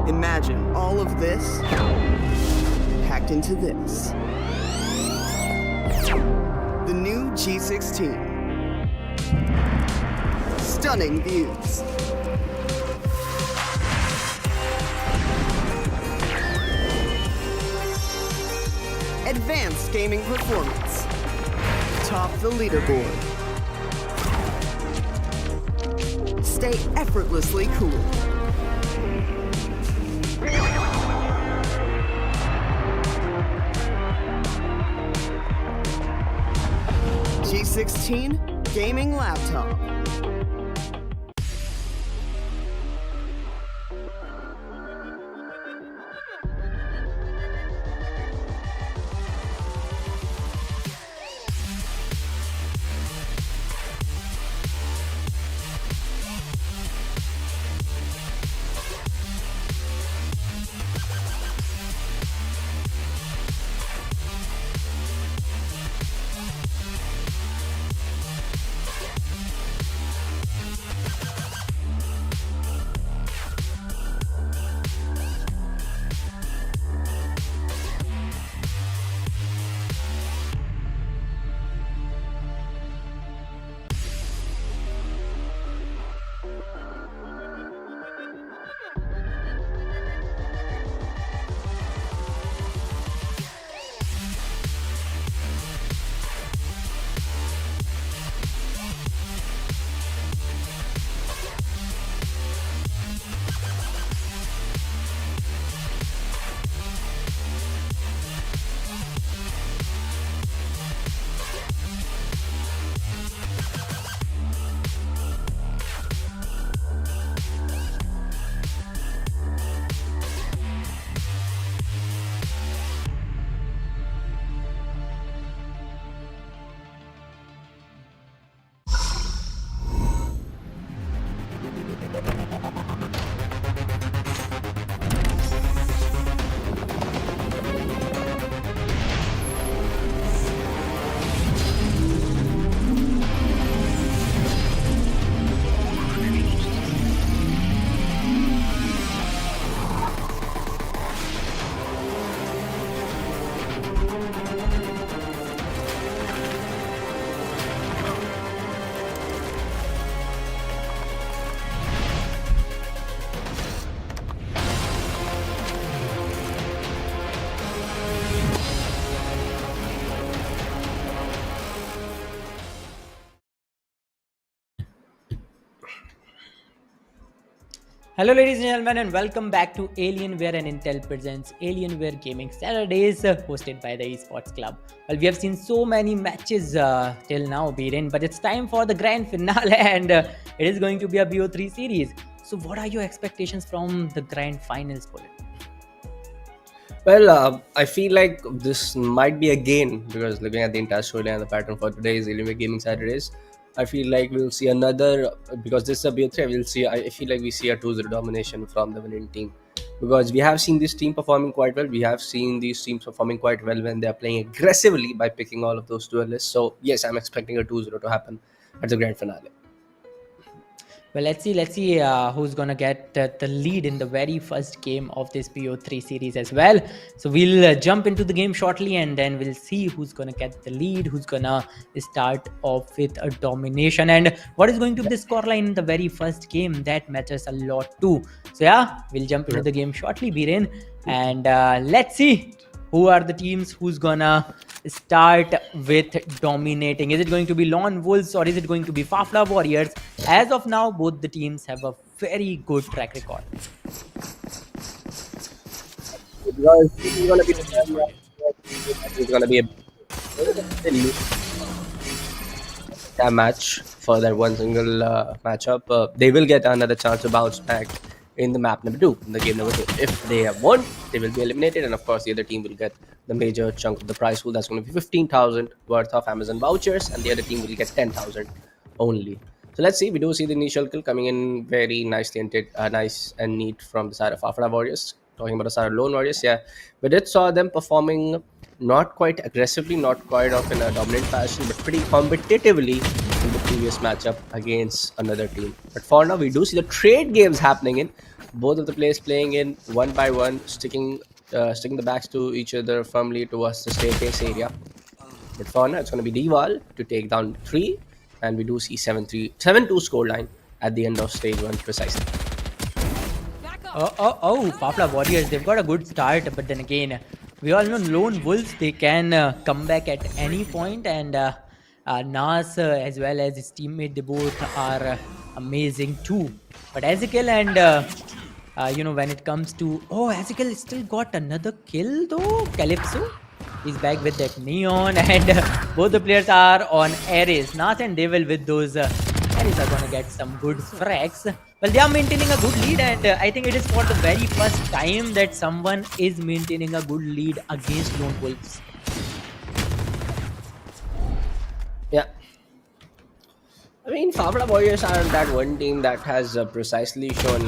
Imagine all of this packed into this. The new G16. Stunning views. Advanced gaming performance. Top the leaderboard. Stay effortlessly cool. G16 gaming laptop. Hello, ladies and gentlemen, and welcome back to Alienware and Intel presents Alienware Gaming Saturdays, hosted by the Esports Club. Well, we have seen so many matches till now, Biren, but it's time for the grand finale, and it is going to be a BO3 series. So, what are your expectations from the grand finals, Bullet? Well, I feel like this might be a gain because looking at the entire storyline and the pattern for today's Alienware Gaming Saturdays, I feel like we'll see another because this is a BO3. We'll see. I feel like we see a 2-0 domination from the winning team because we have seen this team performing quite well. We have seen these teams performing quite well when they are playing aggressively by picking all of those duelists. So yes, I'm expecting a 2-0 to happen at the grand finale. Well, let's see who's gonna get the lead in the very first game of this BO3 series as well. So we'll jump into the game shortly, and then we'll see who's gonna get the lead, who's gonna start off with a domination, and what is going to be the scoreline in the very first game. That matters a lot too. So yeah, we'll jump into the game shortly, Biren, and let's see who are the teams who's gonna start with dominating. Is it going to be Lone Wolves or is it going to be Fafla Warriors? As of now, both the teams have a very good track record. Because it's gonna be it's gonna be a match for that one single matchup. They will get another chance to bounce back in the map number 2, in the game number 2. If they have won, they will be eliminated, and of course, the other team will get the major chunk of the prize pool. That's going to be 15,000 worth of Amazon vouchers, and the other team will get 10,000 only. So let's see. We do see the initial kill coming in very nicely and nice and neat from the side of Afra Warriors. Talking about the side of Lone Warriors, yeah, we did saw them performing not quite aggressively, not quite off in a dominant fashion, but pretty competitively in the previous matchup against another team. But for now, we do see the trade games happening in both of the players playing in one by one, sticking the backs to each other firmly towards the staircase area. But for now, it's going to be Dval to take down 3, and we do see 7-2 scoreline at the end of stage 1 precisely. Fafla Warriors, they've got a good start, but then again, we all know Lone Wolves, they can come back at any point, and Nas as well as his teammate, they both are amazing too. But Ezekiel and when it comes to Ezekiel still got another kill though. Calypso, he's back with that neon, and both the players are on Ares. Nas and Devil with those Ares are gonna get some good frags. Well, they are maintaining a good lead, and I think it is for the very first time that someone is maintaining a good lead against Lone Wolves. Yeah. I mean, Fafla Warriors are that one team that has precisely shown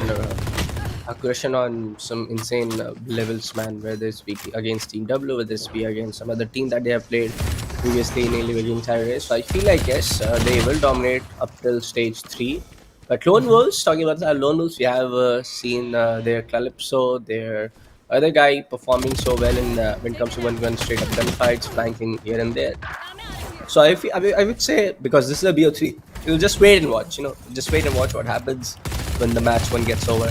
aggression on some insane levels, man. Whether it's be against Team W, whether it's be against some other team that they have played previously in Alienware Gaming Saturdays. So I feel like yes, they will dominate up till stage 3. But Lone Wolves, talking about the Lone Wolves, we have seen their Calypso, their other guy performing so well in when it comes to one straight up gunfights, flanking here and there. So I would say, because this is a BO3, you'll just wait and watch. Just wait and watch what happens when the match 1 gets over,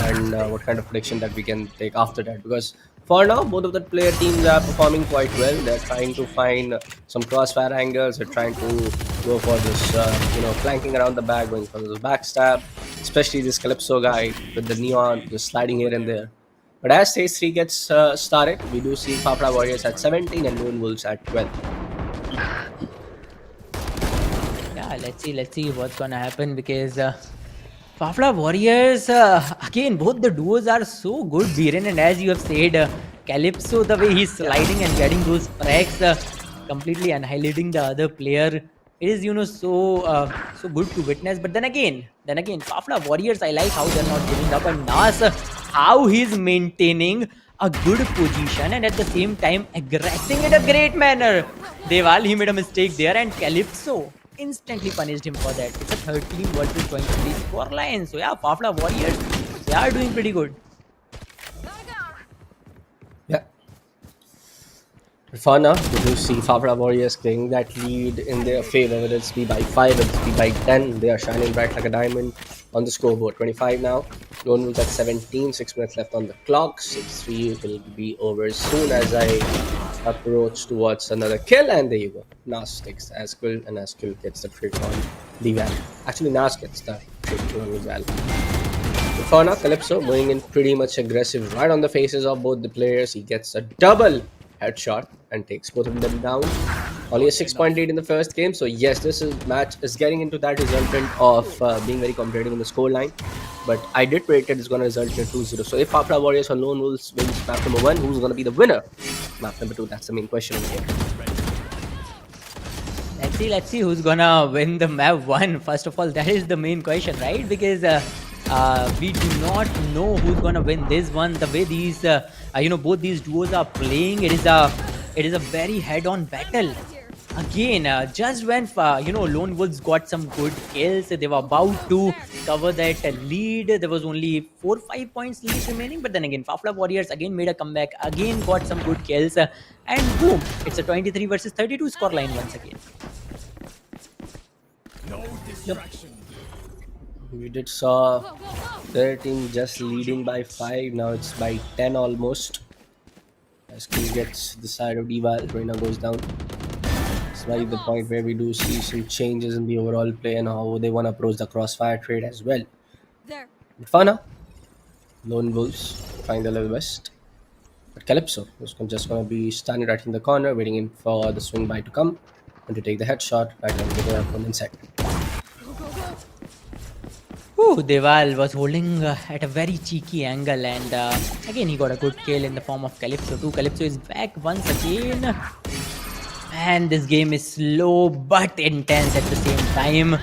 and what kind of prediction that we can take after that. Because for now, both of the player teams are performing quite well. They're trying to find some crossfire angles. They're trying to go for this, flanking around the back, going for this backstab. Especially this Calypso guy with the neon, just sliding here and there. But as stage 3 gets started, we do see Fafla Warriors at 17 and Lone Wolves at 12. Yeah, let's see what's gonna happen, because Fafla Warriors, again, both the duos are so good, Biren, and as you have said, Calypso, the way he's sliding and getting those frags, completely annihilating the other player, it is so good to witness. But then again, Fafla Warriors, I like how they're not giving up, and Nas, how he's maintaining a good position and at the same time aggressing in a great manner. Deval, he made a mistake there, and Calypso instantly punished him for that. It's a 13 versus 23 scoreline. So yeah, Fafla Warriors, they are doing pretty good. Yeah. For now, we do see Fafla Warriors getting that lead in their favor, whether it's be by 5, whether it's be by 10. They are shining bright like a diamond on the scoreboard. 25 now. Lone Wolves at 17, 6 minutes left on the clock. 6-3 will be over as soon as I approach towards another kill, and there you go. Nas takes the Askill, and Askill gets the trick on Dival. Actually, Nas gets the trick on Dival. For now, Calypso going in pretty much aggressive right on the faces of both the players. He gets a double headshot and takes both of them down. Only a 6 point lead in the first game. So yes, match is getting into that resultant of being very competitive in the scoreline. But I did predict it is going to result in a 2-0. So if Fafla Warriors or Lone Wolves wins map number 1, who's going to be the winner? Map number 2, that's the main question over here. Let's see who's gonna win the map 1. First of all, that is the main question, right? Because we do not know who's gonna win this one. The way these both these duos are playing, it is a very head-on battle. Again, just when Lone Wolves got some good kills, they were about to cover that lead. There was only 4-5 points lead remaining, but then again, Fafla Warriors again made a comeback, again got some good kills, and boom, it's a 23 versus 32 scoreline once again. We did saw their team just leading by 5. Now it's by 10 almost. As King gets the side of Deval, Reina goes down. It's like the point where we do see some changes in the overall play and how they want to approach the crossfire trade as well. There. But for now, Lone Wolves trying their level best. But Calypso is just going to be standing right in the corner, waiting in for the swing by to come and to take the headshot right on the opponent's head. Go, go, go. Deval was holding at a very cheeky angle, and again he got a good kill in the form of Calypso too. Calypso is back once again, and this game is slow but intense at the same time.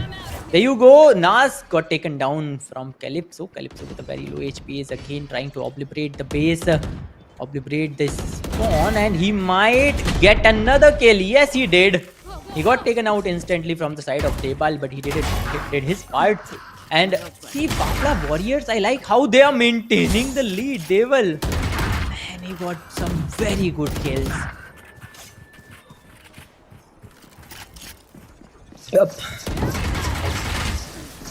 There you go, Nas got taken down from Calypso. Calypso with a very low HP is again trying to obliterate the base, obliterate this spawn, and he might get another kill. Yes, he did. He got taken out instantly from the side of Deval, but he did his part. And see, Fafla Warriors, I like how they are maintaining the lead. Deval, man, he got some very good kills. Yep.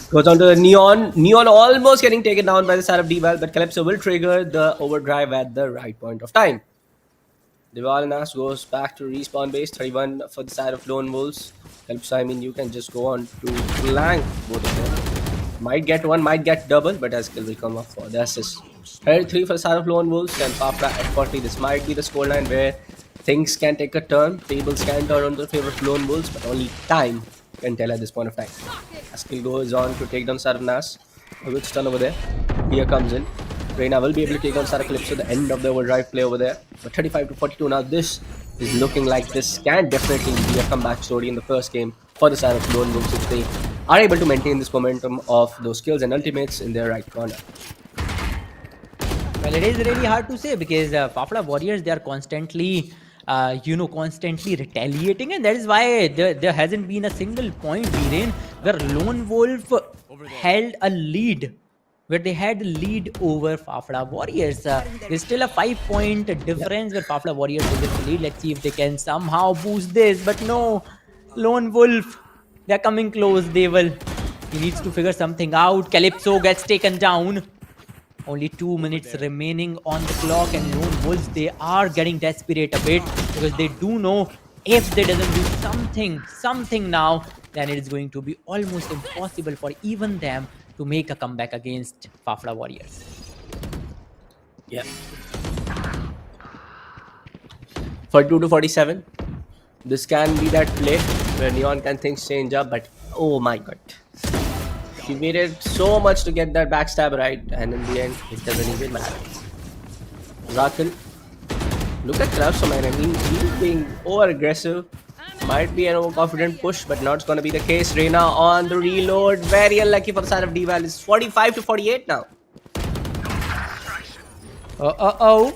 Goes on to the Neon. Neon almost getting taken down by the side of Deval, but Calypso will trigger the overdrive at the right point of time. Deval and Nas goes back to respawn base. 31 for the side of Lone Wolves. Calypso, I mean, you can just go on to flank both of them. Might get one, might get double, but as kill will come up for the assist. 33 for the side of Lone Wolves and Fafla at 40. This might be the scoreline where things can take a turn. Tables can turn on the favor of Lone Wolves, but only time can tell at this point of time. Askil goes on to take down side of Nas. A good stun over there. Here comes in. Reina will be able to take down Sarah Calypso at the end of the overdrive play over there. But 35 to 42 now. This is looking like this can definitely be a comeback story in the first game for the side of Lone Wolves if they are able to maintain this momentum of those skills and ultimates in their right corner. Well, it is really hard to say because Fafla Warriors, they are constantly constantly retaliating, and that is why there hasn't been a single point wherein where Lone Wolf held a lead, where they had a lead over Fafla Warriors. There's still a 5-point difference where Fafla Warriors will get the lead. Let's see if they can somehow boost this, but no, Lone Wolf, they're coming close. He needs to figure something out. Calypso gets taken down. Only 2 minutes remaining on the clock, and Lone Wolves, they are getting desperate a bit because they do know if they doesn't do something now, then it is going to be almost impossible for even them to make a comeback against Fafla Warriors. Yeah. 42 to 47. This can be that play where Neon can things change up, but oh my god. He waited so much to get that backstab right, and in the end, it doesn't even matter. Rakil, look at Krabs, man. I mean, he's being over-aggressive. Might be an overconfident push, but not going to be the case. Reina on the reload. Very unlucky for the side of Deval. It's 45 to 48 now.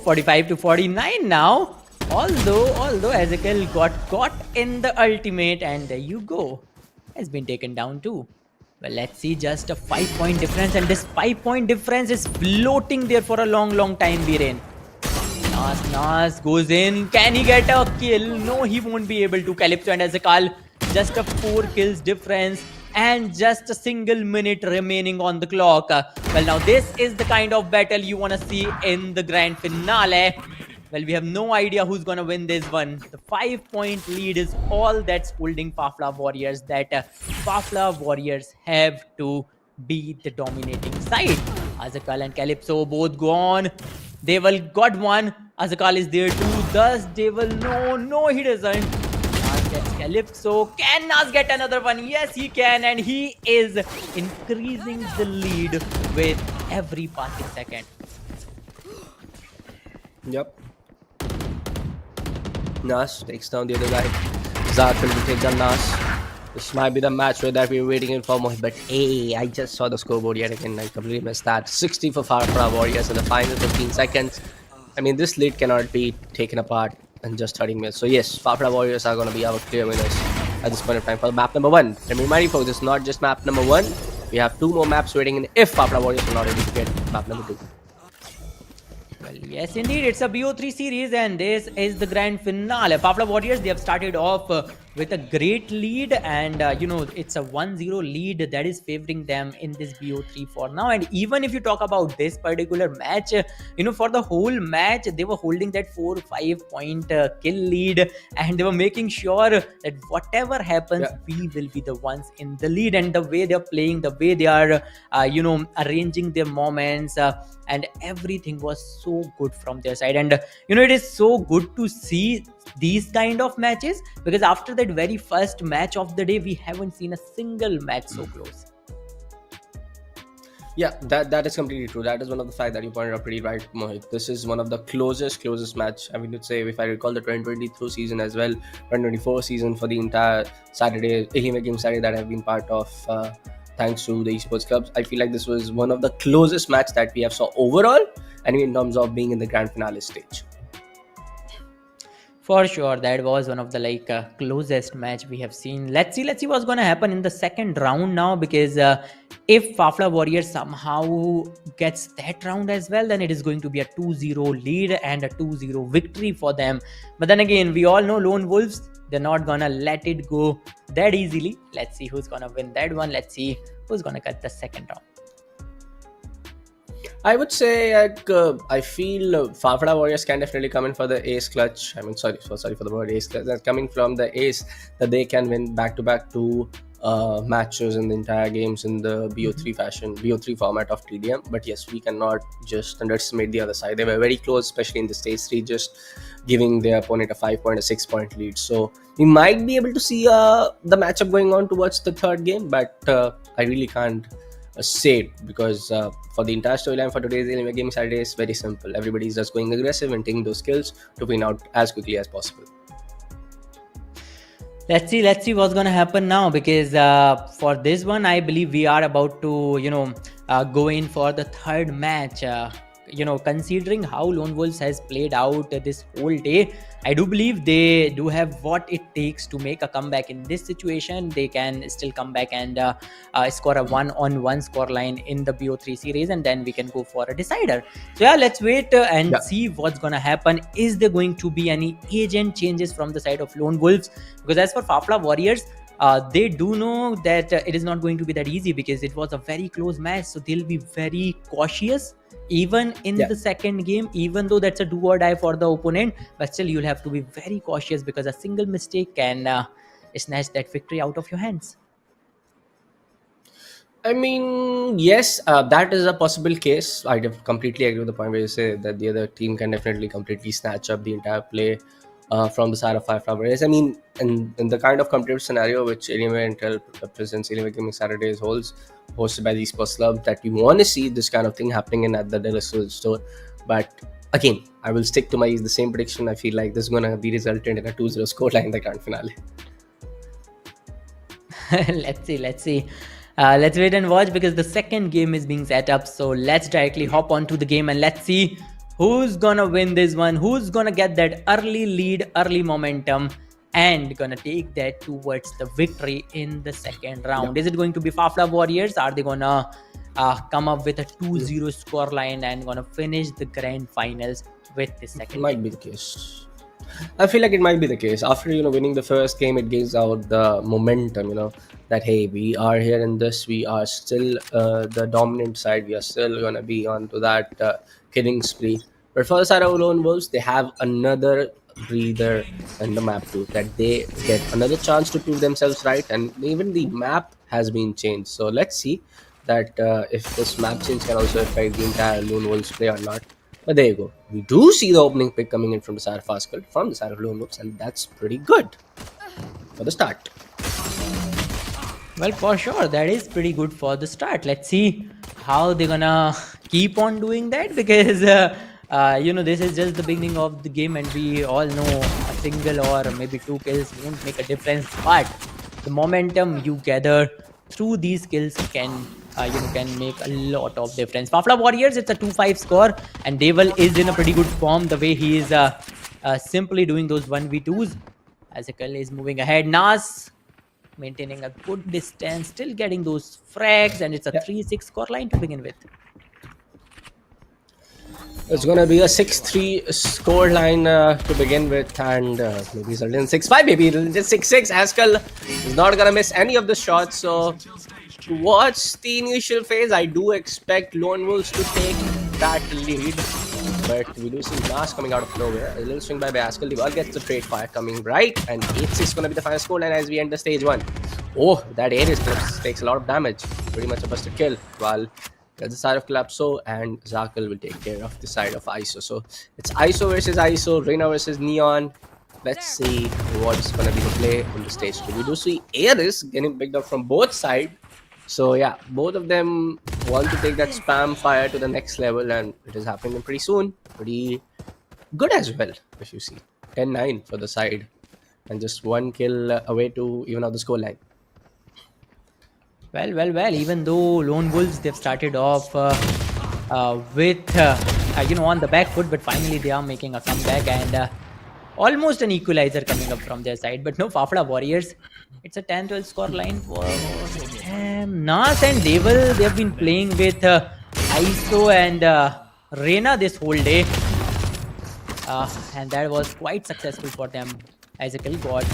45 to 49 now. Although Ezekiel got caught in the ultimate, and there you go. Has been taken down too. Well, let's see, just a 5-point difference, and this 5-point difference is floating there for a long time, Viren. Nas goes in. Can he get a kill? No, he won't be able to. Calypso and Ezekiel, just a 4 kills difference and just a single minute remaining on the clock. Well, now this is the kind of battle you want to see in the grand finale. Well, we have no idea who's going to win this one. The 5-point lead is all that's holding Fafla Warriors, that Fafla Warriors have to be the dominating side. Azakal and Calypso both gone. Devil got one. Azakal is there too. Does Devil? No, he doesn't. Nas gets Calypso. Can Nas get another one? Yes, he can. And he is increasing the lead with every passing second. Yep. Nas takes down the other guy. Zart will take down Nas. This might be the match where that we're waiting for Mohit. But hey, I just saw the scoreboard yet again. I completely missed that. 60 for Far Warriors in the final 15 seconds. I mean, this lead cannot be taken apart in just 30 minutes. So yes, Far Warriors are going to be our clear winners at this point of time for map number 1. Let me remind you folks, it's not just map number 1. We have 2 more maps waiting in if Far Warriors are not able to get map number 2. Well, yes, indeed, it's a BO3 series, and this is the grand finale. Pavla Warriors, they have started off with a great lead, and it's a 1-0 lead that is favoring them in this BO3 for now. And even if you talk about this particular match, for the whole match, they were holding that 4-5 point kill lead, and they were making sure that whatever happens, we will be the ones in the lead. And the way they're playing, the way they are, arranging their moments. And everything was so good from their side, and it is so good to see these kind of matches, because after that very first match of the day, we haven't seen a single match so close. Yeah, that is completely true. That is one of the facts that you pointed out pretty right, Mohit. This is one of the closest match. I mean, to say, if I recall the 2023 season as well, 2024 season, for the entire Saturday Alienware game Saturday that I've been part of, thanks to the esports clubs, I feel like this was one of the closest match that we have saw overall, and in terms of being in the grand finale stage. For sure, that was one of the closest match we have seen. Let's see what's gonna happen in the second round now, because if Fafla Warriors somehow gets that round as well, then it is going to be a 2-0 lead and a 2-0 victory for them. But then again, we all know Lone Wolves, they're not gonna let it go that easily. Let's see who's gonna win that one. Let's see who's gonna cut the second round. I would say, I feel Fafda Warriors can definitely come in for the ace clutch. I mean, sorry for the word ace clutch. That's coming from the ace that they can win back-to-back 2 matches in the entire games in the BO3 fashion, BO3 format of TDM. But yes, we cannot just underestimate the other side. They were very close, especially in the stage 3, just giving their opponent a 5-point, a 6-point lead. So we might be able to see the matchup going on towards the third game, but I really can't say it, because for the entire storyline for today's Alienware game Saturday is very simple. Everybody's just going aggressive and taking those kills to win out as quickly as possible. Let's see what's gonna happen now, because for this one, I believe we are about to go in for the third match. Considering how Lone Wolves has played out this whole day, I do believe they do have what it takes to make a comeback in this situation. They can still come back and score a 1-on-1 scoreline in the BO3 series, and then we can go for a decider. So yeah, let's wait and see what's gonna happen. Is there going to be any agent changes from the side of Lone Wolves? Because as for Fafla Warriors, they do know that it is not going to be that easy, because it was a very close match, so they'll be very cautious even in the second game, even though that's a do or die for the opponent. But still, you'll have to be very cautious, because a single mistake can snatch that victory out of your hands. I mean, yes, that is a possible case. I completely agree with the point where you say that the other team can definitely completely snatch up the entire play from the side of Firefly Warriors. I mean, in the kind of competitive scenario which Alienware Intel represents, Alienware Gaming Saturdays holds, hosted by the esports club, that we want to see this kind of thing happening in at the Deluxe store. But again, I will stick to the same prediction. I feel like this is going to be resultant in a 2-0 scoreline in the grand finale. Let's see. Let's wait and watch, because the second game is being set up. So let's directly hop onto the game and let's see who's gonna win this one, who's gonna get that early lead, early momentum, and gonna take that towards the victory in the second round. Is it going to be Fafla Warriors? Are they gonna come up with a 2-0 scoreline and gonna finish the grand finals with the second? Might be the case. I feel like it might be the case. After winning the first game, it gives out the momentum, that hey, we are here in this, we are still the dominant side, we are still gonna be onto that killing spree. But for the side of Lone Wolves, they have another breather in the map too, that they get another chance to prove themselves right, and even the map has been changed. So let's see that if this map change can also affect the entire Lone Wolves play or not. But there you go. We do see the opening pick coming in from the side of Pascal, from the side of Lone Wolves, and that's pretty good for the start. Well, for sure, that is pretty good for the start. Let's see how they're gonna keep on doing that, because this is just the beginning of the game, and we all know a single or maybe two kills won't make a difference. But the momentum you gather through these kills can make a lot of difference. Fafla Warriors, it's a 2-5 score, and Devil is in a pretty good form. The way he is simply doing those 1v2s. Ezekiel is moving ahead. Nas maintaining a good distance, still getting those frags, and it's a 3-6 score line to begin with. It's gonna be a 6-3 score line to begin with, and maybe it's a little 6-5, maybe just 6-6. Haskell is not gonna miss any of the shots. So towards the initial phase, I do expect Lone Wolves to take that lead. But we do see Nas coming out of nowhere. A little swing by Haskell. The ball gets the trade fire coming right, and 8-6 gonna be the final score line as we enter stage 1. Oh, that Ares clips takes a lot of damage. Pretty much a busted kill. While that's the side of Collapso, and Zakal will take care of the side of ISO. So it's ISO versus ISO, Reina versus Neon. Let's see what's gonna be the play in the stage 2. We do see Ares getting picked up from both sides. So yeah, both of them want to take that spam fire to the next level, and it is happening pretty soon. Pretty good as well, if you see. 10-9 for the side, and just one kill away to even out the score line. Well. Even though Lone Wolves, they've started off with on the back foot, but finally they are making a comeback, and almost an equalizer coming up from their side. But no, Fafla Warriors, it's a 10-12 score line for them. Nas and Devil, they've been playing with ISO and Reina this whole day, and that was quite successful for them. Ezekiel got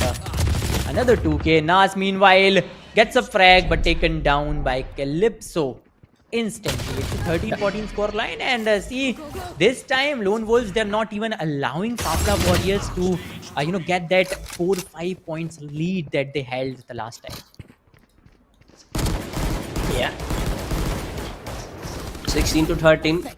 another 2k. Nas, meanwhile, gets a frag but taken down by Calypso instantly. It's a 13-14 score line, and see, this time Lone Wolves, they're not even allowing Fafla Warriors to get that 4-5 points lead that they held the last time. Yeah. 16-13.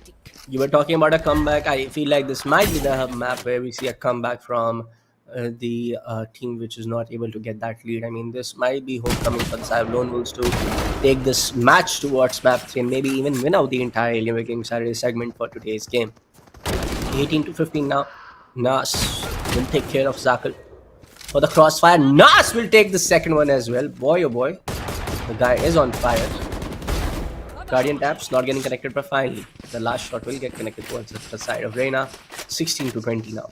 You were talking about a comeback. I feel like this might be the map where we see a comeback from the team which is not able to get that lead. I mean, this might be homecoming for the side of Lone Wolves to take this match towards map 3 and maybe even win out the entire Alienware Game Saturday segment for today's game. 18-15 now. Nas will take care of Zakal for the crossfire. Nas will take the second one as well. Boy, oh boy. The guy is on fire. Guardian taps, not getting connected, but finally the last shot will get connected towards the side of Reina. 16-20 now.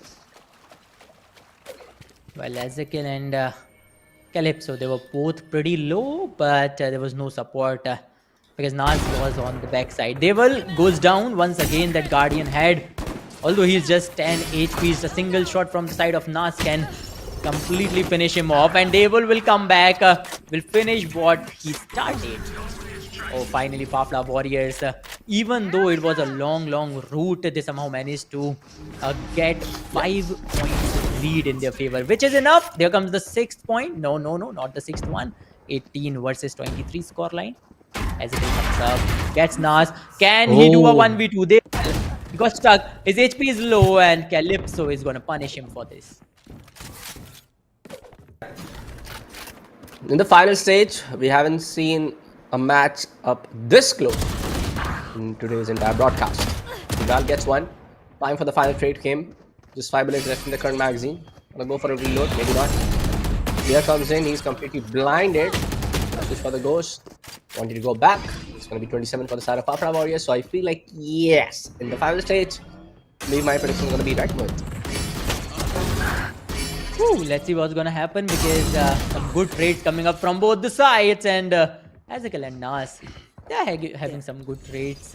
Well, Ezekiel and Calypso, they were both pretty low, but there was no support because Nas was on the backside. Devil goes down once again. That Guardian head, although he's just 10 HP, a single shot from the side of Nas can completely finish him off, and Devil will come back, will finish what he started. Oh, finally, Fafla Warriors, even though it was a long route, they somehow managed to get 5 points lead in their favor, which is enough. There comes the 6th point. No, not the 6th one. 18 versus 23 scoreline. As it comes up, gets Nas. Can he do a 1v2? They got stuck. His HP is low, and Calypso is going to punish him for this. In the final stage, we haven't seen a match up this close in today's entire broadcast. Krunal gets one. Time for the final trade came. Just 5 bullets left in the current magazine. Gonna go for a reload, maybe not. Here comes in, he's completely blinded. Just for the ghost. Wanted to go back. It's gonna be 27 for the side of Fafla Warriors. So I feel like, yes, in the final stage, maybe my prediction is gonna be right with. Let's see what's gonna happen, because some good trades coming up from both the sides, and Ezekiel and Nas, they're having some good trades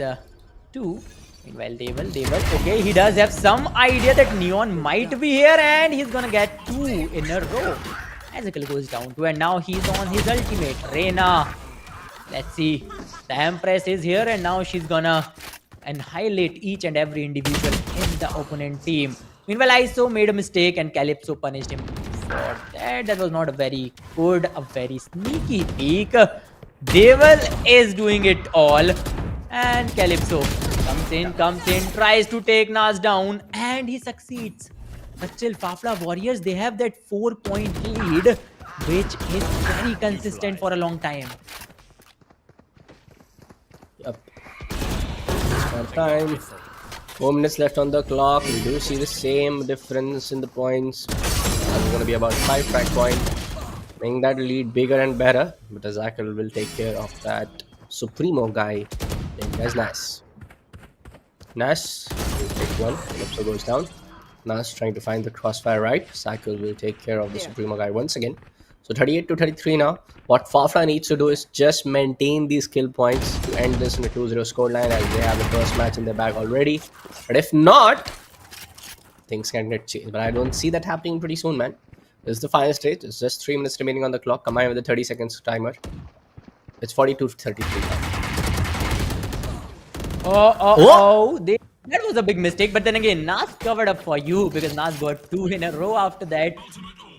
too. Meanwhile, Devil, okay, he does have some idea that Neon might be here, and he's gonna get 2 in a row. Ezekiel goes down 2, and now he's on his ultimate. Reina, let's see, the Empress is here, and now she's gonna annihilate each and every individual in the opponent team. Meanwhile, ISO made a mistake, and Calypso punished him for that. That was not a very good, a very sneaky peek. Devil is doing it all. And Calypso comes in, tries to take Nas down, and he succeeds. But still, Fafla Warriors, they have that 4-point lead, which is very consistent for a long time. Yep. One time. 4 minutes left on the clock. We do see the same difference in the points. It's going to be about 5 frag point, making that lead bigger and better. But Azakel will take care of that Supremo guy. That's nice. Nas will take one. Calypso goes down. Nas trying to find the crossfire right. Cycle will take care of the Supremo guy once again. So 38 to 33 now. What Fafla needs to do is just maintain these kill points to end this in a 2-0 scoreline, as they have the first match in their bag already. But if not, things can get changed. But I don't see that happening pretty soon, man. This is the final stage. It's just 3 minutes remaining on the clock. Combined with the 30 seconds timer. It's 42 to 33 now. That was a big mistake. But then again, Nas covered up for you because Nas got 2 in a row after that.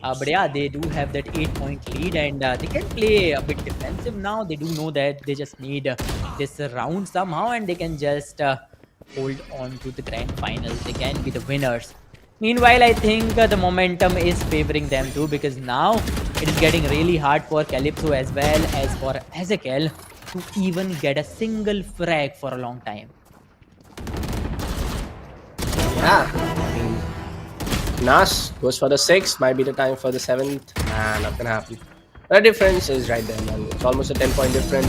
But yeah, they do have that 8-point lead, and they can play a bit defensive now. They do know that they just need this round somehow, and they can just hold on to the grand finals. They can be the winners. Meanwhile, I think the momentum is favoring them too, because now it is getting really hard for Calypso as well as for Ezekiel to even get a single frag for a long time. Yeah. Nas goes for the 6th. Might be the time for the 7th. Nah, not gonna happen. The difference is right there, man. It's almost a 10-point difference.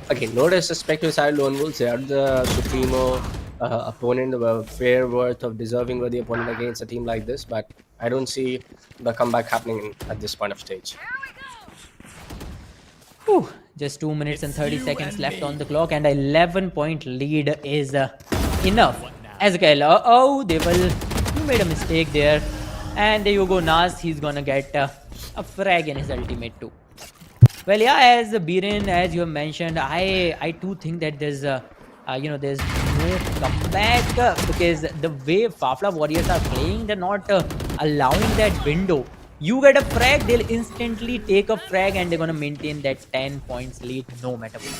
Again, no disrespect to side Lone Wolves. They are the Supremo opponent, a fair worth of deserving worthy opponent against a team like this. But I don't see the comeback happening at this point of stage. Whew. Just 2 minutes and 30 seconds left on the clock, and an 11-point lead is enough. Ezekiel, they will. You made a mistake there, and there you go, Nas. He's gonna get a frag in his ultimate too. Well, yeah, as Biren, as you have mentioned, I too think that there's there's no comeback because the way Fafla Warriors are playing, they're not allowing that window. You get a frag, they'll instantly take a frag, and they're gonna maintain that 10 points lead no matter what.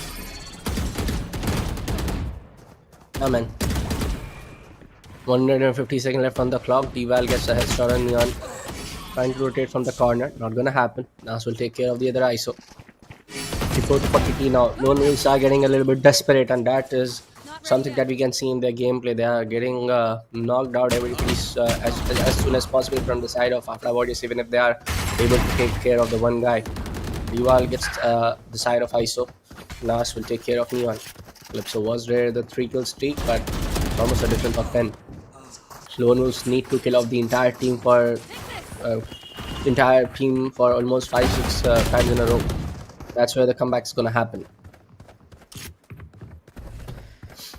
Amen. 150 seconds left on the clock. D-Val gets a head start on Neon. Trying to rotate from the corner. Not gonna happen. Nas will take care of the other ISO. 54 to 40 now. Lone Wolves are getting a little bit desperate, and that is something that we can see in their gameplay. They are getting knocked out every piece as soon as possible from the side of Fafla Warriors, even if they are able to take care of the one guy. D-Val gets the side of ISO. Nas will take care of Neon. Calypso was there, the 3-kill streak, but it's almost a difference of 10. Lone Wolves need to kill off the entire team for almost 5-6 times in a row. That's where the comeback is gonna happen.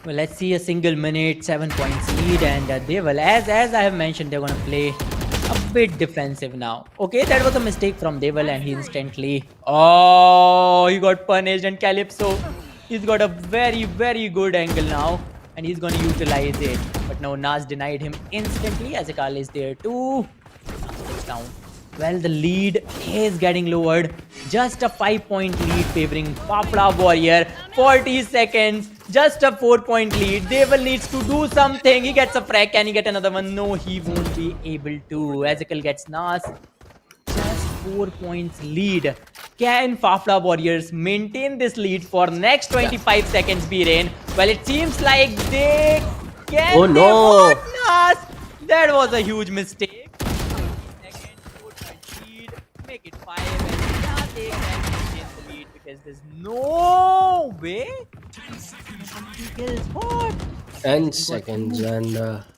Well, let's see a single minute, 7 points lead, and they will, as I have mentioned, they're gonna play a bit defensive now. Okay, that was a mistake from Devil, and he instantly, he got punished, and Calypso, he's got a very, very good angle now, and he's gonna utilize it. But no, Nas denied him instantly. Ezekiel is there too. Nas down. Well, the lead is getting lowered. Just a 5-point lead favoring Fafla Warrior. 40 seconds. Just a 4-point lead. Devil needs to do something. He gets a frag. Can he get another one? No, he won't be able to. Ezekiel gets Nas. Just 4 points lead. Can Fafla Warriors maintain this lead for next 25 seconds, Biren? Well, it seems like they can. Oh no! Nas. That was a huge mistake. Second 4-point lead. Make it 5, and yeah, they can maintain the lead because there's no way. 20 kills. What? 10 seconds and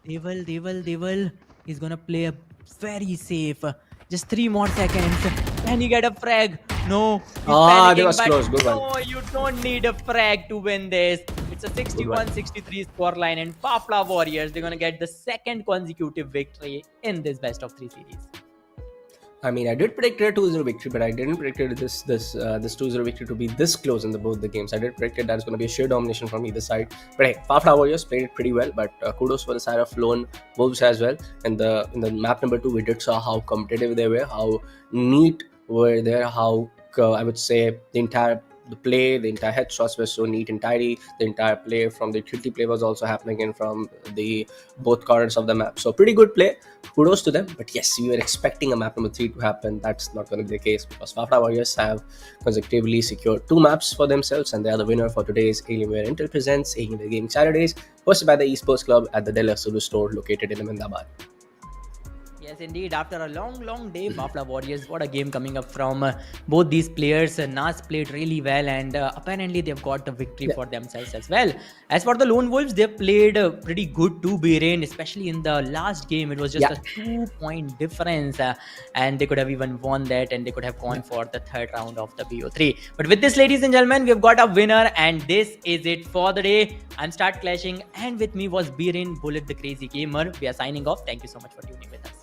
Devil. He's gonna play a very safe. Just 3 more seconds. Can he get a frag? No. that was close. Good one. No, you don't need a frag to win this. It's a 61-63 scoreline, and Fafla Warriors, they're gonna get the second consecutive victory in this best of 3 series. I mean, I did predict a 2-0 victory, but I didn't predict this 2-0 victory to be this close in both the games. I did predict that it's going to be a sheer domination from either side. But hey, Fafla Warriors played it pretty well. But kudos for the side of Lone Wolves as well. And in the map number 2, we did saw how competitive they were, how neat were there, how I would say the entire the play, the entire headshots were so neat and tidy. The entire play from the utility play was also happening in from the both corners of the map. So pretty good play. Kudos to them. But yes, we were expecting a map number 3 to happen. That's not going to be the case because Fafda Warriors have consecutively secured 2 maps for themselves, and they are the winner for today's Alienware Intel Presents Alienware Gaming Saturdays, hosted by the Esports Club at the GodL Crow store located in Ahmedabad. Yes, indeed. After a long day, Bafla Warriors, what a game coming up from both these players. Nas played really well, and apparently they've got the victory for themselves as well. As for the Lone Wolves, they played pretty good too, Biren, especially in the last game. It was just a 2-point difference, and they could have even won that, and they could have gone for the third round of the BO3. But with this, ladies and gentlemen, we've got a winner, and this is it for the day. I'm Start Clashing, and with me was Biren Bullet, the Crazy Gamer. We are signing off. Thank you so much for tuning with us.